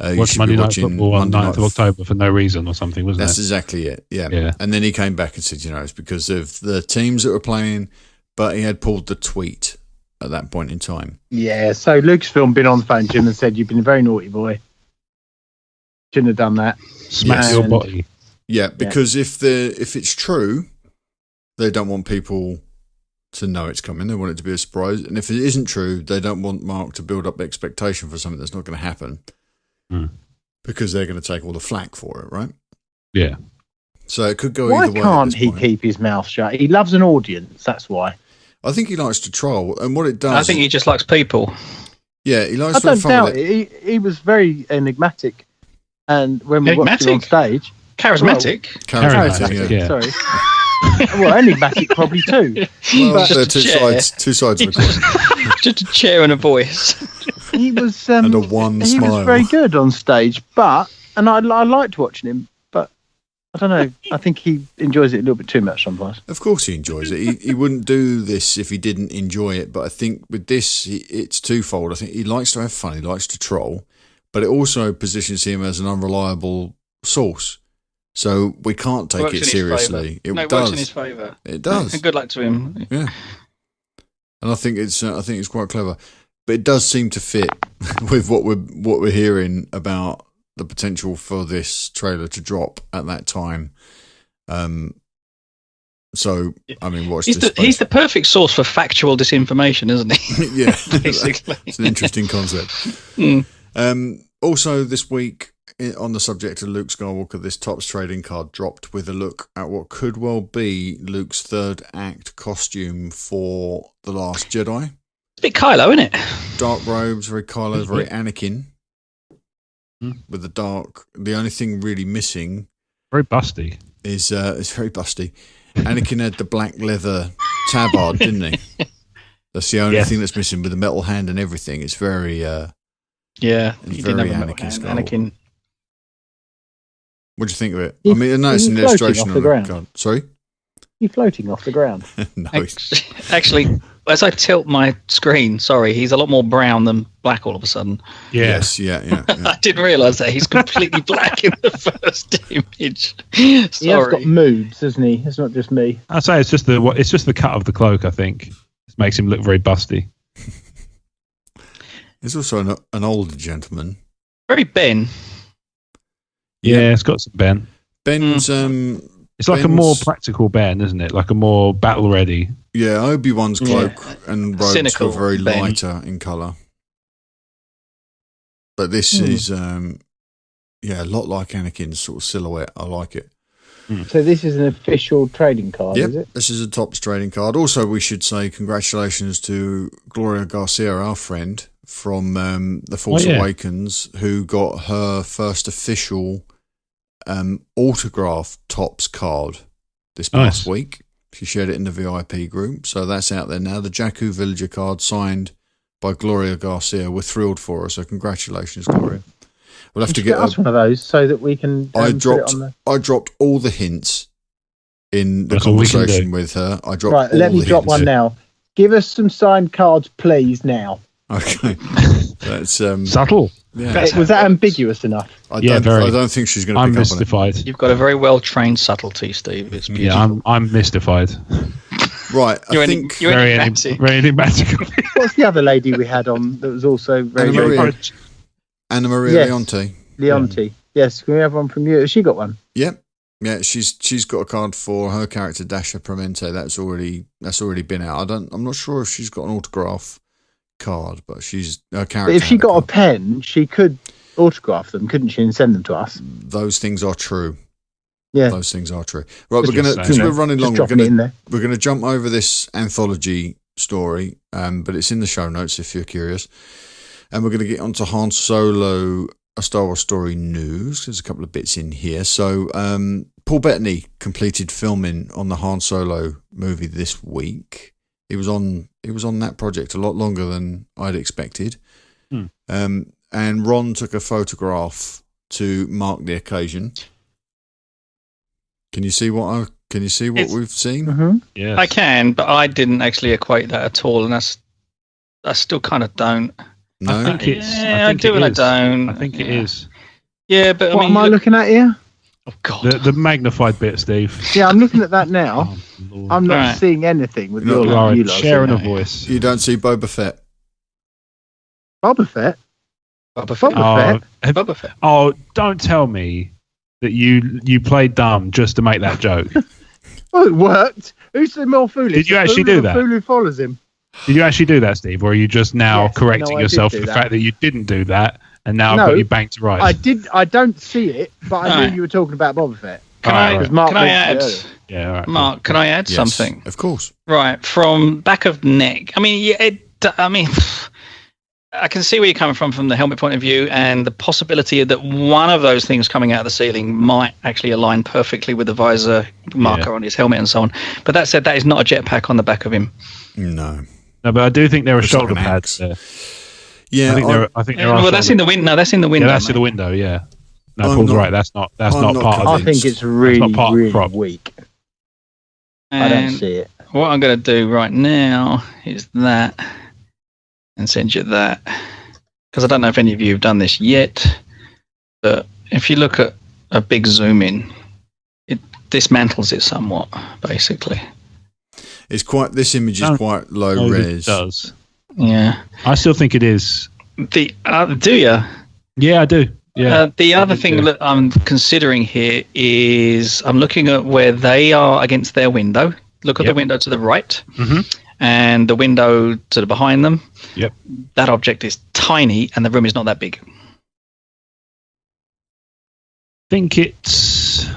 Speaker 1: you
Speaker 3: Watch
Speaker 1: should
Speaker 3: Monday
Speaker 1: be
Speaker 3: Night
Speaker 1: watching
Speaker 3: Football on
Speaker 1: Monday
Speaker 3: 9th of
Speaker 1: Night
Speaker 3: October for no reason or something, wasn't
Speaker 1: That's
Speaker 3: it?
Speaker 1: exactly it, yeah.
Speaker 3: Yeah.
Speaker 1: And then he came back and said, it's because of the teams that were playing, but he had pulled the tweet at that point in time.
Speaker 2: Yeah, so Lucasfilm been on the phone to him and said, "You've been a very naughty boy. Shouldn't have done that."
Speaker 3: Smack
Speaker 1: Yes.
Speaker 3: your
Speaker 2: And-
Speaker 3: body.
Speaker 1: Yeah, because if it's true, they don't want people to know it's coming. They want it to be a surprise. And if it isn't true, they don't want Mark to build up expectation for something that's not going to happen, because they're going to take all the flack for it, right?
Speaker 3: Yeah.
Speaker 1: So it could go
Speaker 2: Why
Speaker 1: either way. at
Speaker 2: can't
Speaker 1: this
Speaker 2: he
Speaker 1: point.
Speaker 2: keep his mouth shut? He loves an audience. That's why.
Speaker 1: I think he likes to troll, and what it does.
Speaker 4: I think he just likes people.
Speaker 1: Yeah, he likes
Speaker 2: I
Speaker 1: to have
Speaker 2: don't
Speaker 1: fun
Speaker 2: doubt
Speaker 1: with it.
Speaker 2: it. He was very enigmatic, and when we watched him on
Speaker 4: Enigmatic?
Speaker 2: stage,
Speaker 4: Charismatic.
Speaker 1: Charismatic, yeah.
Speaker 3: Yeah.
Speaker 2: Sorry. Well, enigmatic probably too.
Speaker 1: Well,
Speaker 4: Just
Speaker 1: there are
Speaker 4: a chair.
Speaker 1: two sides of the coin,
Speaker 4: Just a chair and a voice.
Speaker 2: He was
Speaker 1: and a one
Speaker 2: he
Speaker 1: smile.
Speaker 2: was very good on stage, and I liked watching him, but I don't know. I think he enjoys it a little bit too much sometimes.
Speaker 1: Of course he enjoys it. He wouldn't do this if he didn't enjoy it. But I think with this, it's twofold. I think he likes to have fun. He likes to troll. But it also positions him as an unreliable source. So we can't take
Speaker 4: Works
Speaker 1: it
Speaker 4: in his
Speaker 1: seriously.
Speaker 4: favour.
Speaker 1: It
Speaker 4: No, it
Speaker 1: does.
Speaker 4: works in his favour.
Speaker 1: It does.
Speaker 4: Good luck to him.
Speaker 1: Yeah. And I think it's quite clever. But it does seem to fit with what we're hearing about the potential for this trailer to drop at that time. So I mean, watch
Speaker 4: He's
Speaker 1: this.
Speaker 4: he's the perfect source for factual disinformation, isn't he?
Speaker 1: Yeah,
Speaker 4: Basically.
Speaker 1: it's an interesting concept. Also, this week, on the subject of Luke Skywalker, this Topps trading card dropped with a look at what could well be Luke's third act costume for The Last Jedi.
Speaker 4: It's a bit Kylo, isn't it?
Speaker 1: Dark robes, very Kylo, very Anakin. With the dark, the only thing really missing
Speaker 3: Very busty.
Speaker 1: is it's very busty. Anakin had the black leather tabard, didn't he? That's the only thing that's missing, with the metal hand and everything. It's very
Speaker 4: Yeah,
Speaker 1: it's
Speaker 4: he
Speaker 1: very
Speaker 4: didn't have a
Speaker 1: Anakin
Speaker 4: metal hand.
Speaker 1: Skywalker.
Speaker 4: Anakin.
Speaker 1: What do you think of it?
Speaker 2: He's-
Speaker 1: I mean, I know it's an
Speaker 2: he's floating
Speaker 1: illustration
Speaker 2: off
Speaker 1: on
Speaker 2: the
Speaker 1: the
Speaker 2: ground.
Speaker 1: card. Sorry?
Speaker 2: He's floating off the ground.
Speaker 1: No, he's-
Speaker 4: Actually, as I tilt my screen, sorry, he's a lot more brown than black all of a sudden.
Speaker 3: Yeah.
Speaker 1: yes, yeah.
Speaker 4: I didn't realise that he's completely black in the first image.
Speaker 2: He has got
Speaker 4: Sorry.
Speaker 2: moods, hasn't he? It's not just me.
Speaker 3: I'd say it's just the cut of the cloak, I think. It makes him look very busty.
Speaker 1: He's also an older gentleman.
Speaker 4: Very Ben.
Speaker 3: Yeah, it's got some Ben.
Speaker 1: Ben's,
Speaker 3: It's like a more practical Ben, isn't it? Like a more battle ready.
Speaker 1: yeah, Obi-Wan's cloak and robes
Speaker 4: Cynical
Speaker 1: were very
Speaker 4: Ben.
Speaker 1: lighter in colour. But this is, a lot like Anakin's sort of silhouette. I like it.
Speaker 2: So this is an official trading card, is it?
Speaker 1: This is a Topps trading card. Also, we should say congratulations to Gloria Garcia, our friend from The Force Awakens, who got her first official autograph Topps card this past week. She shared it in the VIP group, so that's out there now. The Jakku Villager card signed by Gloria Garcia. We're thrilled for her, so congratulations, Gloria. We'll have to get
Speaker 2: us one of those so that we can.
Speaker 1: I
Speaker 2: put it on the...
Speaker 1: dropped all the hints in the
Speaker 3: That's all we can
Speaker 1: conversation
Speaker 3: do.
Speaker 1: with her. I dropped
Speaker 2: Right,
Speaker 1: all
Speaker 2: let me
Speaker 1: the
Speaker 2: drop
Speaker 1: hints.
Speaker 2: one now. Give us some signed cards, please. Now,
Speaker 1: Okay, that's
Speaker 3: Subtle.
Speaker 1: yeah.
Speaker 2: was that ambiguous enough?
Speaker 1: I
Speaker 3: Yeah,
Speaker 1: don't,
Speaker 3: very.
Speaker 1: I don't think she's going to
Speaker 3: I'm
Speaker 1: pick up on it.
Speaker 3: mystified.
Speaker 4: You've got a very well trained subtlety, Steve. It's beautiful.
Speaker 3: Yeah, I'm mystified.
Speaker 1: Right, I think
Speaker 4: You're
Speaker 3: Very
Speaker 4: enigmatic.
Speaker 3: very enigmatic.
Speaker 2: What's the other lady we had on that was also very
Speaker 1: Anna Maria.
Speaker 2: good?
Speaker 1: Anna Maria
Speaker 2: Yes.
Speaker 1: Leonte.
Speaker 2: Leonti. Yes, can we have one from you? Has she got one?
Speaker 1: Yep. Yeah, she's got a card for her character Dasha Premente. That's already been out. I'm not sure if she's got an autograph card, but she's her character.
Speaker 2: But if she
Speaker 1: had a
Speaker 2: got a
Speaker 1: card.
Speaker 2: pen, she could autograph them, couldn't she, and send them to us?
Speaker 1: Those things are true.
Speaker 2: Yeah,
Speaker 1: those things are true. Right,
Speaker 3: Just
Speaker 1: we're gonna because we're running long. We're gonna jump over this anthology story, but it's in the show notes if you're curious. And we're gonna get onto Han Solo, a Star Wars story news. There's a couple of bits in here. So, Paul Bettany completed filming on the Han Solo movie this week. He was on that project a lot longer than I'd expected. And Ron took a photograph to mark the occasion. Can you see what we've seen?
Speaker 2: Mm-hmm.
Speaker 4: Yeah, I can, but I didn't actually equate that at all, and I still kind of don't.
Speaker 1: No,
Speaker 3: I think it's.
Speaker 4: Yeah, I do and I don't.
Speaker 3: I think it is.
Speaker 4: Yeah, but
Speaker 2: what am I looking at here?
Speaker 4: Oh God,
Speaker 3: the magnified bit, Steve.
Speaker 2: Yeah, I'm looking at that now.
Speaker 3: Oh,
Speaker 2: I'm not seeing anything with your
Speaker 3: you sharing a voice.
Speaker 1: You don't see Boba Fett.
Speaker 2: Boba Fett.
Speaker 4: Boba Fett.
Speaker 3: Oh, don't tell me that you played dumb just to make that joke.
Speaker 2: Well, it worked. Who's the more foolish?
Speaker 3: Did you actually do that?
Speaker 2: The fool who follows him.
Speaker 3: Did you actually do that, Steve, or are you just now correcting yourself for the fact that you didn't do that, and now I've got you banked right?
Speaker 2: I did. I don't see it, but I knew you were talking about Boba Fett.
Speaker 4: Can I add?
Speaker 3: Yeah, all right,
Speaker 4: Mark, can I add something?
Speaker 1: Of course.
Speaker 4: Right, from back of neck. I mean, I can see where you're coming from the helmet point of view, and the possibility that one of those things coming out of the ceiling might actually align perfectly with the visor marker on his helmet and so on. But that said, that is not a jetpack on the back of him.
Speaker 1: No,
Speaker 3: but I do think there are shoulder pads there.
Speaker 1: Yeah,
Speaker 3: I think there are.
Speaker 4: Well, that's in the window. No, that's in the window.
Speaker 3: Yeah, that's in the window. Yeah. No, Paul's right. That's not part of it.
Speaker 2: I think it's really weak.
Speaker 4: And
Speaker 2: I don't see it.
Speaker 4: What I'm going to do right now is that. And send you that, because I don't know if any of you have done this yet, but if you look at a big zoom in, it dismantles it somewhat, basically.
Speaker 1: This image is quite low res.
Speaker 3: It does.
Speaker 4: Yeah.
Speaker 3: I still think it is.
Speaker 4: Do you?
Speaker 3: Yeah, I do. Yeah.
Speaker 4: The other thing that I'm considering here is I'm looking at where they are against their window. Look at the window to the right.
Speaker 3: Mm-hmm.
Speaker 4: And the window to the behind them.
Speaker 3: Yep.
Speaker 4: That object is tiny, and the room is not that big.
Speaker 3: I think it's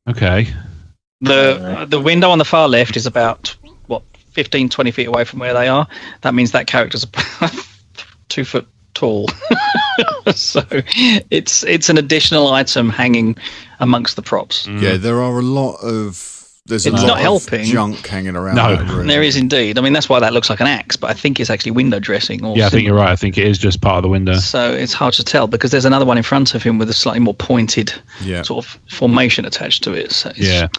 Speaker 3: okay.
Speaker 4: The window on the far left is about 15, 20 feet away from where they are. That means that character's 2 foot tall. So it's an additional item hanging amongst the props.
Speaker 1: Yeah, there are a lot of. There's
Speaker 4: it's
Speaker 1: a lot
Speaker 4: not helping.
Speaker 1: Of junk hanging around.
Speaker 3: No,
Speaker 4: there is indeed. I mean, that's why that looks like an axe, but I think it's actually window dressing.
Speaker 3: I think you're right. I think it is just part of the window.
Speaker 4: So it's hard to tell because there's another one in front of him with a slightly more pointed sort of formation attached to it. So it's,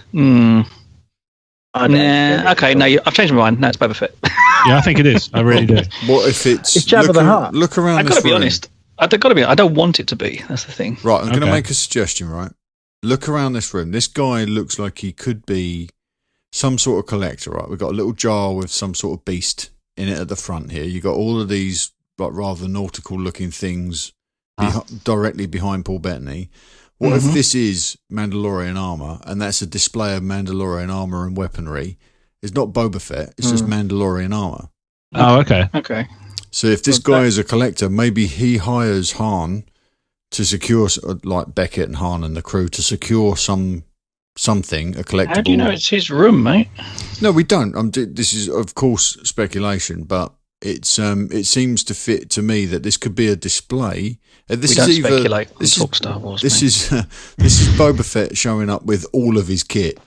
Speaker 4: okay, no, I've changed my mind. No, it's Boba Fett.
Speaker 3: Yeah, I think it is. I really do.
Speaker 1: What if it's
Speaker 2: Jabba the Hutt?
Speaker 1: Look around.
Speaker 4: I've got to be honest. I don't want it to be. That's the thing.
Speaker 1: Right, I'm going to make a suggestion. Right. Look around this room. This guy looks like he could be some sort of collector, right? We've got a little jar with some sort of beast in it at the front here. You've got all of these rather nautical-looking things directly behind Paul Bettany. What if this is Mandalorian armor, and that's a display of Mandalorian armor and weaponry? It's not Boba Fett. It's just Mandalorian armor.
Speaker 3: Oh, okay.
Speaker 4: Okay.
Speaker 1: So if this guy is a collector, maybe he hires Han to secure, like Beckett and Han and the crew, to secure something, a collectible.
Speaker 4: How do you know it's his room, mate?
Speaker 1: No, we don't. This is, of course, speculation, but it seems to fit to me that this could be a display. This
Speaker 4: we
Speaker 1: is
Speaker 4: don't speculate. We talk Star Wars.
Speaker 1: This is Boba Fett showing up with all of his kit,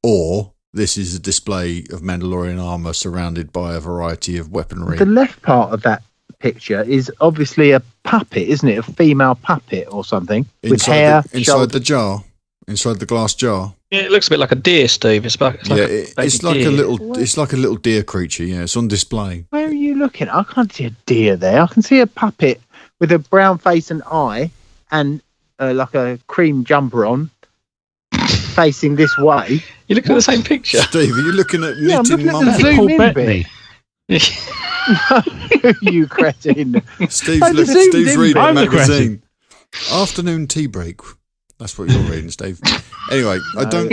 Speaker 1: or this is a display of Mandalorian armor surrounded by a variety of weaponry.
Speaker 2: The left part of that picture is obviously a puppet, isn't it? A female puppet or something with hair
Speaker 1: inside the jar, inside the glass jar.
Speaker 4: Yeah, it looks a bit like a deer, Steve. It's like
Speaker 1: a little deer creature. Yeah, it's on display.
Speaker 2: Where are you looking? I can't see a deer there. I can see a puppet with a brown face and eye and like a cream jumper on, facing this way.
Speaker 4: You look at the same picture,
Speaker 1: Steve. Are you looking at knitting?
Speaker 2: I'm looking at the zoom in bit. You cretin.
Speaker 1: Steve's reading a magazine. Afternoon tea break. That's what you're reading, Steve. Anyway, I don't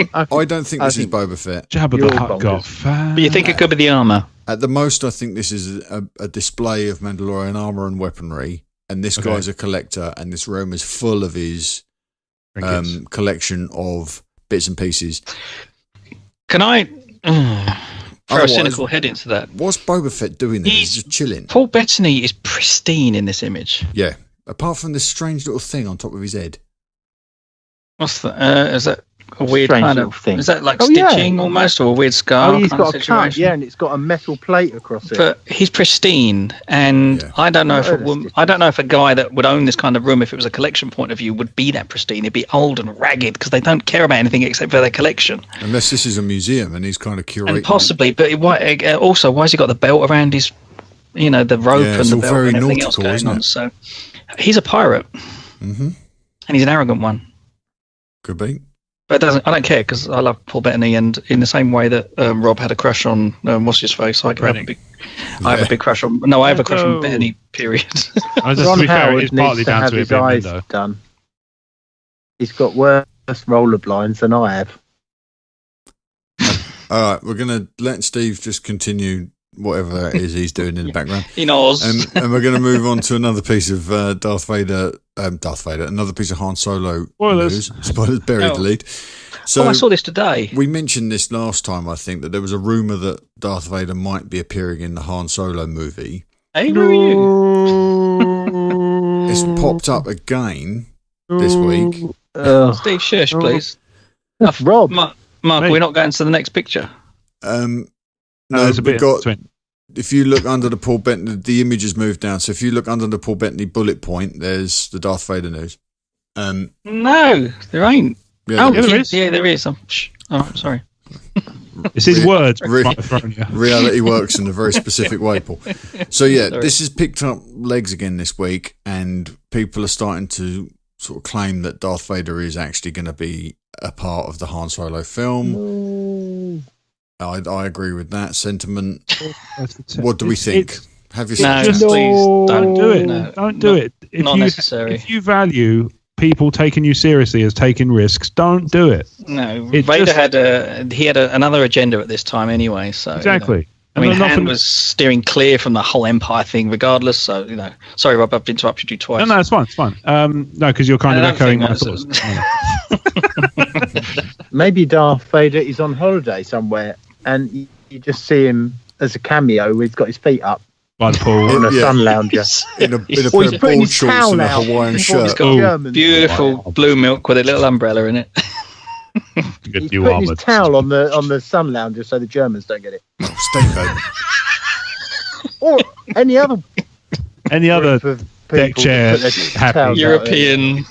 Speaker 1: think this is Boba Fett.
Speaker 3: Jabba the Hutt got fat.
Speaker 4: But you think it could be the armor?
Speaker 1: At the most, I think this is a display of Mandalorian armor and weaponry. and this guy's a collector, and this room is full of his collection of bits and pieces.
Speaker 4: Can I throw a cynical head into that?
Speaker 1: What's Boba Fett doing there? He's just chilling.
Speaker 4: Paul Bettany is pristine in this image.
Speaker 1: Yeah, apart from this strange little thing on top of his head.
Speaker 4: What's that? Is that a weird kind of
Speaker 2: thing?
Speaker 4: Is that like stitching almost, or a weird scar?
Speaker 2: He's got a cut, and it's got a metal plate across it.
Speaker 4: But he's pristine, and I don't know if a guy that would own this kind of room, if it was a collection point of view, would be that pristine. He'd be old and ragged because they don't care about anything except for their collection.
Speaker 1: Unless this is a museum and he's kind of curating.
Speaker 4: And possibly, but why has he got the belt around his, the rope and the belt and everything else going on? So he's a pirate, and he's an arrogant one.
Speaker 1: Could be.
Speaker 4: But I don't care because I love Paul Bettany, and in the same way that Rob had a crush on what's his face, I have a big crush on. No, I have a crush on Bettany. Period.
Speaker 2: Ron Howard needs to have his eyes done. He's got worse roller blinds than I have.
Speaker 1: All right, we're going to let Steve just continue whatever that is he's doing in the background.
Speaker 4: He knows.
Speaker 1: And we're going to move on to another piece of Darth Vader, another piece of Han Solo news. Spoilers, buried the lead. So
Speaker 4: I saw this today.
Speaker 1: We mentioned this last time, I think, that there was a rumour that Darth Vader might be appearing in the Han Solo movie.
Speaker 4: Hey, where are you?
Speaker 1: It's popped up again this week.
Speaker 4: Steve, shush, please.
Speaker 2: Rob.
Speaker 4: Mark, we're not going to the next picture.
Speaker 1: No, it's a bit. If you look under the Paul Bettany, the image has moved down. So if you look under the Paul Bettany bullet point, there's the Darth Vader news.
Speaker 4: No, there ain't.
Speaker 1: Yeah,
Speaker 4: there is. Yeah, there is. I'm sorry.
Speaker 3: It's his words.
Speaker 1: Reality works in a very specific way, Paul. So this has picked up legs again this week, and people are starting to sort of claim that Darth Vader is actually going to be a part of the Han Solo film. I agree with that sentiment. What do we think? Have you
Speaker 4: please don't do it. No,
Speaker 3: don't do it.
Speaker 4: Not necessary.
Speaker 3: If you value people taking you seriously as taking risks, don't do it.
Speaker 4: No, Vader had another agenda at this time anyway. So
Speaker 3: exactly.
Speaker 4: Han was steering clear from the whole Empire thing, regardless. So sorry, Rob, I've interrupted you twice.
Speaker 3: No, it's fine. It's fine. No, because you're kind of echoing my thoughts.
Speaker 2: Maybe Darth Vader is on holiday somewhere, and you just see him as a cameo. He's got his feet up
Speaker 3: by the pool
Speaker 2: on a sun lounger,
Speaker 1: in a pair of board shorts and a Hawaiian shirt.
Speaker 4: He's got beautiful blue milk with a little umbrella in it.
Speaker 2: He's putting his towel on the sun lounger so the Germans don't get it. Or any other
Speaker 3: deck chair happy
Speaker 4: European.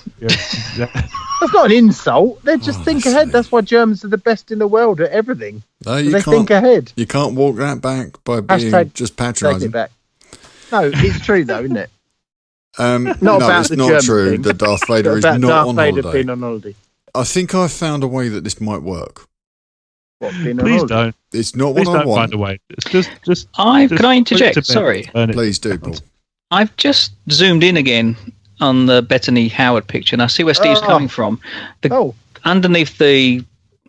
Speaker 2: That's not an insult. They just think ahead. That's why Germans are the best in the world at everything.
Speaker 1: No,
Speaker 2: they think ahead.
Speaker 1: You can't walk that back by being just patronising.
Speaker 2: No, it's true though, isn't it?
Speaker 1: It's not true
Speaker 2: thing.
Speaker 1: that Darth Vader is not
Speaker 2: Darth
Speaker 1: on
Speaker 2: Vader
Speaker 1: holiday.
Speaker 2: Being on holiday.
Speaker 1: I think I've found a way that this might work.
Speaker 3: Please don't.
Speaker 1: It's not what I want.
Speaker 3: Find a way. It's just.
Speaker 4: Can I interject? Sorry.
Speaker 1: Please do, Paul.
Speaker 4: I've just zoomed in again on the Bettany Howard picture, and I see where Steve's coming from. Underneath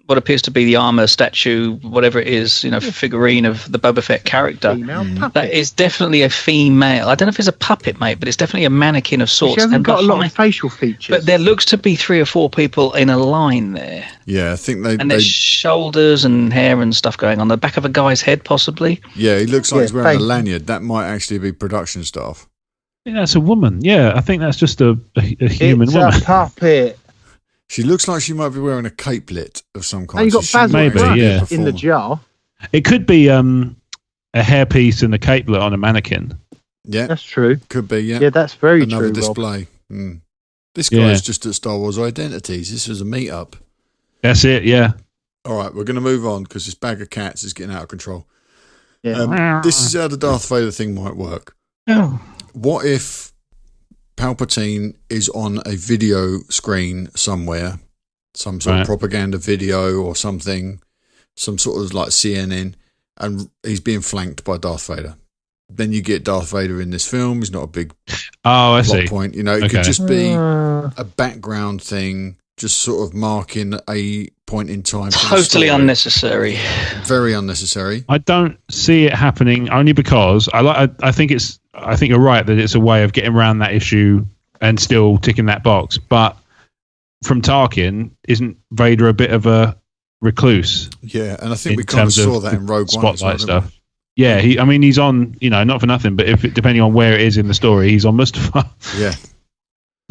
Speaker 4: what appears to be the armor statue, whatever it is, figurine of the Boba Fett character, that is definitely a female. I don't know if it's a puppet, mate, but it's definitely a mannequin of sorts.
Speaker 2: She hasn't got a lot of facial features.
Speaker 4: But there looks to be 3 or 4 people in a line there.
Speaker 1: Yeah, I think
Speaker 4: there's shoulders and hair and stuff going on. The back of a guy's head, possibly.
Speaker 1: Yeah, he looks like he's wearing a lanyard. That might actually be production staff.
Speaker 3: Yeah, that's a woman. Yeah, I think that's just a human
Speaker 2: it's
Speaker 3: woman.
Speaker 2: It's a puppet.
Speaker 1: She looks like she might be wearing a capelet of some kind.
Speaker 2: Oh, you got basil in the jar.
Speaker 3: It could be a hairpiece and a capelet on a mannequin.
Speaker 1: Yeah,
Speaker 2: that's true.
Speaker 1: Could be. Yeah,
Speaker 2: yeah, that's very
Speaker 1: true. Another display. This guy's just at Star Wars Identities. This was a meet-up.
Speaker 3: That's it. Yeah.
Speaker 1: All right, we're going to move on because this bag of cats is getting out of control.
Speaker 2: Yeah.
Speaker 1: This is how the Darth Vader thing might work.
Speaker 4: Oh.
Speaker 1: What if Palpatine is on a video screen somewhere, some sort of propaganda video or something, some sort of like CNN, and he's being flanked by Darth Vader? Then you get Darth Vader in this film. He's not a big
Speaker 3: I see.
Speaker 1: point. It could just be a background thing, just sort of marking a point in time.
Speaker 4: Totally unnecessary.
Speaker 1: Very unnecessary.
Speaker 3: I don't see it happening only because I think it's I think you're right that it's a way of getting around that issue and still ticking that box. But from Tarkin, isn't Vader a bit of a recluse?
Speaker 1: Yeah, and I think we kind of saw that in Rogue One.
Speaker 3: Spotlight stuff. Yeah, he's on, not for nothing, but depending on where it is in the story, he's on Mustafar.
Speaker 1: Yeah.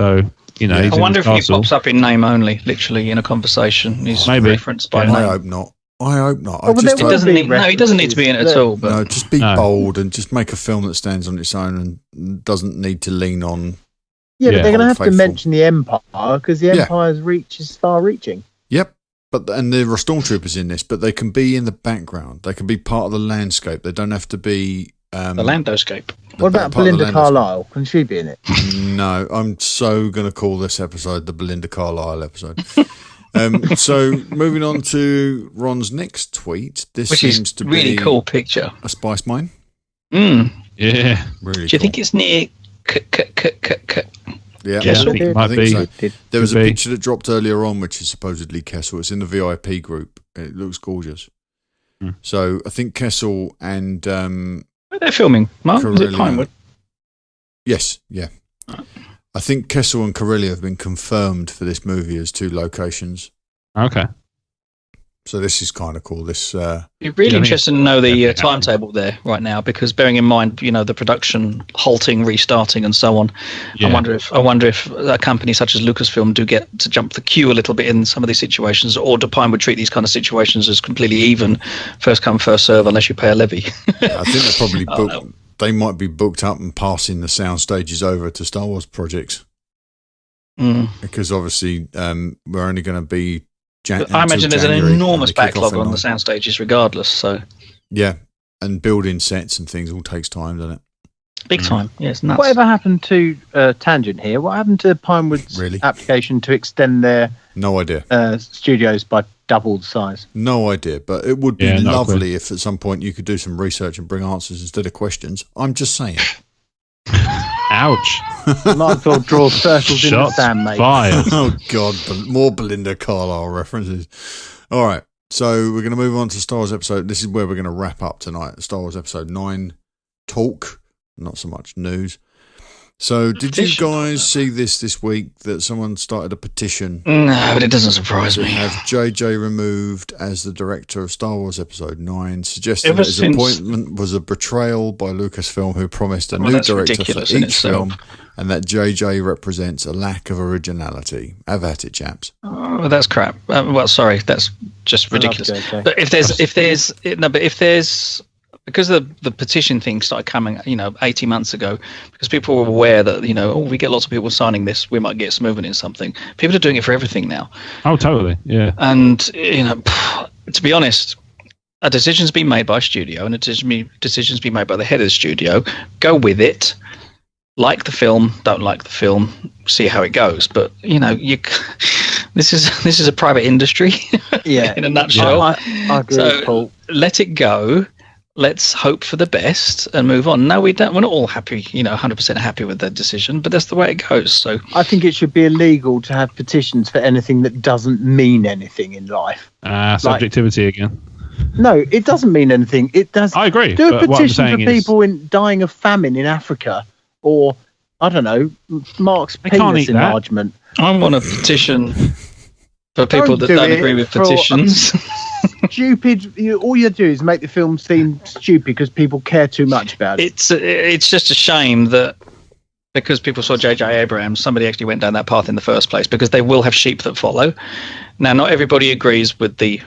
Speaker 3: So, he's
Speaker 4: I wonder if
Speaker 3: he
Speaker 4: pops up in name only, literally in a conversation. He's
Speaker 3: maybe
Speaker 4: referenced by
Speaker 1: I
Speaker 4: name.
Speaker 1: hope not. I hope not.
Speaker 2: Well,
Speaker 4: he doesn't need to be in it at all. But
Speaker 1: no, just be bold and just make a film that stands on its own and doesn't need to lean on.
Speaker 2: Yeah, but they're going to have to mention the Empire because the Empire's reach is far-reaching.
Speaker 1: Yep, and there are stormtroopers in this, but they can be in the background. They can be part of the landscape. They don't have to be
Speaker 4: the Landoscape.
Speaker 2: What about Belinda Carlisle? Can she be in it?
Speaker 1: No, I'm so going to call this episode the Belinda Carlisle episode. So moving on to Ron's next tweet. This
Speaker 4: Which
Speaker 1: seems
Speaker 4: is
Speaker 1: to
Speaker 4: really
Speaker 1: be
Speaker 4: cool picture.
Speaker 1: A spice mine.
Speaker 3: Yeah.
Speaker 1: Really.
Speaker 4: Do you think it's near?
Speaker 1: Yeah,
Speaker 3: Kessel?
Speaker 1: I think so. There was a
Speaker 3: be.
Speaker 1: picture that dropped earlier on, which is supposedly Kessel. It's in the VIP group. It looks gorgeous. So I think Kessel and
Speaker 4: where they're filming, Mark? Is it Pinewood?
Speaker 1: Yes, yeah. I think Kessel and Corellia have been confirmed for this movie as 2 locations.
Speaker 3: Okay.
Speaker 1: So this is kind of cool. This
Speaker 4: You're really interested to know the timetable there right now, because bearing in mind, the production halting, restarting, and so on. Yeah. I wonder if a company such as Lucasfilm do get to jump the queue a little bit in some of these situations, or do Pinewood treat these kind of situations as completely even, first come, first serve, unless you pay a levy?
Speaker 1: I think they're probably they might be booked up and passing the sound stages over to Star Wars projects, because obviously we're only going to be.
Speaker 4: I imagine there's an enormous backlog on the sound stages regardless. So
Speaker 1: yeah, and building sets and things all takes time, doesn't it?
Speaker 4: Big time. Yes. Yeah,
Speaker 2: whatever happened to Tangent here? What happened to Pinewood's application to extend their studios by double the size?
Speaker 1: No idea, but it would be lovely if at some point you could do some research and bring answers instead of questions. I'm just saying.
Speaker 3: Ouch.
Speaker 2: Might as well draw circles in the sand, mate.
Speaker 1: Oh, God. More Belinda Carlisle references. All right. So we're going to move on to Star Wars episode. This is where we're going to wrap up tonight. Star Wars episode 9, talk, not so much news. So did you guys see this week that someone started a petition?
Speaker 4: No, but it doesn't surprise me.
Speaker 1: Have JJ removed as the director of Star Wars Episode 9, suggesting that his appointment was a betrayal by Lucasfilm, who promised a new director for each film, and that JJ represents a lack of originality. Have at it, chaps.
Speaker 4: Oh, that's crap. Sorry, that's just ridiculous. But if there's because the petition thing started coming, 18 months ago, because people were aware that, we get lots of people signing this, we might get some movement in something. People are doing it for everything now.
Speaker 3: Oh, totally, yeah.
Speaker 4: And, to be honest, a decision's been made by a studio, and a decision's been made by the head of the studio. Go with it. Like the film, don't like the film, see how it goes. But, this is a private industry, in a nutshell.
Speaker 2: I agree with Paul.
Speaker 4: Let it go. Let's hope for the best and move on. No, we don't. We're not all happy, 100% happy with that decision, but that's the way it goes. So
Speaker 2: I think it should be illegal to have petitions for anything that doesn't mean anything in life.
Speaker 3: Subjectivity again.
Speaker 2: No, it doesn't mean anything. It does.
Speaker 3: I agree.
Speaker 2: Do a petition for people dying of famine in Africa, or I don't know, Marc's penis enlargement.
Speaker 4: I want a petition for people that don't agree with petitions.
Speaker 2: Stupid. All you do is make the film seem stupid because people care too much about it.
Speaker 4: It's just a shame that because people saw J.J. Abrams, somebody actually went down that path in the first place, because they will have sheep that follow. Now, not everybody agrees with the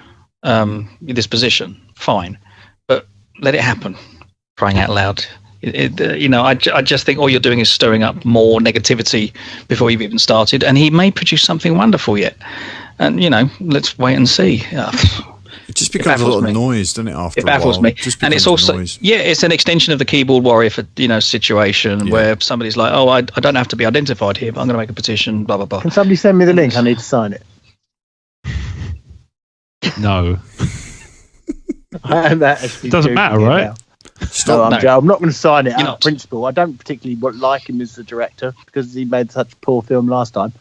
Speaker 4: this position. Fine, but let it happen. Crying out loud. I just think all you're doing is stirring up more negativity before you've even started, and he may produce something wonderful yet. And let's wait and see.
Speaker 1: It just becomes a lot of noise, doesn't it? After
Speaker 4: it baffles
Speaker 1: a while.
Speaker 4: me, and it's also it's an extension of the keyboard warrior for situation where somebody's like, oh, I don't have to be identified here, but I'm going to make a petition. Blah blah blah.
Speaker 2: Can somebody send me the link? I need to sign it.
Speaker 3: No.
Speaker 2: It
Speaker 3: doesn't matter, right?
Speaker 2: I'm not going to sign it out of principle. I don't particularly like him as the director because he made such a poor film last time.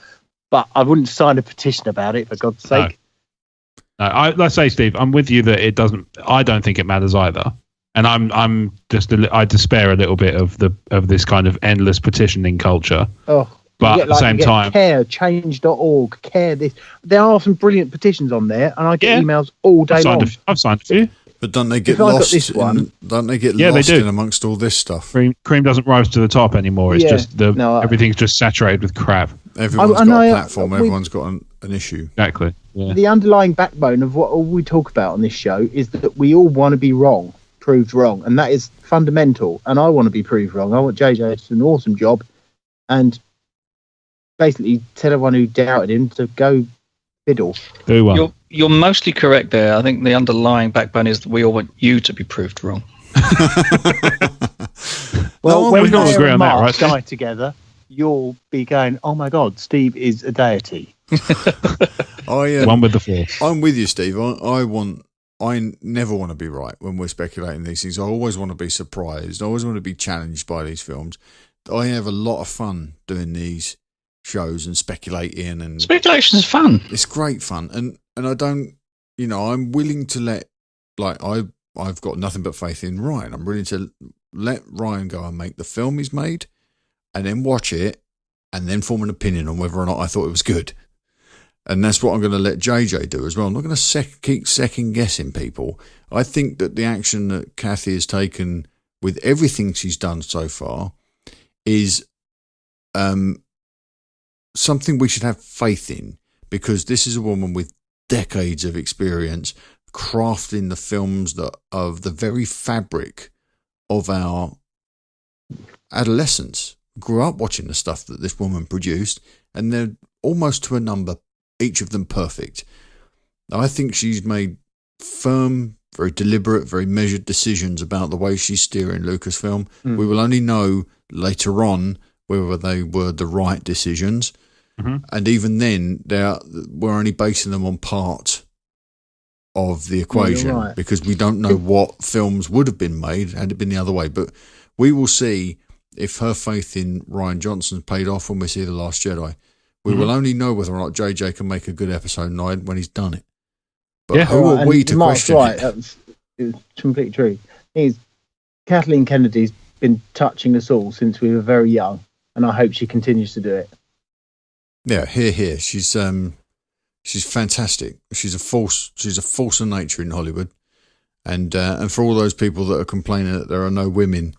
Speaker 2: But I wouldn't sign a petition about it, for God's sake.
Speaker 3: No, let's say, Steve, I'm with you that it doesn't. I don't think it matters either. And I'm just I despair a little bit of this kind of endless petitioning culture.
Speaker 2: Oh,
Speaker 3: but at the same time,
Speaker 2: care, change.org, care this. There are some brilliant petitions on there, and I get emails all day long.
Speaker 3: I've signed a few.
Speaker 1: But don't they get lost? Don't they get lost in amongst all this stuff?
Speaker 3: Cream doesn't rise to the top anymore. It's just everything's just saturated with crap.
Speaker 1: Everyone's got a platform. Everyone's got an issue.
Speaker 3: Exactly. Yeah.
Speaker 2: The underlying backbone of what we talk about on this show is that we all want to be wrong, proved wrong, and that is fundamental. And I want to be proved wrong. I want JJ to do an awesome job, and basically tell everyone who doubted him to go fiddle.
Speaker 3: Do well.
Speaker 4: You're mostly correct there. I think the underlying backbone is that we all want you to be proved wrong.
Speaker 2: Well, when we don't agree on that, right? Die together, you'll be going, "Oh my God, Steve is a deity."
Speaker 3: One with the Force.
Speaker 1: I'm with you, Steve. I never want to be right when we're speculating these things. I always want to be surprised. I always want to be challenged by these films. I have a lot of fun doing these shows and speculating, and
Speaker 4: speculation is fun.
Speaker 1: It's great fun, and I don't, I'm willing to I've got nothing but faith in Ryan. I'm willing to let Ryan go and make the film he's made, and then watch it, and then form an opinion on whether or not I thought it was good. And that's what I'm going to let JJ do as well. I'm not going to keep second guessing people. I think that the action that Kathy has taken with everything she's done so far is something we should have faith in, because this is a woman with decades of experience crafting the films that of the very fabric of our adolescence. Grew up watching the stuff that this woman produced, and they're almost to a number, each of them perfect. I think she's made firm, very deliberate, very measured decisions about the way she's steering Lucasfilm. We will only know later on whether they were the right decisions. And even then, we're only basing them on part of the equation, because we don't know what films would have been made had it been the other way. But we will see if her faith in Rian Johnson paid off when we see The Last Jedi. We will only know whether or not JJ can make a good episode 9 when he's done it. But who are we to question it?
Speaker 2: It's completely true. Kathleen Kennedy's been touching us all since we were very young, and I hope she continues to do it.
Speaker 1: Yeah, here. She's fantastic. She's a force of nature in Hollywood. And for all those people that are complaining that there are no women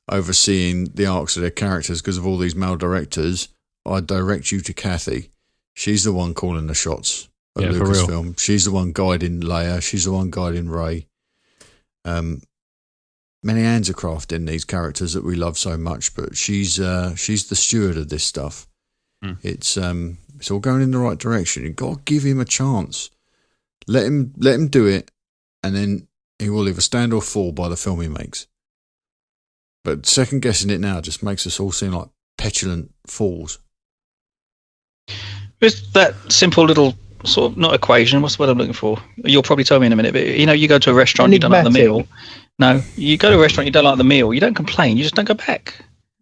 Speaker 1: overseeing the arcs of their characters because of all these male directors, I direct you to Kathy. She's the one calling the shots at Lucasfilm. She's the one guiding Leia. She's the one guiding Rey. Many hands are crafted in these characters that we love so much, but she's the steward of this stuff. It's all going in the right direction. You've got to give him a chance. Let him do it, and then he will either stand or fall by the film he makes. But second guessing it now just makes us all seem like petulant fools.
Speaker 4: With that simple little sort of, not equation, what's the word I'm looking for? You'll probably tell me in a minute, but you go to a restaurant, you don't like the meal. No, you go to a restaurant, you don't like the meal, you don't complain, you just don't go back.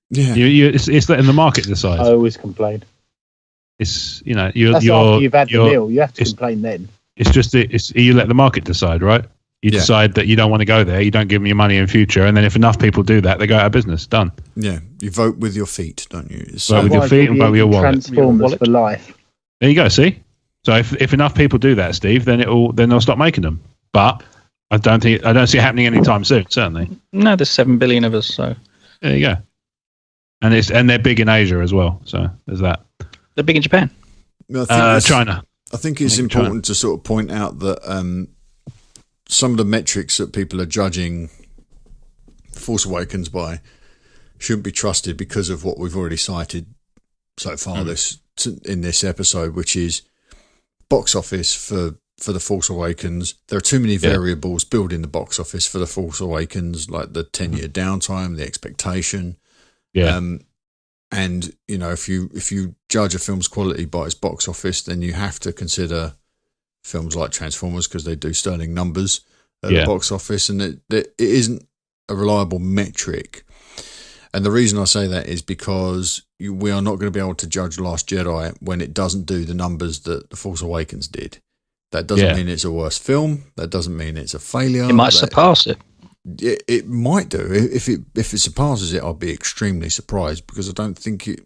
Speaker 1: Yeah,
Speaker 3: it's letting the market decide.
Speaker 2: I always complain.
Speaker 3: It's after
Speaker 2: you've had the meal, you have to complain then.
Speaker 3: It's just you let the market decide, right? You decide that you don't want to go there, you don't give them your money in future, and then if enough people do that, they go out of business. Done.
Speaker 1: Yeah, you vote with your feet, don't you?
Speaker 3: Vote with your feet and vote with your wallet.
Speaker 2: Transformers for life.
Speaker 3: There you go. See, so if enough people do that, Steve, then they'll stop making them. But I don't see it happening anytime soon. Certainly. No,
Speaker 4: there's 7 billion of us, so
Speaker 3: there you go. And they're big in Asia as well. So there's that.
Speaker 4: They're big in Japan.
Speaker 3: China.
Speaker 1: I think it's important to sort of point out that some of the metrics that people are judging Force Awakens by shouldn't be trusted because of what we've already cited so far in this episode, which is box office for the Force Awakens. There are too many variables building the box office for the Force Awakens, like the 10-year downtime, the expectation.
Speaker 3: Yeah.
Speaker 1: And if you judge a film's quality by its box office, then you have to consider films like Transformers because they do sterling numbers at the box office, and it isn't a reliable metric. And the reason I say that is because we are not going to be able to judge Last Jedi when it doesn't do the numbers that The Force Awakens did. That doesn't mean it's a worse film. That doesn't mean it's a failure.
Speaker 4: It might surpass it.
Speaker 1: it might do. If it surpasses it, I'll be extremely surprised because I don't think it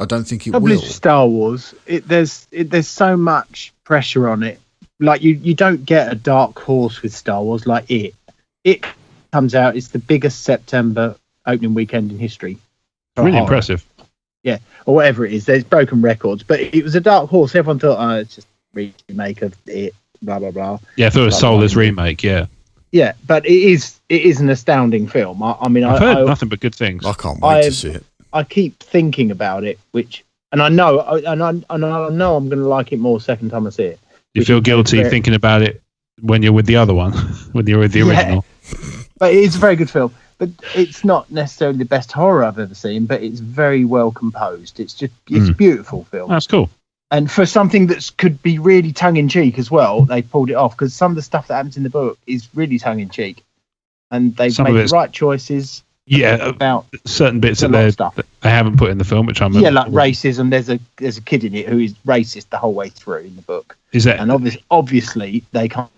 Speaker 1: will.
Speaker 2: Star Wars, there's so much pressure on it. Like you don't get a dark horse with Star Wars like it. It comes out. It's the biggest September opening weekend in history.
Speaker 3: Really impressive.
Speaker 2: Yeah, or whatever it is. There's broken records, but it was a dark horse. Everyone thought, oh, it's just a remake of it. Blah blah blah.
Speaker 3: Yeah, I thought it was a soulless remake. Yeah.
Speaker 2: Yeah, but it is an astounding film. I mean,
Speaker 3: I've heard nothing but good things.
Speaker 1: I can't wait to see it.
Speaker 2: I keep thinking about it, and I know I'm going to like it more second time I see it.
Speaker 3: You feel guilty thinking about it when you're with the other one, when you're with the original.
Speaker 2: But it's a very good film. But it's not necessarily the best horror I've ever seen, but it's very well composed. It's a beautiful film.
Speaker 3: That's cool.
Speaker 2: And for something that could be really tongue-in-cheek as well, they pulled it off, because some of the stuff that happens in the book is really tongue-in-cheek. And they've made the right choices.
Speaker 3: Yeah,
Speaker 2: about
Speaker 3: certain bits that they haven't put in the film, which I'm...
Speaker 2: Yeah, like racism. There's a kid in it who is racist the whole way through in the book.
Speaker 3: Is that...
Speaker 2: And obviously, they can't...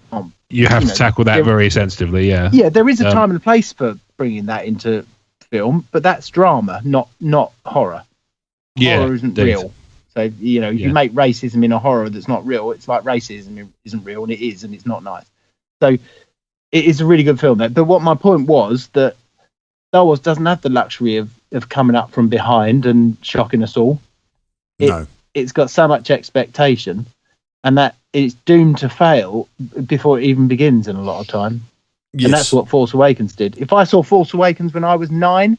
Speaker 3: You have to tackle that very sensitively, yeah.
Speaker 2: Yeah, there is a time and a place for bringing that into film, but that's drama, not horror. Horror isn't real. So, you make racism in a horror that's not real. It's like racism isn't real, and it is, and it's not nice. So it is a really good film. But what my point was, that Star Wars doesn't have the luxury of coming up from behind and shocking us all. It's got so much expectation, and that it's doomed to fail before it even begins in a lot of time. Yes. And that's what Force Awakens did. If I saw Force Awakens when I was 9,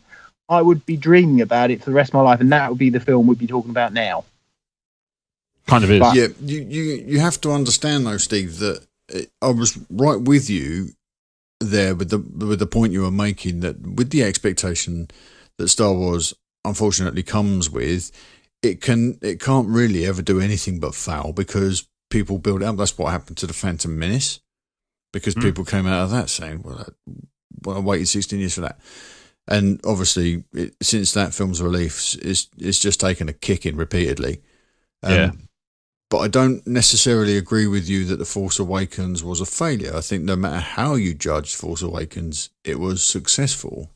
Speaker 2: I would be dreaming about it for the rest of my life, and that would be the film we'd be talking about now.
Speaker 3: Kind of is.
Speaker 1: But, you have to understand though, Steve, that I was right with you there with the point you were making, that with the expectation that Star Wars unfortunately comes with, it can't really ever do anything but fail, because people build it up. That's what happened to the Phantom Menace, because people came out of that saying, well, I waited 16 years for that. And obviously, since that film's release, it's just taken a kicking repeatedly. But I don't necessarily agree with you that The Force Awakens was a failure. I think no matter how you judged Force Awakens, it was successful.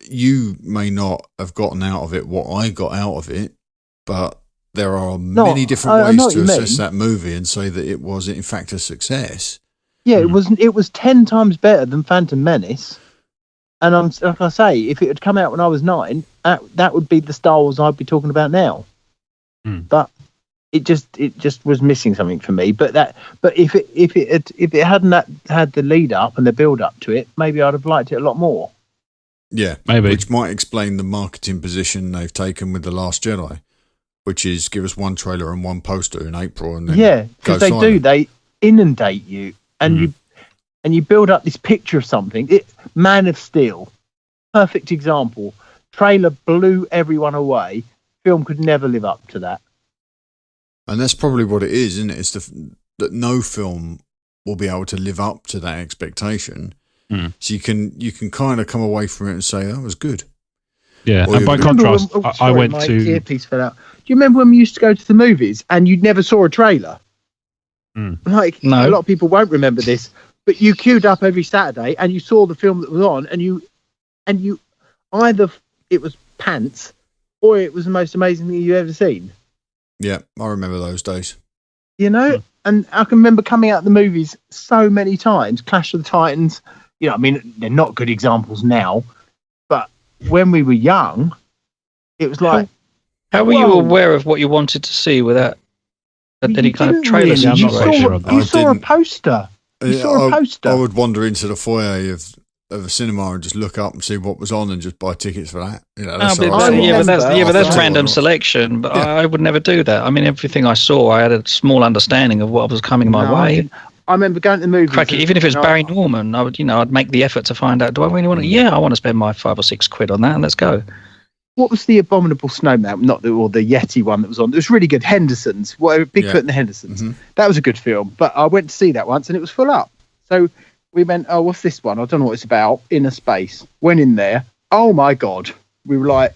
Speaker 1: You may not have gotten out of it what I got out of it, but there are many different ways to assess that movie and say that it was, in fact, a success.
Speaker 2: Yeah, it was 10 times better than Phantom Menace. And like I say, if it had come out when I was 9, that would be the Star Wars I'd be talking about now. But it just was missing something for me. But if it hadn't had the lead up and the build up to it, maybe I'd have liked it a lot more.
Speaker 1: Yeah, maybe. Which might explain the marketing position they've taken with The Last Jedi, which is give us one trailer and one poster in April, and then
Speaker 2: because they inundate you, and you build up this picture of something. Man of Steel, perfect example. Trailer blew everyone away. Film could never live up to that.
Speaker 1: And that's probably what it is, isn't it? It's that no film will be able to live up to that expectation. So you can kind of come away from it and say that was good.
Speaker 3: Yeah, and by contrast, I went to...
Speaker 2: earpiece fell out. Do you remember when we used to go to the movies and you never saw a trailer? Like, no. A lot of people won't remember this, but you queued up every Saturday and you saw the film that was on, and you either it was pants or it was the most amazing thing you've ever seen.
Speaker 1: Yeah, I remember those days.
Speaker 2: And I can remember coming out of the movies so many times. Clash of the Titans, I mean, they're not good examples now, but when we were young, it was like...
Speaker 4: How were you aware of what you wanted to see without any kind of trailer?
Speaker 2: You saw a poster.
Speaker 1: I would wander into the foyer of a cinema and just look up and see what was on and just buy tickets for that.
Speaker 4: But that's random selection. But I would never do that. I mean, everything I saw, I had a small understanding of what was coming my way.
Speaker 2: I remember going to the movies.
Speaker 4: Even if it's Barry Norman, I would, I'd make the effort to find out. Do I really want to? Yeah, I want to spend my £5 or £6 on that, and let's go.
Speaker 2: What was the Abominable Snowman? Or the Yeti one that was on. It was really good. Henderson's, Bigfoot and the Hendersons. That was a good film. But I went to see that once, and it was full up. So we went, oh, what's this one? I don't know what it's about. Inner Space. Went in there. Oh my God. We were like,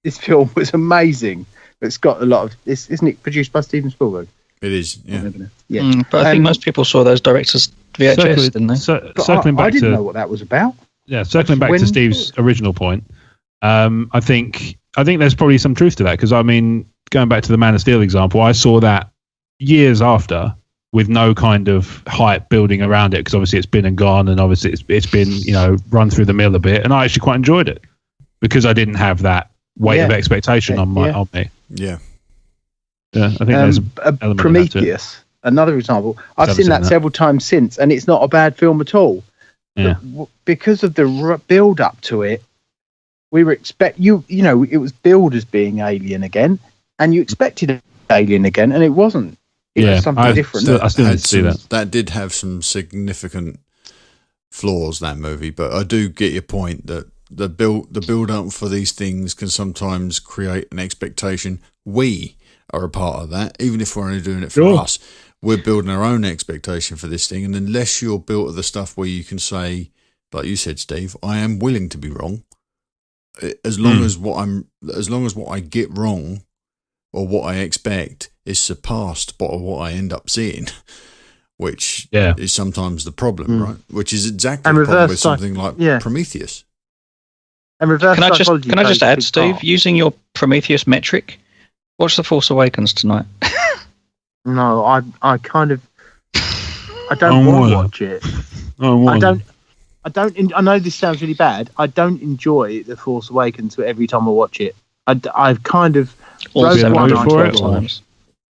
Speaker 2: this film was amazing. It's got a lot of this, isn't it? Produced by Steven Spielberg.
Speaker 1: It is, yeah.
Speaker 4: But I think most people saw those directors VHS, didn't they?
Speaker 3: Circling back
Speaker 2: I didn't
Speaker 3: to
Speaker 2: know what that was about.
Speaker 3: yeah, circling back to Steve's original point. I think there's probably some truth to that because I mean, going back to the Man of Steel example, I saw that years after with no kind of hype building around it because obviously it's been and gone, and obviously it's been run through the mill a bit, and I actually quite enjoyed it because I didn't have that weight of expectation on me.
Speaker 1: Yeah.
Speaker 3: Yeah, I think there's an element
Speaker 2: Prometheus, another example. I've seen that several times since, and it's not a bad film at all.
Speaker 3: Yeah.
Speaker 2: Because of the build up to it, we were it was billed as being Alien again, and you expected Alien again, and it wasn't. It was something different.
Speaker 3: I still need to see that.
Speaker 1: That did have some significant flaws, that movie, but I do get your point that the build up for these things can sometimes create an expectation. We are a part of that, even if we're only doing it for us. We're building our own expectation for this thing, and unless you're built of the stuff where you can say, like you said, Steve, I am willing to be wrong, as long as what I get wrong or what I expect is surpassed by what I end up seeing, which is sometimes the problem, right? Which is exactly the problem with something like Prometheus.
Speaker 2: And reverse
Speaker 4: can I just add, Steve, using your Prometheus metric, watch The Force Awakens tonight.
Speaker 2: No, I don't want to watch it. I know this sounds really bad. I don't enjoy The Force Awakens every time I watch it. I've kind of
Speaker 4: Rogue One.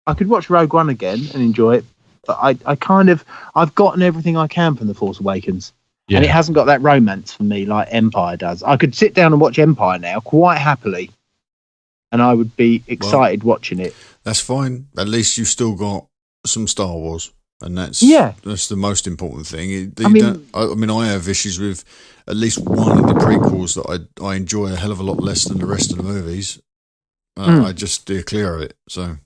Speaker 2: I could watch Rogue One again and enjoy it, but I've gotten everything I can from The Force Awakens, and it hasn't got that romance for me like Empire does. I could sit down and watch Empire now quite happily, and I would be excited watching it.
Speaker 1: That's fine. At least you've still got some Star Wars, and that's the most important thing. I have issues with at least one of the prequels that I enjoy a hell of a lot less than the rest of the movies. I just steer clear of it. So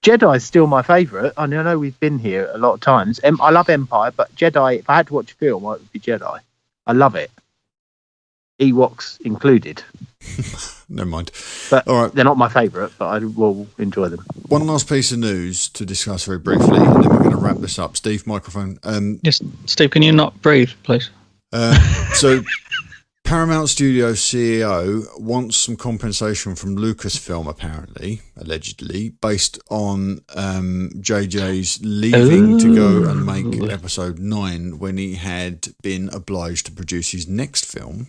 Speaker 2: Jedi is still my favourite. I know we've been here a lot of times. I love Empire, but Jedi, if I had to watch a film, it would be Jedi. I love it. Ewoks included.
Speaker 1: Never mind.
Speaker 2: But
Speaker 1: all right,
Speaker 2: they're not my favourite, but I will enjoy them.
Speaker 1: One last piece of news to discuss very briefly, and then we're going to wrap this up. Steve, microphone.
Speaker 4: Yes, Steve, can you not breathe, please?
Speaker 1: So Paramount Studios CEO wants some compensation from Lucasfilm, apparently, allegedly, based on JJ's leaving to go and make episode 9 when he had been obliged to produce his next film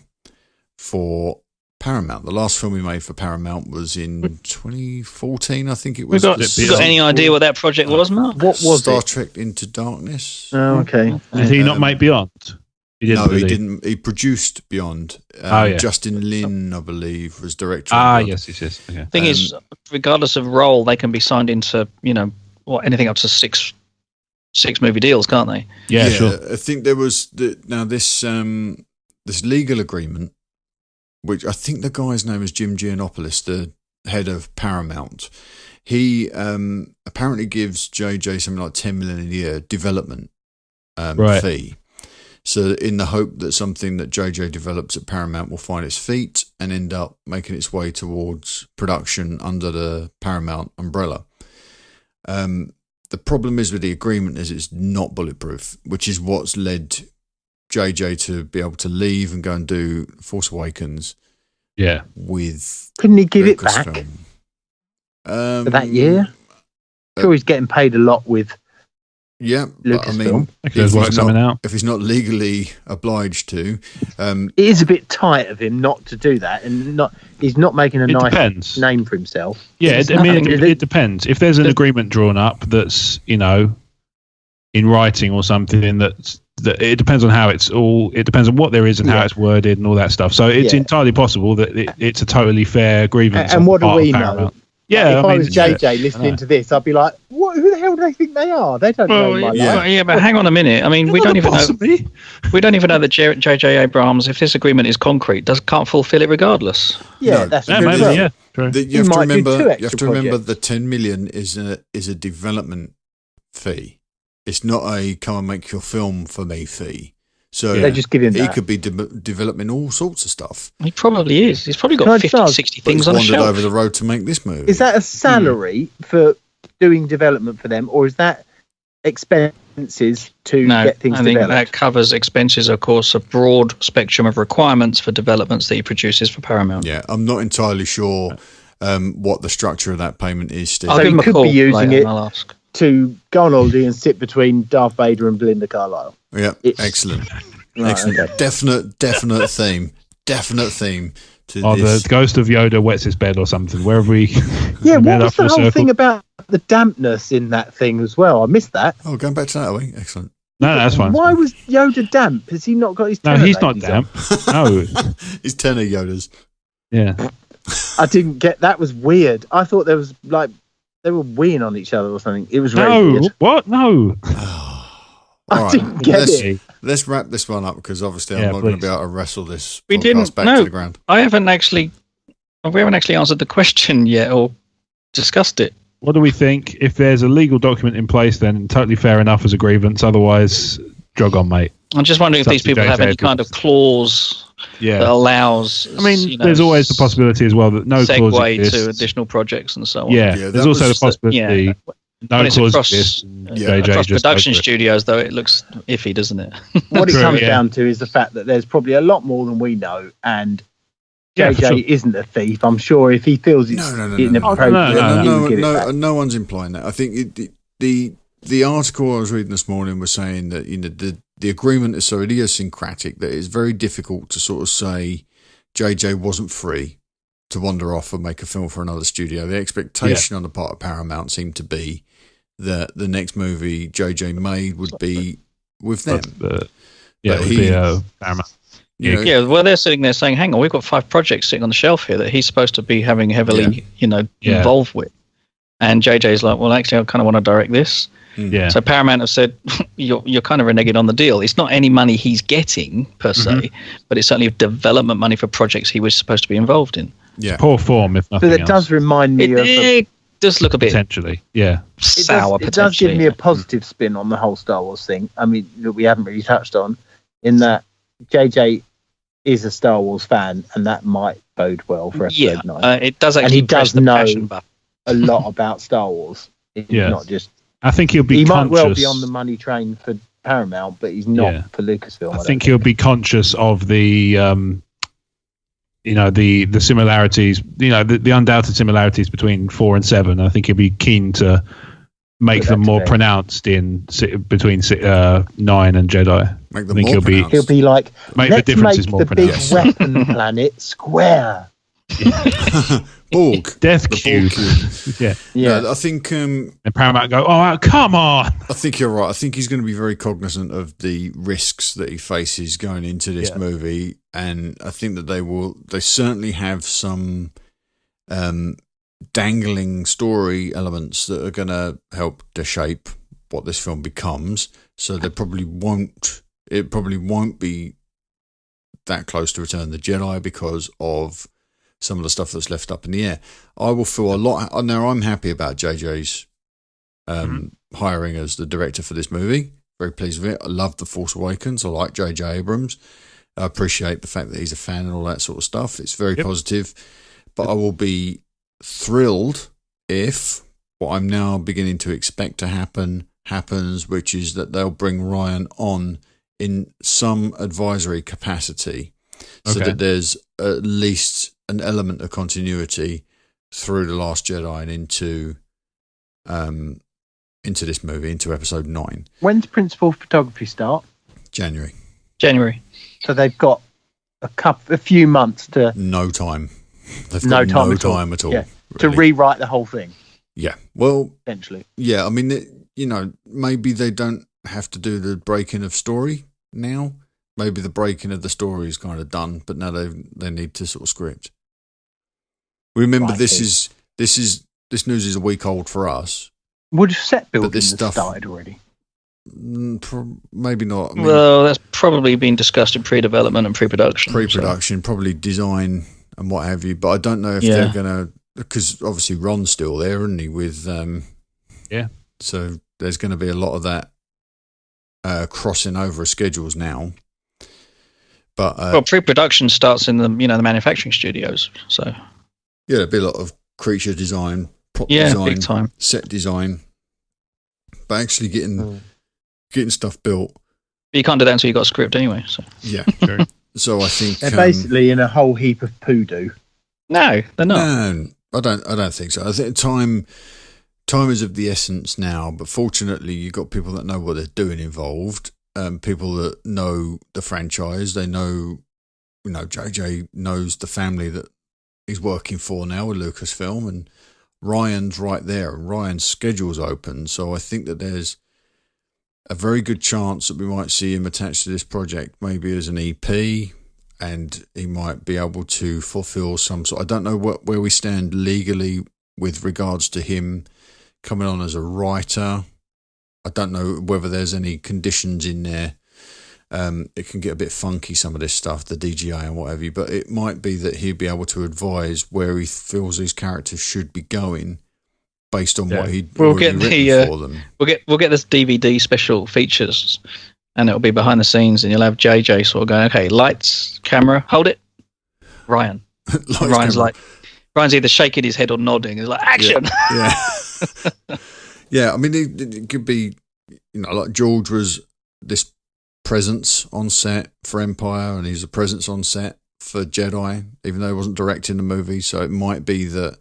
Speaker 1: for Paramount. The last film he made for Paramount was in 2014, I think it was.
Speaker 4: We got any idea what that project was, Mark?
Speaker 2: What was
Speaker 1: Star Trek Into Darkness?
Speaker 2: Oh, okay.
Speaker 3: Did he not make Beyond?
Speaker 1: He didn't. He produced Beyond. Justin Lin, I believe, was director.
Speaker 3: Yes. Okay.
Speaker 4: Thing is, regardless of role, they can be signed into anything up to six movie deals, can't they?
Speaker 3: Yeah, sure.
Speaker 1: I think there was this legal agreement, which I think the guy's name is Jim Giannopoulos, the head of Paramount. He apparently gives JJ something like $10 million a year development fee. So in the hope that something that JJ develops at Paramount will find its feet and end up making its way towards production under the Paramount umbrella. The problem is with the agreement is it's not bulletproof, which is what's led JJ to be able to leave and go and do Force Awakens.
Speaker 3: Yeah.
Speaker 2: Couldn't he give it back for that year? Sure, he's getting paid a lot with.
Speaker 1: Yeah, but I mean, if he's not legally obliged to,
Speaker 2: it is a bit tight of him not to do that, and he's not making a nice name for himself.
Speaker 3: Yeah, it depends. If there's an agreement drawn up that's in writing or something that it depends on how it depends on what there is and how it's worded and all that stuff. So it's entirely possible that it's a totally fair grievance.
Speaker 2: And what do we know?
Speaker 3: Yeah,
Speaker 2: if I was JJ listening to this, I'd be like, "What? Who the hell do they think they are? They don't know my life."
Speaker 4: Yeah, but hang on a minute. I mean, we don't even know. We don't even know that J.J. Abrams, if this agreement is concrete, can't fulfil it regardless.
Speaker 2: Yeah, that's true.
Speaker 3: True.
Speaker 1: You have to remember the $10 million is a development fee. It's not a come and make your film for me fee. So
Speaker 2: they just give him that.
Speaker 1: He could be developing all sorts of stuff.
Speaker 4: He probably is. He's probably got 50, 60 things on the shelf.
Speaker 1: He's wandered over the road to make this movie.
Speaker 2: Is that a salary for doing development for them, or is that expenses to get things
Speaker 4: I think
Speaker 2: developed.
Speaker 4: that covers expenses, of course, a broad spectrum of requirements for developments that he produces for Paramount.
Speaker 1: Yeah, I'm not entirely sure what the structure of that payment is, Steve.
Speaker 4: I'll
Speaker 2: So
Speaker 4: give
Speaker 2: you
Speaker 4: him a
Speaker 2: could
Speaker 4: call
Speaker 2: be using
Speaker 4: later
Speaker 2: it
Speaker 4: and I'll ask.
Speaker 2: to go on holiday and sit between Darth Vader and Belinda Carlisle.
Speaker 1: Yeah,
Speaker 2: It's-
Speaker 1: excellent.
Speaker 2: Right,
Speaker 1: Excellent.
Speaker 2: okay.
Speaker 1: Definite theme. Definite theme to
Speaker 3: Or
Speaker 1: this.
Speaker 3: the ghost of Yoda wets his bed or something. Wherever we
Speaker 2: Yeah,
Speaker 3: met
Speaker 2: what
Speaker 3: up
Speaker 2: was
Speaker 3: for
Speaker 2: the
Speaker 3: a
Speaker 2: whole
Speaker 3: circle.
Speaker 2: thing about the dampness in that thing as well? I missed that.
Speaker 1: Oh, going back to that, are we? Excellent.
Speaker 3: No, that's fine.
Speaker 2: Why was Yoda damp? Has he not got his
Speaker 3: No,
Speaker 2: tenor
Speaker 3: he's not
Speaker 2: ladies
Speaker 3: damp.
Speaker 2: on?
Speaker 3: No.
Speaker 1: He's 10 of Yodas.
Speaker 3: Yeah.
Speaker 2: I didn't get that. Was weird. I thought there was like they were weeing on each other or something. It was very
Speaker 3: No.
Speaker 2: weird.
Speaker 3: What? No.
Speaker 1: All right,
Speaker 2: didn't get
Speaker 1: let's,
Speaker 2: it.
Speaker 1: let's wrap this one up because obviously I'm
Speaker 3: Yeah,
Speaker 1: not going to
Speaker 3: please.
Speaker 1: be able to wrestle this
Speaker 4: We
Speaker 1: podcast
Speaker 4: didn't-
Speaker 1: back
Speaker 4: no.
Speaker 1: to the ground.
Speaker 4: We haven't actually answered the question yet or discussed it.
Speaker 3: What do we think? If there's a legal document in place, then totally fair enough as a grievance. Otherwise, jog on, mate.
Speaker 4: I'm just wondering if
Speaker 3: It's up
Speaker 4: these
Speaker 3: to
Speaker 4: people have
Speaker 3: JJ
Speaker 4: any kind of clause that
Speaker 3: Yeah.
Speaker 4: allows.
Speaker 3: I mean, there's always the possibility as well that no clause
Speaker 4: segue
Speaker 3: exists.
Speaker 4: to additional projects and so on.
Speaker 3: Yeah,
Speaker 1: Yeah,
Speaker 3: there's
Speaker 1: that
Speaker 3: also the
Speaker 1: was-
Speaker 3: possibility
Speaker 4: yeah.
Speaker 3: no
Speaker 4: When it's
Speaker 3: clause
Speaker 4: across,
Speaker 3: exists. and
Speaker 1: yeah,
Speaker 3: JJ
Speaker 4: across
Speaker 3: just
Speaker 4: production
Speaker 3: goes for it.
Speaker 4: studios, though, it looks iffy, doesn't it?
Speaker 2: What it
Speaker 3: True,
Speaker 2: comes
Speaker 3: yeah.
Speaker 2: down to is the fact that there's probably a lot more than we know, and
Speaker 3: Yeah, for
Speaker 2: JJ
Speaker 3: sure.
Speaker 2: isn't a thief. I'm sure if he feels it's
Speaker 1: No.
Speaker 2: inappropriate,
Speaker 3: No,
Speaker 2: he will give it back.
Speaker 1: No one's implying that. I think the article I was reading this morning was saying that the agreement is so idiosyncratic that it's very difficult to sort of say JJ wasn't free to wander off and make a film for another studio. The expectation on the part of Paramount seemed to be that the next movie JJ made would be with them.
Speaker 3: Yeah,
Speaker 1: But
Speaker 3: it would be Paramount.
Speaker 1: You know,
Speaker 4: Yeah, well, they're sitting there saying, "Hang on, we've got 5 projects sitting on the shelf here that he's supposed to be having heavily, involved with." And JJ's like, "Well, actually, I kind of want to direct this."
Speaker 3: Yeah.
Speaker 4: So Paramount have said, "You're kind of reneging on the deal. It's not any money he's getting per se, but it's certainly development money for projects he was supposed to be involved in."
Speaker 1: yeah.
Speaker 3: Poor form, if
Speaker 2: But
Speaker 3: nothing
Speaker 2: it
Speaker 3: else.
Speaker 2: does remind me of.
Speaker 4: It does look a bit
Speaker 3: Potentially, yeah.
Speaker 4: sour.
Speaker 2: It does give
Speaker 4: potentially.
Speaker 2: me a positive spin on the whole Star Wars thing. I mean, that we haven't really touched on, in that JJ is a Star Wars fan, and that might bode well for episode 9.
Speaker 4: It does
Speaker 2: And
Speaker 4: actually
Speaker 2: he does
Speaker 4: press the
Speaker 2: know-
Speaker 4: passion button.
Speaker 2: A lot about Star Wars. It's
Speaker 3: Yeah.
Speaker 2: not just.
Speaker 3: I think he'll be
Speaker 2: He
Speaker 3: conscious.
Speaker 2: might well be on the money train for Paramount, but he's not
Speaker 3: Yeah.
Speaker 2: for Lucasfilm.
Speaker 3: I think he'll be conscious of the, the similarities, the undoubted similarities between 4 and 7. I think he'll be keen to make
Speaker 2: Put
Speaker 3: them
Speaker 2: that
Speaker 3: more
Speaker 2: together.
Speaker 3: pronounced between 9 and Jedi.
Speaker 1: Make
Speaker 3: I
Speaker 1: them
Speaker 3: think
Speaker 1: more
Speaker 3: he'll be
Speaker 1: pronounced.
Speaker 2: He'll be like,
Speaker 3: make the
Speaker 2: let's
Speaker 3: differences
Speaker 2: make
Speaker 3: more
Speaker 2: the big
Speaker 3: pronounced.
Speaker 2: weapon planet square.
Speaker 1: Borg.
Speaker 3: Death
Speaker 1: The Borg
Speaker 3: cube.
Speaker 1: cube.
Speaker 3: Yeah,
Speaker 2: Yeah.
Speaker 1: No, I think
Speaker 3: and Paramount go, oh, come on.
Speaker 1: I think you're right. I think he's going to be very cognizant of the risks that he faces going into this movie, and I think that they certainly have some dangling story elements that are going to help to shape what this film becomes. So it probably won't be that close to Return of the Jedi because of some of the stuff that's left up in the air. I will feel a lot. Now I'm happy about JJ's hiring as the director for this movie. Very pleased with it. I love The Force Awakens. I like J.J. Abrams. I appreciate the fact that he's a fan and all that sort of stuff. It's very positive. But I will be thrilled if what I'm now beginning to expect to happens, which is that they'll bring Ryan on in some advisory capacity so that there's at least an element of continuity through The Last Jedi and into this movie, into episode 9.
Speaker 2: When's principal photography start?
Speaker 1: January.
Speaker 2: So they've got a few months to
Speaker 1: No time. They've
Speaker 2: No
Speaker 1: got no
Speaker 2: time at all.
Speaker 1: time at all.
Speaker 2: Yeah. to
Speaker 1: really.
Speaker 2: rewrite the whole thing.
Speaker 1: Yeah. Well,
Speaker 2: Essentially,
Speaker 1: yeah. I mean, maybe they don't have to do the breaking of story now. Maybe the breaking of the story is kind of done, but now they need to sort of script. Remember,
Speaker 2: Right,
Speaker 1: this news is a week old for us.
Speaker 2: would set building
Speaker 1: this
Speaker 2: have
Speaker 1: stuff-
Speaker 2: started already?
Speaker 1: Maybe not. I mean,
Speaker 4: Well, that's probably been discussed in pre-development and pre-production.
Speaker 1: pre-production, probably design and what have you. But I don't know if they're going to, because obviously Ron's still there, isn't he? With so there's going to be a lot of that crossing over of schedules now. But
Speaker 4: Well, pre-production starts in the manufacturing studios. So
Speaker 1: yeah, there'll be a lot of creature design, prop
Speaker 4: yeah,
Speaker 1: design,
Speaker 4: big time.
Speaker 1: set design. but actually getting stuff built.
Speaker 4: But you can't do that until you've got a script anyway. So.
Speaker 1: Yeah. So I think
Speaker 2: they're basically in a whole heap of poo-doo.
Speaker 4: No, they're not.
Speaker 1: No, I don't think so. I think time is of the essence now, but fortunately you've got people that know what they're doing involved, people that know the franchise. They know, JJ knows the family that he's working for now with Lucasfilm, and Ryan's right there, and Ryan's schedule's open, so I think that there's a very good chance that we might see him attached to this project, maybe as an EP, and he might be able to fulfill some sort. I don't know where we stand legally with regards to him coming on as a writer. I don't know whether there's any conditions in there. It can get a bit funky, some of this stuff, the DGA and whatever, but it might be that he'd be able to advise where he feels these characters should be going based on what he'd already written for them.
Speaker 4: We'll get this DVD special features, and it'll be behind the scenes, and you'll have JJ sort of going, okay, lights, camera, hold it, Ryan. Ryan's either shaking his head or nodding. He's like, action.
Speaker 1: Yeah. Yeah, I mean, it could be, like George was this presence on set for Empire, and he's a presence on set for Jedi, even though he wasn't directing the movie. So it might be that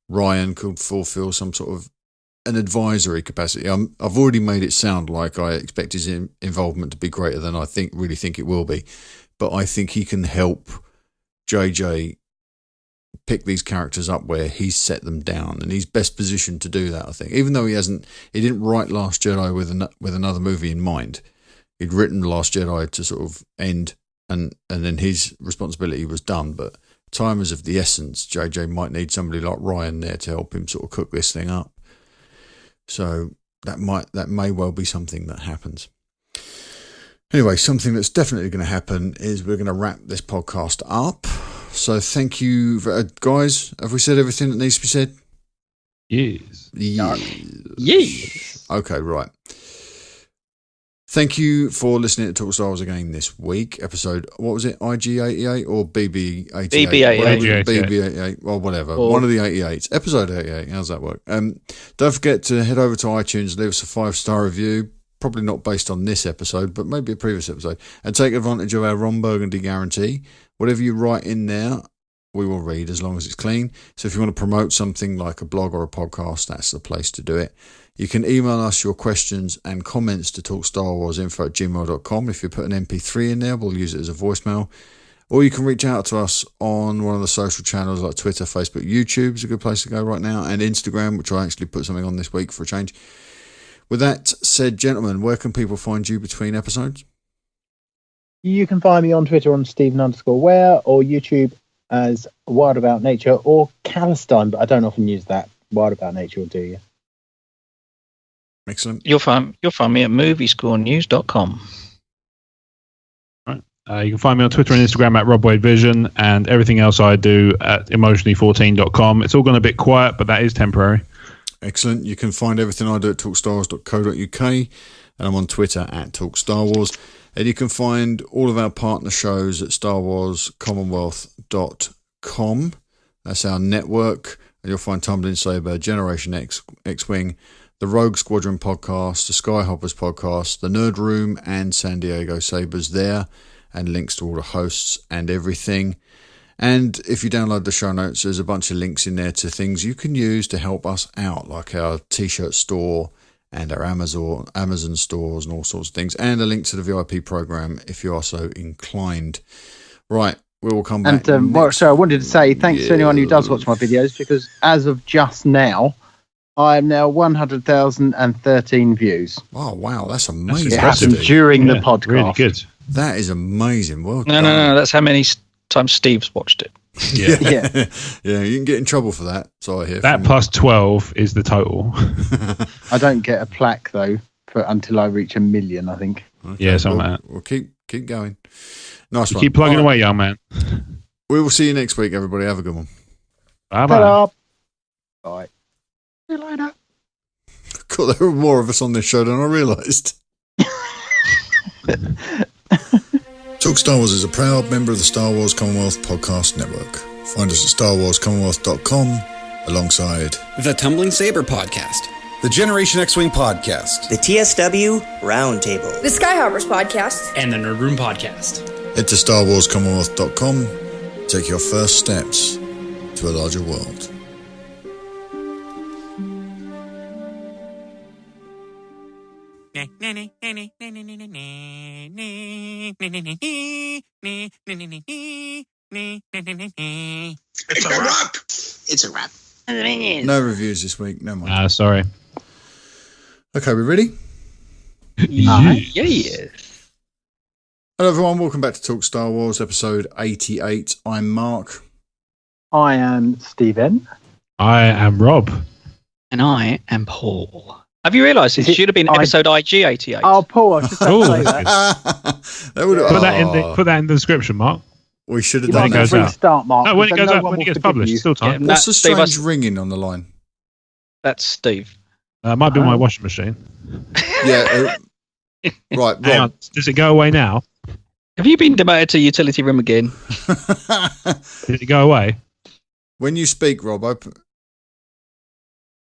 Speaker 1: Ryan could fulfill some sort of an advisory capacity. I've already made it sound like I expect his involvement to be greater than I really think it will be, but I think he can help JJ pick these characters up where he's set them down, and he's best positioned to do that, I think. Even though he didn't write Last Jedi with another movie in mind. He'd written Last Jedi to sort of end, and then his responsibility was done. But time is of the essence. JJ might need somebody like Ryan there to help him sort of cook this thing up. So that may well be something that happens. Anyway, something that's definitely going to happen is we're going to wrap this podcast up. So thank you, guys. Have we said everything that needs to be said?
Speaker 3: Yes.
Speaker 4: Yes.
Speaker 1: Okay, right. Thank you for listening to Talk Star Wars again this week. Episode, what was it? IG-88 or BB-88?
Speaker 4: BB-88.
Speaker 1: BB-88, well, whatever. One of the 88s. Episode 88. How's that work? Don't forget to head over to iTunes, leave us a 5-star review. Probably not based on this episode, but maybe a previous episode. And take advantage of our Ron Burgundy guarantee. Whatever you write in there, we will read as long as it's clean. So if you want to promote something like a blog or a podcast, that's the place to do it. You can email us your questions and comments to talkstarwarsinfo@gmail.com. If you put an MP3 in there, we'll use it as a voicemail. Or you can reach out to us on one of the social channels like Twitter, Facebook, YouTube is a good place to go right now, and Instagram, which I actually put something on this week for a change. With that said, gentlemen, where can people find you between episodes?
Speaker 2: You can find me on Twitter on Stephen_Ware, or YouTube as Wild About Nature, or Calistine, but I don't often use that. Wild About Nature will do you.
Speaker 1: Excellent.
Speaker 4: You'll find me at moviescorenews.com.
Speaker 3: Right. You can find me on Twitter and Instagram at RobWadeVision, and everything else I do at emotionally14.com. It's all gone a bit quiet, but that is temporary.
Speaker 1: Excellent. You can find everything I do at talkstarwars.co.uk, and I'm on Twitter at talkstarwars. And you can find all of our partner shows at starwarscommonwealth.com. That's our network. And you'll find Tumbling Saber, Generation X-Wing, the Rogue Squadron podcast, the Skyhoppers podcast, the Nerd Room, and San Diego Sabers there, and links to all the hosts and everything. And if you download the show notes, there's a bunch of links in there to things you can use to help us out, like our t-shirt store and our Amazon stores and all sorts of things, and a link to the VIP program if you are so inclined. Right, we will come back.
Speaker 2: And so I wanted to say thanks to anyone who does watch my videos, because as of just now, I am now 100,013 views.
Speaker 1: Oh, wow, that's amazing.
Speaker 2: It happened during the podcast.
Speaker 3: Really good.
Speaker 1: That is amazing. Well done.
Speaker 4: No, that's how many times Steve's watched it.
Speaker 1: Yeah, you can get in trouble for that. So I hear
Speaker 3: that plus 12 is the total.
Speaker 2: I don't get a plaque though until I reach 1 million, I think.
Speaker 1: Okay,
Speaker 3: yeah, something like that.
Speaker 1: We'll keep going. Nice one.
Speaker 3: Keep plugging away, young man.
Speaker 1: We will see you next week, everybody. Have a good one.
Speaker 3: Bye.
Speaker 2: Bye.
Speaker 4: See you later.
Speaker 1: God, there were more of us on this show than I realised. Talk Star Wars is a proud member of the Star Wars Commonwealth Podcast Network. Find us at starwarscommonwealth.com alongside
Speaker 5: the Tumbling Saber Podcast. The Generation X-Wing Podcast.
Speaker 6: The TSW Roundtable.
Speaker 7: The Skyhoppers Podcast.
Speaker 8: And the Nerd Room Podcast.
Speaker 1: Head to StarWarsCommonwealth.com. Take your first steps to a larger world.
Speaker 9: It's a wrap.
Speaker 6: It's a wrap.
Speaker 1: No reviews this week. No mind.
Speaker 3: Sorry.
Speaker 1: Okay, we ready?
Speaker 4: Yes.
Speaker 1: Hello, everyone. Welcome back to Talk Star Wars, episode 88. I'm Mark.
Speaker 2: I am Stephen.
Speaker 3: I am Rob.
Speaker 4: And I am Paul. Have you realised it should have been episode IG-88?
Speaker 2: Oh, Paul, I was just about to say that.
Speaker 3: Put that in the description, Mark.
Speaker 1: We should have
Speaker 2: You
Speaker 1: done
Speaker 2: might
Speaker 1: that.
Speaker 2: restart, Mark.
Speaker 3: No, when it
Speaker 2: because
Speaker 3: goes
Speaker 2: no
Speaker 3: out,
Speaker 2: one
Speaker 3: when it
Speaker 2: will
Speaker 3: gets
Speaker 2: forgive
Speaker 3: published,
Speaker 2: you.
Speaker 3: still time.
Speaker 1: What's the
Speaker 4: Steve,
Speaker 1: strange ringing on the line?
Speaker 4: That's Steve.
Speaker 3: Might be my washing machine.
Speaker 1: Yeah. Right, Rob.
Speaker 3: Hang on. Does it go away now?
Speaker 4: Have you been demoted to utility room again?
Speaker 3: Did it go away?
Speaker 1: When you speak, Rob,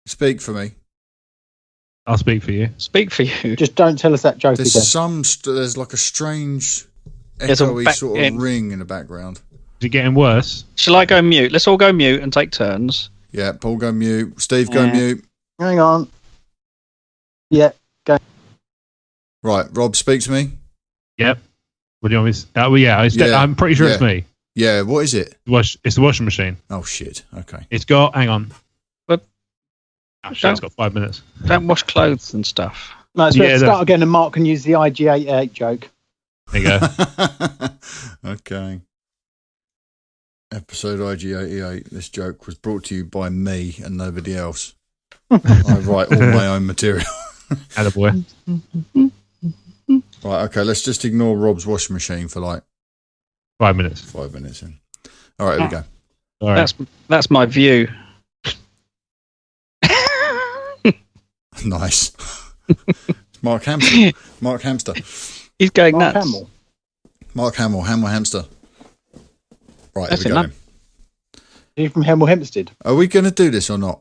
Speaker 1: speak for me.
Speaker 3: I'll speak for you.
Speaker 4: Speak for you.
Speaker 2: Just don't tell us that joke
Speaker 1: There's
Speaker 2: again.
Speaker 1: there's like a strange
Speaker 4: There's a
Speaker 1: echoey sort of ring in the background.
Speaker 3: Is it getting worse?
Speaker 4: Shall I go mute? Let's all go mute and take turns.
Speaker 1: Yeah, Paul go mute. Steve go mute.
Speaker 2: Hang on. Yeah, go.
Speaker 1: Right, Rob, speak to me.
Speaker 3: Yep. What do you want me to well, yeah, I'm pretty sure it's me.
Speaker 1: Yeah, what is it?
Speaker 3: It's the washing machine.
Speaker 1: Oh, shit. Okay.
Speaker 3: It's got, hang on.
Speaker 4: But
Speaker 3: it's got 5 minutes.
Speaker 4: Don't wash clothes and stuff.
Speaker 2: No, so let's start again and Mark can use the IG-88 joke.
Speaker 3: There you go.
Speaker 1: Okay. Episode IG-88. This joke was brought to you by me and nobody else. I write all my own material.
Speaker 3: Attaboy.
Speaker 1: Right, okay, let's just ignore Rob's washing machine for like
Speaker 3: 5 minutes.
Speaker 1: 5 minutes in. All right, here we go.
Speaker 3: All right.
Speaker 4: That's my view.
Speaker 1: Nice. Mark Hamster. Mark Hamster.
Speaker 4: He's going
Speaker 2: Mark
Speaker 4: nuts.
Speaker 2: Hamill.
Speaker 1: Mark Hamill. Hamill Hamster. Right,
Speaker 4: That's
Speaker 1: here we go.
Speaker 4: enough.
Speaker 2: Are you from Hemel Hempstead?
Speaker 1: Are we going to do this or not?